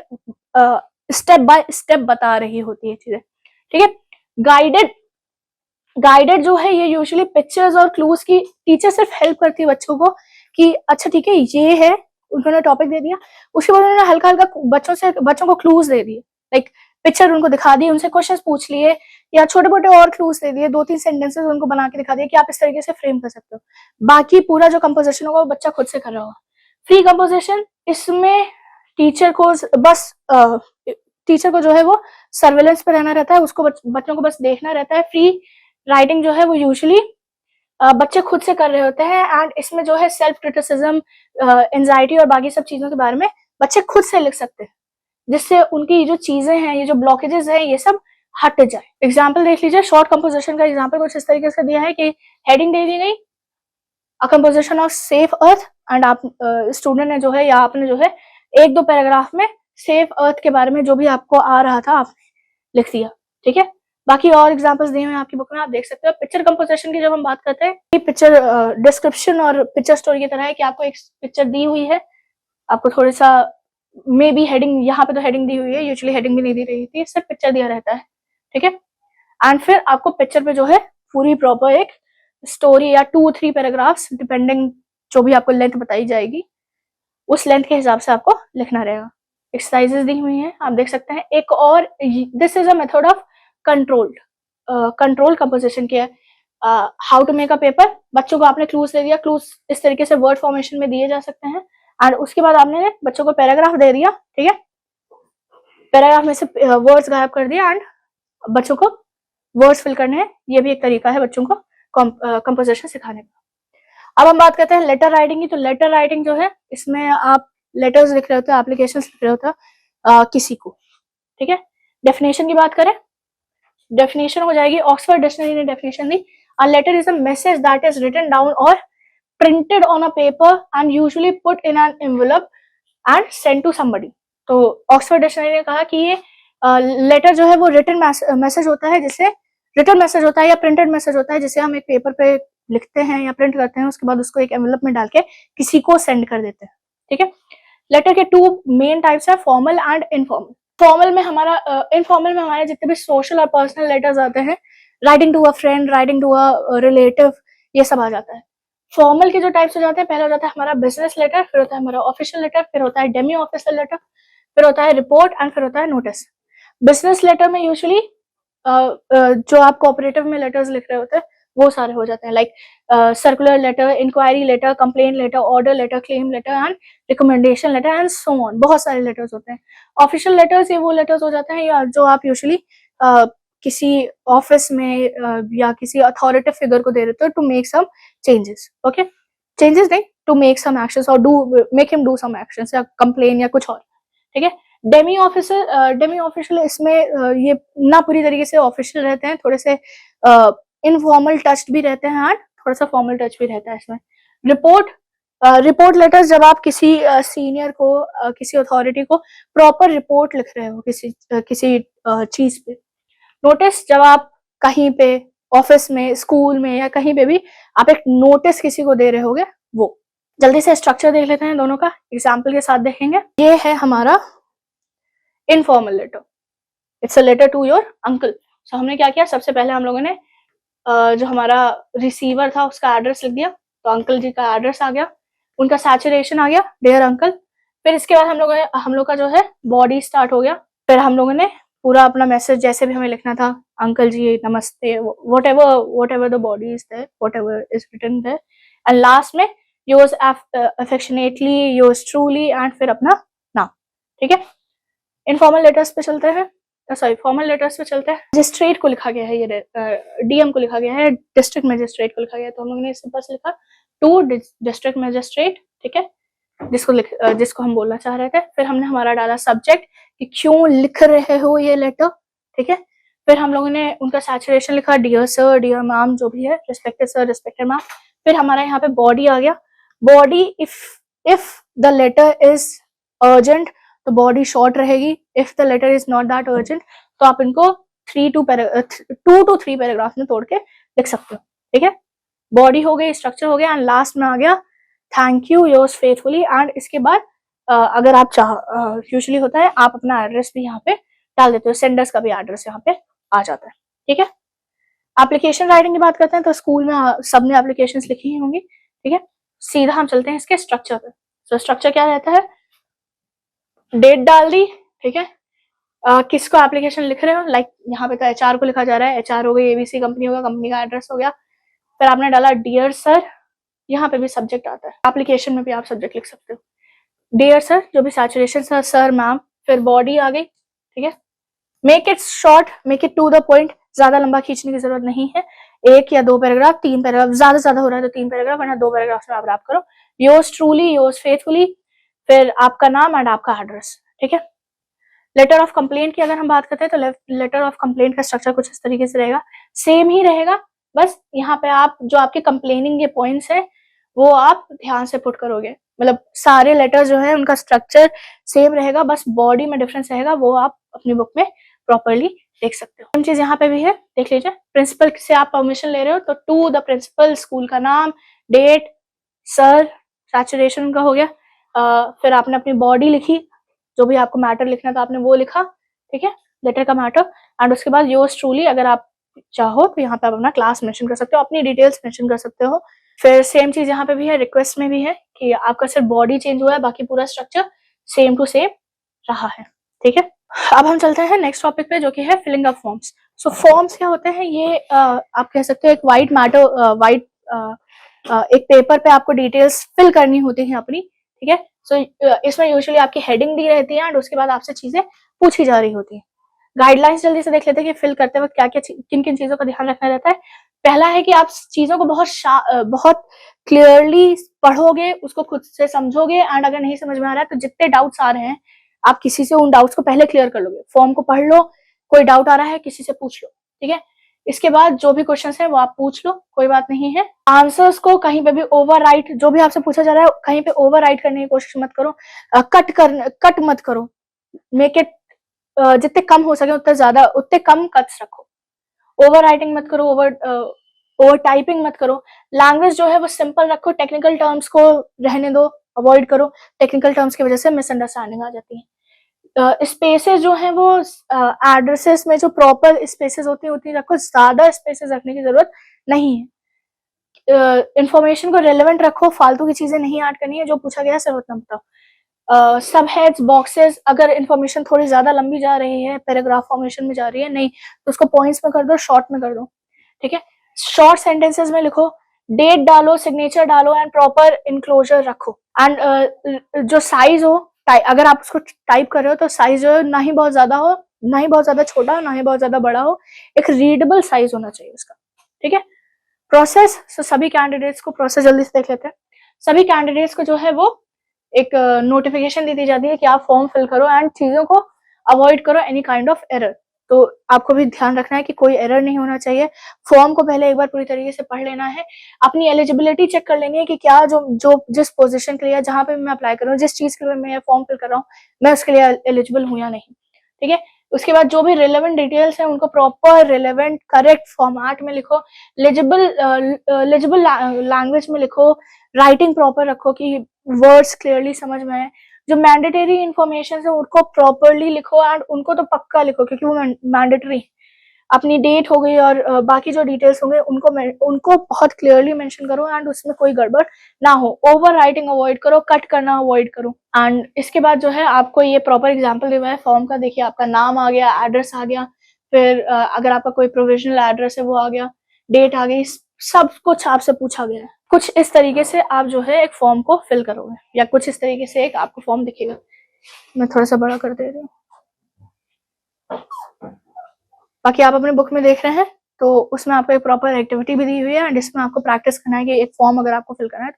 स्टेप बाय स्टेप बता रही होती है चीजें, ठीक है। गाइडेड गाइडेड जो है ये यूजुअली पिक्चर्स और क्लूज की टीचर सिर्फ हेल्प करती है बच्चों को कि अच्छा ठीक है ये है, उन्होंने टॉपिक दे दिया, उसके बाद उन्होंने हल्का हल्का बच्चों को क्लूज दे दिए, लाइक पिक्चर उनको दिखा दी, उनसे क्वेश्चंस पूछ लिए या छोटे मोटे और क्लूज दे दिए, 2-3 सेंटेंसेस उनको बना के दिखा दिए कि आप इस तरीके से फ्रेम कर सकते हो। बाकी पूरा जो कंपोजिशन होगा वो बच्चा खुद से कर रहा होगा। फ्री कंपोजिशन, इसमें टीचर को बस टीचर को जो है वो सर्वेलेंस पे रहना रहता है, उसको बच्चों को बस देखना रहता है। फ्री राइटिंग जो है वो यूजुअली बच्चे खुद से कर रहे होते हैं, एंड इसमें जो है सेल्फ क्रिटिसिज्म, एंजाइटी और बाकी सब चीजों के बारे में बच्चे खुद से लिख सकते हैं, जिससे उनकी जो चीजें हैं, ये जो ब्लॉकेजेस हैं, ये सब हट जाए। एग्जाम्पल देख लीजिए, शॉर्ट कंपोजिशन का एग्जाम्पल कुछ इस तरीके से दिया है कि हेडिंग दे दी गई, अ composition of safe earth, and आप स्टूडेंट ने जो है या आपने जो है 1-2 पैराग्राफ में सेफ अर्थ के बारे में जो भी आपको आ रहा था आपने लिख दिया, ठीक है। बाकी और एग्जांपल्स दिए हुए हैं आपकी बुक में, आप देख सकते हो। पिक्चर कंपोजिशन की जब हम बात करते हैं, ये पिक्चर डिस्क्रिप्शन और पिक्चर स्टोरी की तरह है कि आपको एक पिक्चर दी हुई है, आपको थोड़ा सा मे बी हेडिंग, यहाँ पे तो हेडिंग दी हुई है, यूजुअली हेडिंग भी नहीं दी रही थी, सिर्फ पिक्चर दिया रहता है, ठीक है। एंड फिर आपको पिक्चर पे जो है पूरी प्रॉपर एक स्टोरी या 2-3 पैराग्राफ्स डिपेंडिंग जो भी आपको लेंथ बताई जाएगी उस लेंथ के हिसाब से आपको लिखना रहेगा। एक्सरसाइजेस दी हुई हैं, आप देख सकते हैं। एक और, this is a method of control composition की है। How to make a paper, बच्चों को आपने क्लूज दे दिया, क्लूज इस तरीके से वर्ड फॉर्मेशन में दिए जा सकते हैं, एंड उसके बाद आपने बच्चों को पैराग्राफ दे दिया, ठीक है। पैराग्राफ में से वर्ड्स गायब कर दिया एंड बच्चों को वर्ड्स फिल करने हैं। ये भी एक तरीका है बच्चों को कंपोजिशन सिखाने का। अब हम बात करते हैं लेटर राइटिंग की। तो लेटर राइटिंग जो है, इसमें आप लेटर्स लिख रहे होते हो, एप्लीकेशन लिख रहे होते हो किसी को, ठीक है। डेफिनेशन की बात करें, डेफिनेशन हो जाएगी, ऑक्सफोर्ड डिक्शनरी ने डेफिनेशन दी, a letter is a message that is written down और printed on a paper and usually put in an envelope and send to somebody. तो ऑक्सफोर्ड डिक्शनरी ने कहा कि ये लेटर जो है वो रिटन मैसेज होता है, जिसे रिटन मैसेज होता है या प्रिंटेड मैसेज होता है, जिसे हम एक पेपर पे लिखते हैं या प्रिंट करते हैं, उसके बाद उसको एक एनवेलप में डाल के किसी को सेंड कर देते हैं, ठीक है। लेटर के 2 मेन टाइप्स है, फॉर्मल एंड इनफॉर्मल। फॉर्मल में हमारा इनफॉर्मल में हमारे जितने भी सोशल और पर्सनल लेटर्स आते हैं, writing to a friend, writing to a relative, ये सब आ जाता है। फॉर्मल के जो टाइप्स हो जाते हैं, पहला हो जाता है हमारा बिजनेस लेटर, फिर होता है हमारा ऑफिशियल लेटर, फिर होता है डेमी ऑफिशियल लेटर, फिर होता है रिपोर्ट एंड फिर होता है नोटिस। बिजनेस लेटर में यूजुअली जो आप कोऑपरेटिव में लेटर्स लिख रहे होते हैं वो सारे हो जाते हैं, like circular letter, inquiry letter, complain letter, order letter, claim letter and recommendation letter and so on, बहुत सारे लेटर्स होते हैं। ऑफिशियल लेटर्स ये वो लेटर्स हो जाते हैं या जो आप यूजुअली किसी ऑफिस में या किसी अथॉरिटी फिगर को दे देते हो to make some changes, okay, changes नहीं, टू मेक सम एक्शंस और do make him do some actions या कंप्लेन या कुछ और, ठीक है। डेमी ऑफिशियल इसमें ये ना पूरी तरीके से ऑफिशियल रहते हैं, थोड़े से इनफॉर्मल टच भी रहते हैं एंड थोड़ा सा फॉर्मल टच भी रहता है इसमें। रिपोर्ट लेटर्स, जब आप किसी सीनियर को किसी अथॉरिटी को प्रॉपर रिपोर्ट लिख रहे हो किसी चीज पे। नोटिस, जब आप कहीं पे ऑफिस में, स्कूल में या कहीं पे भी आप एक नोटिस किसी को दे रहे होगे वो। जल्दी से स्ट्रक्चर देख लेते हैं दोनों का, एग्जाम्पल के साथ देखेंगे। ये है हमारा informal letter, it's a letter to your uncle. So हमने क्या किया, सबसे पहले हम लोगों ने जो हमारा रिसीवर था उसका एड्रेस लिख दिया, तो अंकल जी का एड्रेस आ गया, उनका सैचुरेशन आ गया, डियर अंकल। फिर इसके बाद हम लोग का जो है बॉडी स्टार्ट हो गया। फिर हम लोगों ने पूरा अपना मैसेज जैसे भी हमें लिखना था, अंकल जी नमस्ते, whatever the body is there, whatever is written there, and last में yours affectionately, yours truly, and फिर अपना नाम, ठीक है। इनफॉर्मल लेटर्स पे चलते हैं, सॉरी फॉर्मल लेटर्स पे चलते हैं। मजिस्ट्रेट को लिखा गया है, ये डीएम को लिखा गया है, डिस्ट्रिक्ट मजिस्ट्रेट को लिखा गया है, तो हम लोगों ने सिंपल से लिखा टू डिस्ट्रिक्ट मजिस्ट्रेट, ठीक है, जिसको हम बोलना चाह रहे थे। फिर हमने हमारा डाला सब्जेक्ट कि क्यों लिख रहे हो ये लेटर, ठीक है। फिर हम लोगों ने उनका सैचुरेशन लिखा, डियर सर, डियर मैम, जो भी है, रिस्पेक्टेड सर, रिस्पेक्टेड मैम। फिर हमारा यहाँ पे बॉडी आ गया, body if the letter is urgent तो बॉडी शॉर्ट रहेगी, if the letter is not that urgent तो आप इनको 2 to 3 पैराग्राफ में तोड़ के लिख सकते हो, ठीक है। बॉडी हो गई, स्ट्रक्चर हो गया, एंड लास्ट में आ गया thank you, yours faithfully, and इसके बाद अगर आप यूजुअली होता है आप अपना एड्रेस भी यहाँ पे डाल देते हो, सेंडर्स का भी एड्रेस यहाँ पे आ जाता है, ठीक है। एप्लीकेशन राइटिंग की बात करते हैं तो स्कूल में सबने एप्लीकेशंस लिखी ही होंगी, ठीक है। सीधा हम चलते हैं इसके स्ट्रक्चर पे। तो स्ट्रक्चर क्या रहता है, डेट डाल दी, ठीक है। किसको एप्लीकेशन लिख रहे हो, लाइक यहाँ पे तो एचआर को लिखा जा रहा है, एचआर हो गई, एबीसी कंपनी होगा, कंपनी का एड्रेस हो गया। फिर आपने डाला डियर सर, यहाँ पे भी सब्जेक्ट आता है, एप्लीकेशन में भी आप सब्जेक्ट लिख सकते हो। डियर सर, जो भी सैचुरेशन सर मैम, फिर बॉडी आ गई, ठीक है। Make it short, make it to the point, ज्यादा लंबा खींचने की जरूरत नहीं है, 1 या 2 पैराग्राफ, 3 पैराग्राफ, ज्यादा से ज्यादा हो रहा है तो 3 पैराग्राफ, वरना 2 पैराग्राफ में आप रैप करो। योर्स ट्रूली, योर्स फेथफुली, फिर आपका नाम एंड आपका एड्रेस, ठीक है। लेटर ऑफ कंप्लेंट की अगर हम बात करते हैं तो लेटर ऑफ कंप्लेंट का स्ट्रक्चर कुछ इस तरीके से रहेगा, सेम ही रहेगा, बस यहाँ पे आप जो आपके कंप्लेनिंग के पॉइंट्स है वो आप ध्यान से पुट करोगे, मतलब सारे लेटर जो है उनका स्ट्रक्चर सेम रहेगा, बस बॉडी में डिफरेंस रहेगा, वो आप अपनी बुक में प्रॉपरली देख सकते हो। सेम चीज यहाँ पे भी है, देख लीजिए। प्रिंसिपल से आप परमिशन ले रहे हो तो टू द प्रिंसिपल, स्कूल का नाम, डेट, सर, सैचुरेशन का हो गया, फिर आपने अपनी बॉडी लिखी, जो भी आपको मैटर लिखना था आपने वो लिखा, ठीक है, लेटर का मैटर, एंड उसके बाद योर्स ट्रूली, अगर आप चाहो तो यहाँ पे आप अपना क्लास मेंशन कर सकते हो, अपनी डिटेल्स मेंशन कर सकते हो। फिर सेम चीज यहाँ पे भी है, रिक्वेस्ट में भी है कि आपका सिर्फ बॉडी चेंज हुआ है, बाकी पूरा स्ट्रक्चर सेम टू सेम रहा है, ठीक है। अब हम चलते हैं नेक्स्ट टॉपिक पे, जो कि है फिलिंग अप फॉर्म्स। सो फॉर्म्स क्या होते हैं, ये आप कह सकते हो एक वाइट मैटर, वाइट एक पेपर पे आपको डिटेल्स फिल करनी होती है अपनी, ठीक है। सो इसमें यूजुअली आपकी हेडिंग दी रहती है एंड उसके बाद आपसे चीजें पूछी जा रही होती है। गाइडलाइंस जल्दी से देख लेते हैं कि फिल करते वक्त क्या क्या किन किन चीजों का ध्यान रखना रहता है। पहला है कि आप चीजों को बहुत क्लियरली पढ़ोगे, उसको खुद से समझोगे, एंड अगर नहीं समझ में आ रहा है तो जितने डाउट्स आ रहे हैं आप किसी से उन डाउट्स को पहले क्लियर कर लोगे। फॉर्म को पढ़ लो, कोई डाउट आ रहा है किसी से पूछ लो, ठीक है। इसके बाद जो भी क्वेश्चन है वो आप पूछ लो, कोई बात नहीं है। आंसर्स को कहीं पे भी ओवरराइट, जो भी आपसे पूछा जा रहा है कहीं पे ओवरराइट करने की कोशिश मत करो, कट मत करो, मेक इट जितने कम हो सके उतने कम कट्स रखो, ओवर राइटिंग मत करो, ओवर टाइपिंग मत करो। लैंग्वेज जो है वो सिंपल रखो, टेक्निकल टर्म्स को रहने दो, अवॉइड करो, टेक्निकल टर्म्स की वजह से मिसअंडरस्टैंडिंग आ जाती है। स्पेसेस जो है वो एड्रेसेस में जो प्रॉपर स्पेसेस होती है उतनी रखो, ज्यादा स्पेसेस रखने की जरूरत नहीं है। इंफॉर्मेशन को रेलेवेंट रखो, फालतू की चीजें नहीं ऐड करनी है, जो पूछा गया सिर्फ उतना बताओ। सब हेड्स, बॉक्सेस, अगर इंफॉर्मेशन थोड़ी ज्यादा लंबी जा रही है, पैराग्राफ फॉर्मेशन में जा रही है, नहीं तो उसको पॉइंट्स में कर दो, शॉर्ट में कर दो, ठीक है। शॉर्ट सेंटेंसेस में लिखो, डेट डालो, सिग्नेचर डालो एंड प्रॉपर इनक्लोजर रखो। एंड जो साइज हो, अगर आप उसको टाइप कर रहे हो तो साइज जो ना ही बहुत ज्यादा हो, ना ही बहुत ज्यादा छोटा हो, ना ही बहुत ज्यादा बड़ा हो, एक रीडेबल साइज होना चाहिए उसका, ठीक है। प्रोसेस, तो सभी कैंडिडेट्स को प्रोसेस जल्दी से देख लेते हैं। सभी कैंडिडेट्स को जो है वो एक नोटिफिकेशन दी जाती है कि आप फॉर्म फिल करो एंड चीजों को अवॉइड करो एनी काइंड ऑफ एरर। तो आपको भी ध्यान रखना है कि कोई एरर नहीं होना चाहिए। फॉर्म को पहले एक बार पूरी तरीके से पढ़ लेना है, अपनी एलिजिबिलिटी चेक कर लेनी है कि क्या जो जो जिस पोजीशन के लिए, जहां पे मैं अप्लाई कर रहा हूँ, जिस चीज के लिए मैं फॉर्म फिल कर रहा हूँ, मैं उसके लिए एलिजिबल हूँ या नहीं, ठीक है। उसके बाद जो भी रिलेवेंट डिटेल्स है उनको प्रॉपर रिलेवेंट करेक्ट फॉर्मेट में लिखो, लेजिबल लैंग्वेज में लिखो, राइटिंग प्रॉपर रखो कि वर्ड्स क्लियरली समझ में आए। जो मैंडेटरी इंफॉर्मेशन है उनको प्रॉपरली लिखो एंड उनको तो पक्का लिखो क्योंकि वो मैंडेटरी। अपनी डेट हो गई और बाकी जो डिटेल्स होंगे उनको बहुत क्लियरली मेंशन करो एंड उसमें कोई गड़बड़ ना हो। ओवर राइटिंग अवॉइड करो, कट करना अवॉइड करो। एंड इसके बाद जो है आपको ये प्रॉपर एग्जांपल दिया हुआ है फॉर्म का, देखिए आपका नाम आ गया, एड्रेस आ गया, फिर अगर आपका कोई प्रोविजनल एड्रेस है वो आ गया, डेट आ गई, सब कुछ आपसे पूछा गया है। कुछ इस तरीके से आप जो है एक फॉर्म को फिल करोगे, या कुछ इस तरीके से एक आपको फॉर्म दिखेगा। मैं थोड़ा सा बड़ा कर दे रही हूँ। बाकी आप अपने बुक में देख रहे हैं तो उसमें आपको एक प्रॉपर एक्टिविटी भी दी हुई है एंड इसमें आपको प्रैक्टिस करना है कि एक फॉर्म अगर आपको फिल करना है तो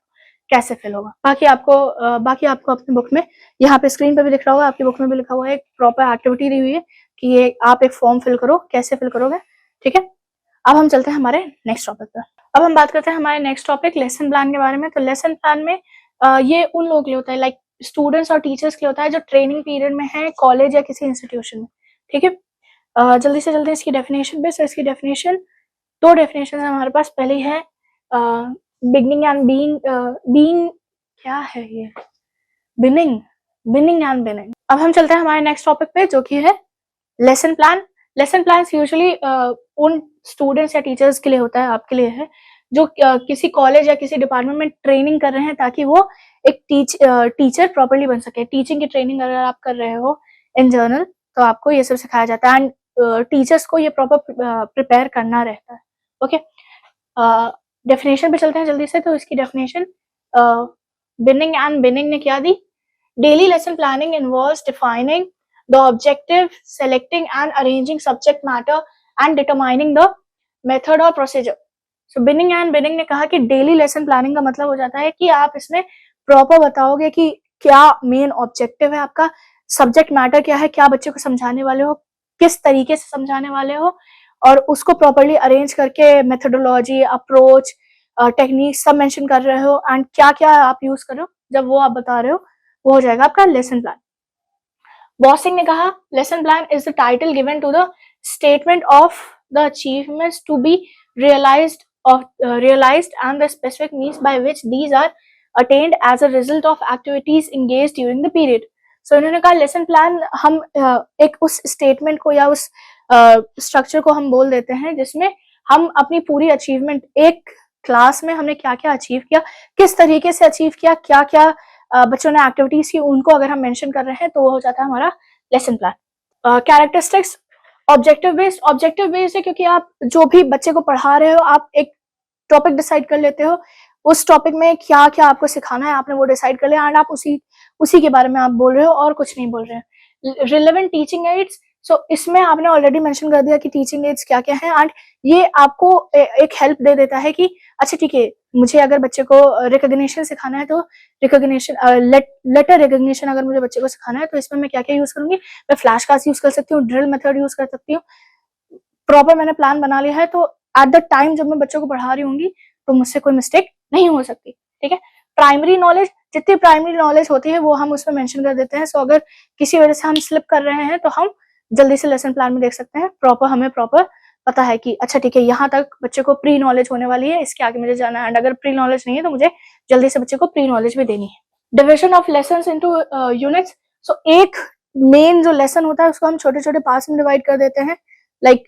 कैसे फिल होगा। बाकी आपको अपने बुक में, यहाँ पे स्क्रीन पे भी दिख रहा होगा, आपकी बुक में भी लिखा हुआ है, एक प्रॉपर एक्टिविटी दी हुई है कि ये आप एक फॉर्म फिल करो, कैसे फिल करोगे, ठीक है। अब हम चलते हैं हमारे नेक्स्ट टॉपिक पर। अब हम बात करते हैं हमारे नेक्स्ट टॉपिक लेसन प्लान के बारे में। तो लेसन प्लान में ये उन लोगों के लिए होता है, लाइक स्टूडेंट्स और टीचर्स के लिए होता है जो ट्रेनिंग पीरियड में है कॉलेज या किसी इंस्टीट्यूशन में, ठीक है। जल्दी से जल्दी इसकी डेफिनेशन पे। सो इसकी डेफिनेशन, दो डेफिनेशन है हमारे पास। पहली है बिगनिंग एंड बीइंग, क्या है ये, बिनिंग एंड बिनिंग। अब हम चलते हैं हमारे नेक्स्ट टॉपिक पे जो कि है lesson plan. Lesson plan usually उन स्टूडेंट्स या टीचर्स के लिए होता है, आपके लिए है, जो किसी कॉलेज या किसी डिपार्टमेंट में ट्रेनिंग कर रहे हैं ताकि वो एक टीचर प्रॉपरली बन सके। टीचिंग की ट्रेनिंग अगर आप कर रहे हो इन जनरल, तो आपको ये सब सिखाया जाता है, एंड टीचर्स को ये प्रॉपर प्रिपेयर करना रहता है। ओके, डेफिनेशन पे चलते हैं जल्दी से। तो इसकी डेफिनेशन बिनिंग एंड बिनिंग ने क्या दी? Daily lesson planning involves defining the objective, selecting and arranging subject matter and determining the method or procedure. So binning and Binning ने कहा कि डेली लेसन प्लानिंग का मतलब हो जाता है कि आप इसमें प्रॉपर बताओगे कि क्या मेन ऑब्जेक्टिव है आपका, सब्जेक्ट मैटर क्या है, क्या बच्चे को समझाने वाले हो, किस तरीके से समझाने वाले हो, और उसको प्रॉपरली अरेंज करके मेथोडोलॉजी, अप्रोच, टेक्निक सब मेंशन कर रहे हो, एंड क्या क्या आप यूज कर रहे हो, जब वो आप बता रहे हो वो हो जाएगा आपका लेसन प्लान। बॉसिंग ने कहा lesson plan is the title given to the statement of the achievements to be realized and the specific means by which these are attained as a result of activities engaged during the period. So इन्होंने कहा लेसन प्लान हम एक उस स्टेटमेंट को या उस स्ट्रक्चर को हम बोल देते हैं जिसमें हम अपनी पूरी अचीवमेंट, एक क्लास में हमने क्या क्या अचीव किया, किस तरीके से अचीव किया, क्या क्या बच्चों ने एक्टिविटीज की, उनको अगर हम मेंशन कर रहे हैं तो वो हो जाता है हमारा lesson plan. Characteristics objective based है क्योंकि आप जो भी बच्चे को पढ़ा रहे हो, आप एक टॉपिक डिसाइड कर लेते हो, उस टॉपिक में क्या क्या आपको सिखाना है आपने वो डिसाइड कर लिया, एंड आप उसी के बारे में आप बोल रहे हो और कुछ नहीं बोल रहे हैं। रिलेवेंट टीचिंग एड्स, सो इसमें आपने ऑलरेडी मेंशन कर दिया कि टीचिंग एड्स क्या क्या है, एंड ये आपको एक हेल्प दे देता है कि अच्छा ठीक है, मुझे अगर बच्चे को रिकॉग्निशन सिखाना है तो रिकॉग्निशन, लेटर रिकॉग्निशन अगर मुझे बच्चे को सिखाना है तो इसमें मैं क्या क्या यूज करूंगी, मैं फ्लैश कार्ड्स यूज कर सकती हूँ, ड्रिल मेथड यूज कर सकती हूँ। प्रॉपर मैंने प्लान बना लिया है तो एट द टाइम जब मैं बच्चों को पढ़ा रही होंगी तो मुझसे कोई मिस्टेक नहीं हो सकती। ठीक है, प्राइमरी नॉलेज, जितनी प्राइमरी नॉलेज होती है वो हम उसमें मेंशन कर देते हैं। सो अगर किसी वजह से हम स्लिप कर रहे हैं तो हम जल्दी से लेसन प्लान में देख सकते हैं, हमें प्रॉपर पता है कि अच्छा ठीक है, यहाँ तक बच्चे को प्री नॉलेज होने वाली है, इसके आगे मुझे जाना है, एंड अगर प्री नॉलेज नहीं है तो मुझे जल्दी से बच्चे को प्री नॉलेज भी देनी है। Division of lessons into units, so एक मेन जो लेसन होता है उसको हम छोटे छोटे पार्ट्स में डिवाइड कर देते हैं। लाइक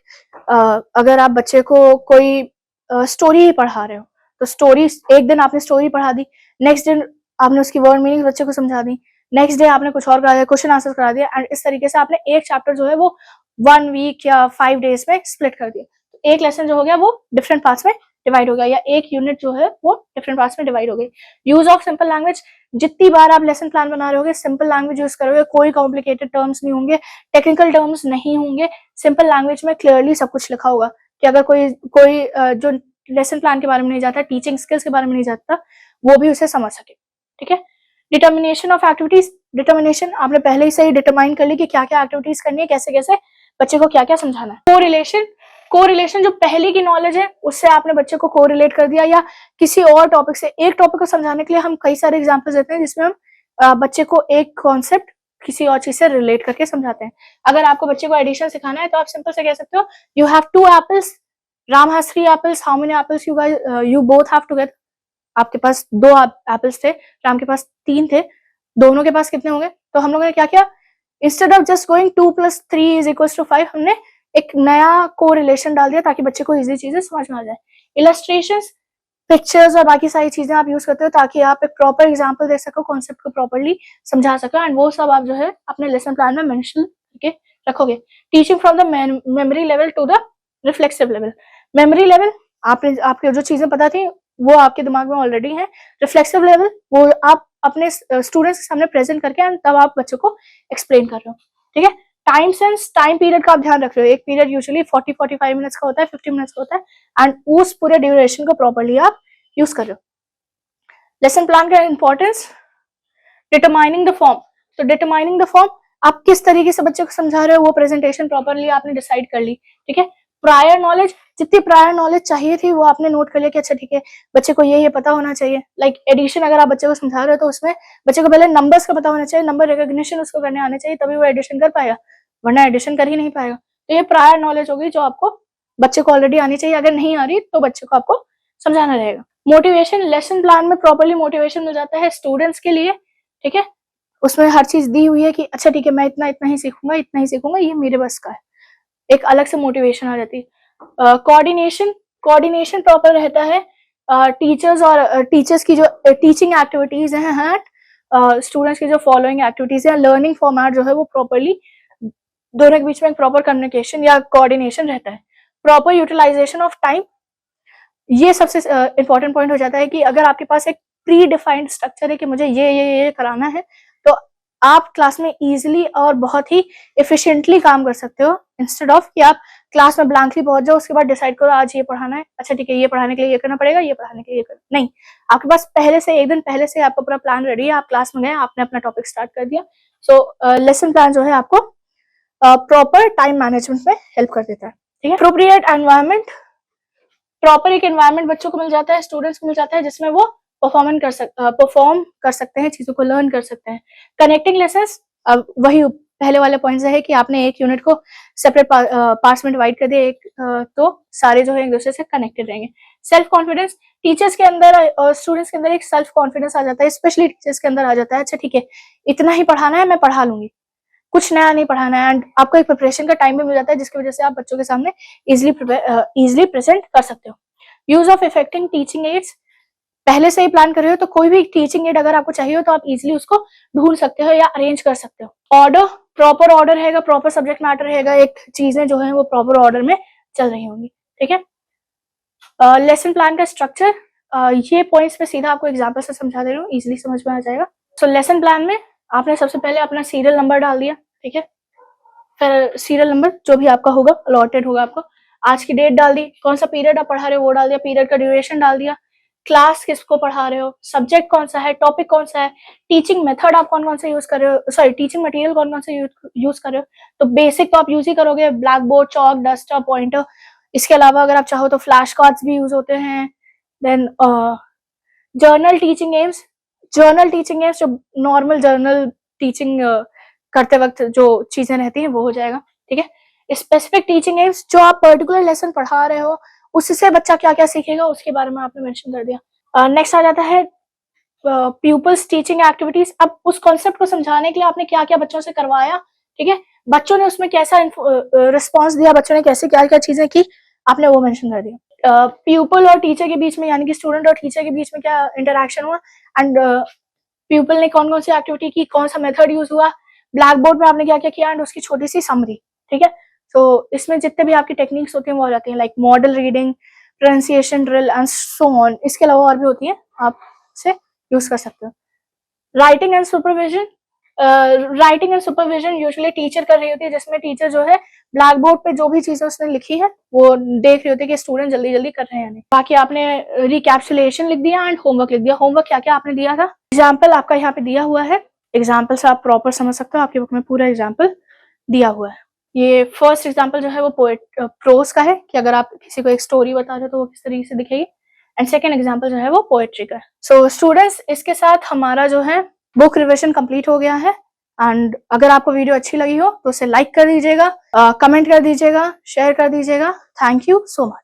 अगर आप बच्चे को कोई स्टोरी ही पढ़ा रहे हो तो स्टोरी, एक दिन आपने स्टोरी पढ़ा दी, नेक्स्ट दिन आपने उसकी वर्ड मीनिंग बच्चे को समझा दी, नेक्स्ट डे आपने कुछ और करा दिया, क्वेश्चन आंसर करा दिया, एंड इस तरीके से आपने एक चैप्टर जो है वो 1 वीक या 5 डेज में स्प्लिट कर दिया। तो एक लेसन जो हो गया वो डिफरेंट पार्ट्स में डिवाइड हो गया, या एक यूनिट जो है वो डिफरेंट पार्ट्स में डिवाइड हो गई। यूज ऑफ सिंपल लैंग्वेज, जितनी बार आप लेसन प्लान बना रहे होगे सिंपल लैंग्वेज यूज करोगे, कोई कॉम्प्लिकेटेड टर्म्स नहीं होंगे, टेक्निकल टर्म्स नहीं होंगे, सिंपल लैंग्वेज में क्लियरली सब कुछ लिखा होगा कि अगर कोई जो लेसन प्लान के बारे में नहीं जानता, टीचिंग स्किल्स के बारे में नहीं जानता, वो भी उसे समझ सके। ठीक है, डिटर्मिनेशन ऑफ एक्टिविटीज, डिटर्मिनेशन आपने पहले ही सही डिटरमाइन कर ली कि क्या क्या एक्टिविटीज करनी है, कैसे कैसे बच्चे को क्या क्या समझाना है। कोरिलेशन जो पहले की नॉलेज है उससे आपने बच्चे को कोरिलेट कर दिया, या किसी और टॉपिक से, एक टॉपिक को समझाने के लिए हम कई सारे एग्जाम्पल्स देते हैं जिसमें हम बच्चे को एक कॉन्सेप्ट किसी और चीज से रिलेट करके समझाते हैं। अगर आपको बच्चे को एडिशन सिखाना है तो आप सिंपल से कह सकते हो, you have 2 apples, Ram has 3 apples, how many apples you both have together. आपके पास 2 एप्पल्स थे, राम के पास 3 थे, दोनों के पास कितने होंगे? तो हम लोगों ने क्या किया, इंस्टेड ऑफ जस्ट गोइंग 2 + 3 = 5, हमने एक नया कोरिलेशन डाल दिया ताकि बच्चे को इजी चीजें समझ में आ जाए। इलस्ट्रेशंस, पिक्चर्स और बाकी सारी चीजें आप यूज करते हो ताकि आप एक प्रॉपर एग्जांपल दे सको, कॉन्सेप्ट को प्रॉपर्ली समझा सको, एंड वो सब आप जो है अपने लेसन प्लान में मेंशन करके रखोगे। Teaching from the memory level to the reflexive level, memory level आपके जो चीजें पता थी वो आपके दिमाग में ऑलरेडी है, रिफ्लेक्सिव लेवल वो आप अपने स्टूडेंट्स के सामने प्रेजेंट करके एंड तब आप बच्चों को एक्सप्लेन कर रहे हो। ठीक है, टाइम सेंस, टाइम पीरियड का आप ध्यान रख रहे हो, एक पीरियड यूजुअली 40-45 मिनट्स का होता है, 50 मिनट्स का होता है, एंड उस पूरे ड्यूरेशन को प्रॉपर्ली आप यूज कर रहे हो। लेसन प्लान का इंपॉर्टेंस, डिटरमाइनिंग द फॉर्म, तो डिटरमाइनिंग द फॉर्म, आप किस तरीके से बच्चे को समझा रहे हो वो प्रेजेंटेशन प्रॉपर्ली आपने डिसाइड कर ली। ठीक है, प्रायर नॉलेज, जितनी प्रायर नॉलेज चाहिए थी वो आपने नोट कर लिया कि अच्छा ठीक है, बच्चे को ये पता होना चाहिए। लाइक एडिशन अगर आप बच्चे को समझा रहे हो तो उसमें बच्चे को पहले नंबर्स का पता होना चाहिए, नंबर रिकॉग्निशन उसको करने आने चाहिए, तभी वो एडिशन कर पाएगा, वरना एडिशन कर ही नहीं पाएगा। तो ये प्रायर नॉलेज होगी जो आपको बच्चे को ऑलरेडी आनी चाहिए, अगर नहीं आ रही तो बच्चे को आपको समझाना रहेगा। मोटिवेशन, लेसन प्लान में प्रॉपर्ली मोटिवेशन मिल जाता है स्टूडेंट्स के लिए। ठीक है, उसमें हर चीज दी हुई है कि अच्छा ठीक है, मैं इतना इतना ही सीखूंगा, ये मेरे बस का है। एक अलग से मोटिवेशन आ जाती है। कोऑर्डिनेशन प्रॉपर रहता है। टीचर्स और टीचर्स की जो टीचिंग एक्टिविटीज हैं, स्टूडेंट्स की जो फॉलोइंग एक्टिविटीज है, लर्निंग फॉर्मेट जो है वो प्रॉपरली दोनों के बीच में एक प्रॉपर कम्युनिकेशन या कोऑर्डिनेशन रहता है। प्रॉपर यूटिलाइजेशन ऑफ टाइम, ये सबसे इंपॉर्टेंट पॉइंट हो जाता है कि अगर आपके पास एक प्री डिफाइंड स्ट्रक्चर है कि मुझे ये कराना है, तो आप क्लास में इजीली और बहुत ही एफिशिएंटली काम कर सकते हो, इंस्टेड ऑफ कि आप क्लास में ब्लैंकली पहुंच जाओ, उसके बाद डिसाइड करो आज ये पढ़ाना है, अच्छा ठीक है ये पढ़ाने के लिए ये करना पड़ेगा, ये पढ़ाने के लिए ये करना नहीं। आपके पास पहले से एक दिन पहले से आपका पूरा प्लान रेडी है, आप क्लास में गए, आपने अपना टॉपिक स्टार्ट कर दिया। सो लेसन प्लान जो है आपको प्रॉपर टाइम मैनेजमेंट में हेल्प कर देता है। ठीक है। एप्रोप्रिएट एनवायरनमेंट, प्रॉपर एक एनवायरनमेंट बच्चों को मिल जाता है, स्टूडेंट्स को मिल जाता है जिसमें वो परफॉर्म कर सकते हैं, चीजों को लर्न कर सकते हैं। कनेक्टिंग लेसन्स, वही पहले वाले पॉइंट है कि आपने एक यूनिट को सेपरेट पार्ट्स में डिवाइड कर दिया, एक तो सारे जो है एक दूसरे से कनेक्टेड रहेंगे। सेल्फ कॉन्फिडेंस, टीचर्स के अंदर और स्टूडेंट्स के अंदर एक सेल्फ कॉन्फिडेंस आ जाता है, स्पेशली टीचर्स के अंदर आ जाता है, अच्छा ठीक है इतना ही पढ़ाना है, मैं पढ़ा लूंगी, कुछ नया नहीं पढ़ाना है। एंड आपको एक प्रिपरेशन का टाइम भी मिल जाता है जिसकी वजह से आप बच्चों के सामने इजिली प्रेजेंट कर सकते हो। Use of effective teaching ads, पहले से ही प्लान कर रहे हो तो कोई भी टीचिंग एड अगर आपको चाहिए हो तो आप इजिली उसको ढूंढ सकते हो या अरेंज कर सकते हो। ऑर्डर, प्रॉपर ऑर्डर रहेगा, प्रॉपर सब्जेक्ट मैटर रहेगा, एक चीजें जो है वो प्रॉपर ऑर्डर में चल रही होंगी। ठीक है। लेसन प्लान का स्ट्रक्चर, ये पॉइंट्स में सीधा आपको एग्जाम्पल से समझा दे रही हूँ, इजिली समझ में आ जाएगा। सो लेसन प्लान में आपने सबसे पहले अपना सीरियल नंबर डाल दिया, ठीक है, फिर सीरियल नंबर जो भी आपका होगा अलॉटेड होगा आपको, आज की डेट डाल दी, कौन सा पीरियड आप पढ़ा रहे हो वो डाल दिया, पीरियड का ड्यूरेशन डाल दिया, क्लास किसको पढ़ा रहे हो, सब्जेक्ट कौन सा है, टॉपिक कौन सा है, टीचिंग मेथड आप कौन कौन से यूज कर रहे हो, सॉरी टीचिंग मटेरियल कौन कौन से यूज कर रहे हो। तो बेसिक तो आप यूज ही करोगे, black board, chalk, duster, pointer. इसके अलावा अगर आप चाहो तो फ्लैश कार्ड्स भी यूज होते हैं। देन जर्नल टीचिंग एम्स, जो नॉर्मल जर्नल टीचिंग करते वक्त जो चीजें रहती हैं वो हो जाएगा। ठीक है। स्पेसिफिक टीचिंग एम्स, जो आप पर्टिकुलर लेसन पढ़ा रहे हो उससे बच्चा क्या क्या सीखेगा उसके बारे में आपने मेंशन कर दिया। नेक्स्ट आ जाता है प्यूपल्स टीचिंग एक्टिविटीज। अब उस कॉन्सेप्ट को समझाने के लिए आपने क्या क्या बच्चों से करवाया, ठीक है, बच्चों ने उसमें कैसा रिस्पॉन्स दिया, बच्चों ने कैसे क्या क्या चीजें की, आपने वो मेंशन कर दिया। प्यूपल और टीचर के बीच में, यानी कि स्टूडेंट और टीचर के बीच में क्या इंटरेक्शन हुआ, एंड प्यूपल ने कौन कौन सी एक्टिविटी की, कौन सा मेथड यूज हुआ, ब्लैक बोर्ड में आपने क्या क्या किया, एंड उसकी छोटी सी समरी। ठीक है। तो इसमें जितने भी आपकी टेक्निक्स होती हैं वो आ जाती हैं, like model reading, pronunciation drill and so on. इसके अलावा और भी होती हैं, आप से यूज कर सकते हो। Writing and supervision, writing and supervision usually teacher कर रही होती है, जिसमें टीचर जो है ब्लैक बोर्ड पे जो भी चीजें उसने लिखी है वो देख रही होती है कि स्टूडेंट जल्दी जल्दी कर रहे हैं या नहीं। बाकी आपने रिकैप्सुलेशन लिख दिया एंड होमवर्क लिख दिया। होमवर्क क्या क्या आपने दिया था, एग्जाम्पल आपका यहाँ पे दिया हुआ है, एग्जाम्पल से आप प्रॉपर समझ सकते हो, आपकी बुक में पूरा एग्जाम्पल दिया हुआ है। ये फर्स्ट एग्जाम्पल जो है वो प्रोज का है, कि अगर आप किसी को एक स्टोरी बता रहे हो तो वो किस तरीके से दिखेगी, एंड सेकेंड एग्जाम्पल जो है वो पोएट्री का है। सो स्टूडेंट्स, इसके साथ हमारा जो है बुक रिविजन कंप्लीट हो गया है। एंड अगर आपको वीडियो अच्छी लगी हो तो उसे लाइक कर दीजिएगा, कमेंट कर दीजिएगा, शेयर कर दीजिएगा। Thank you so much.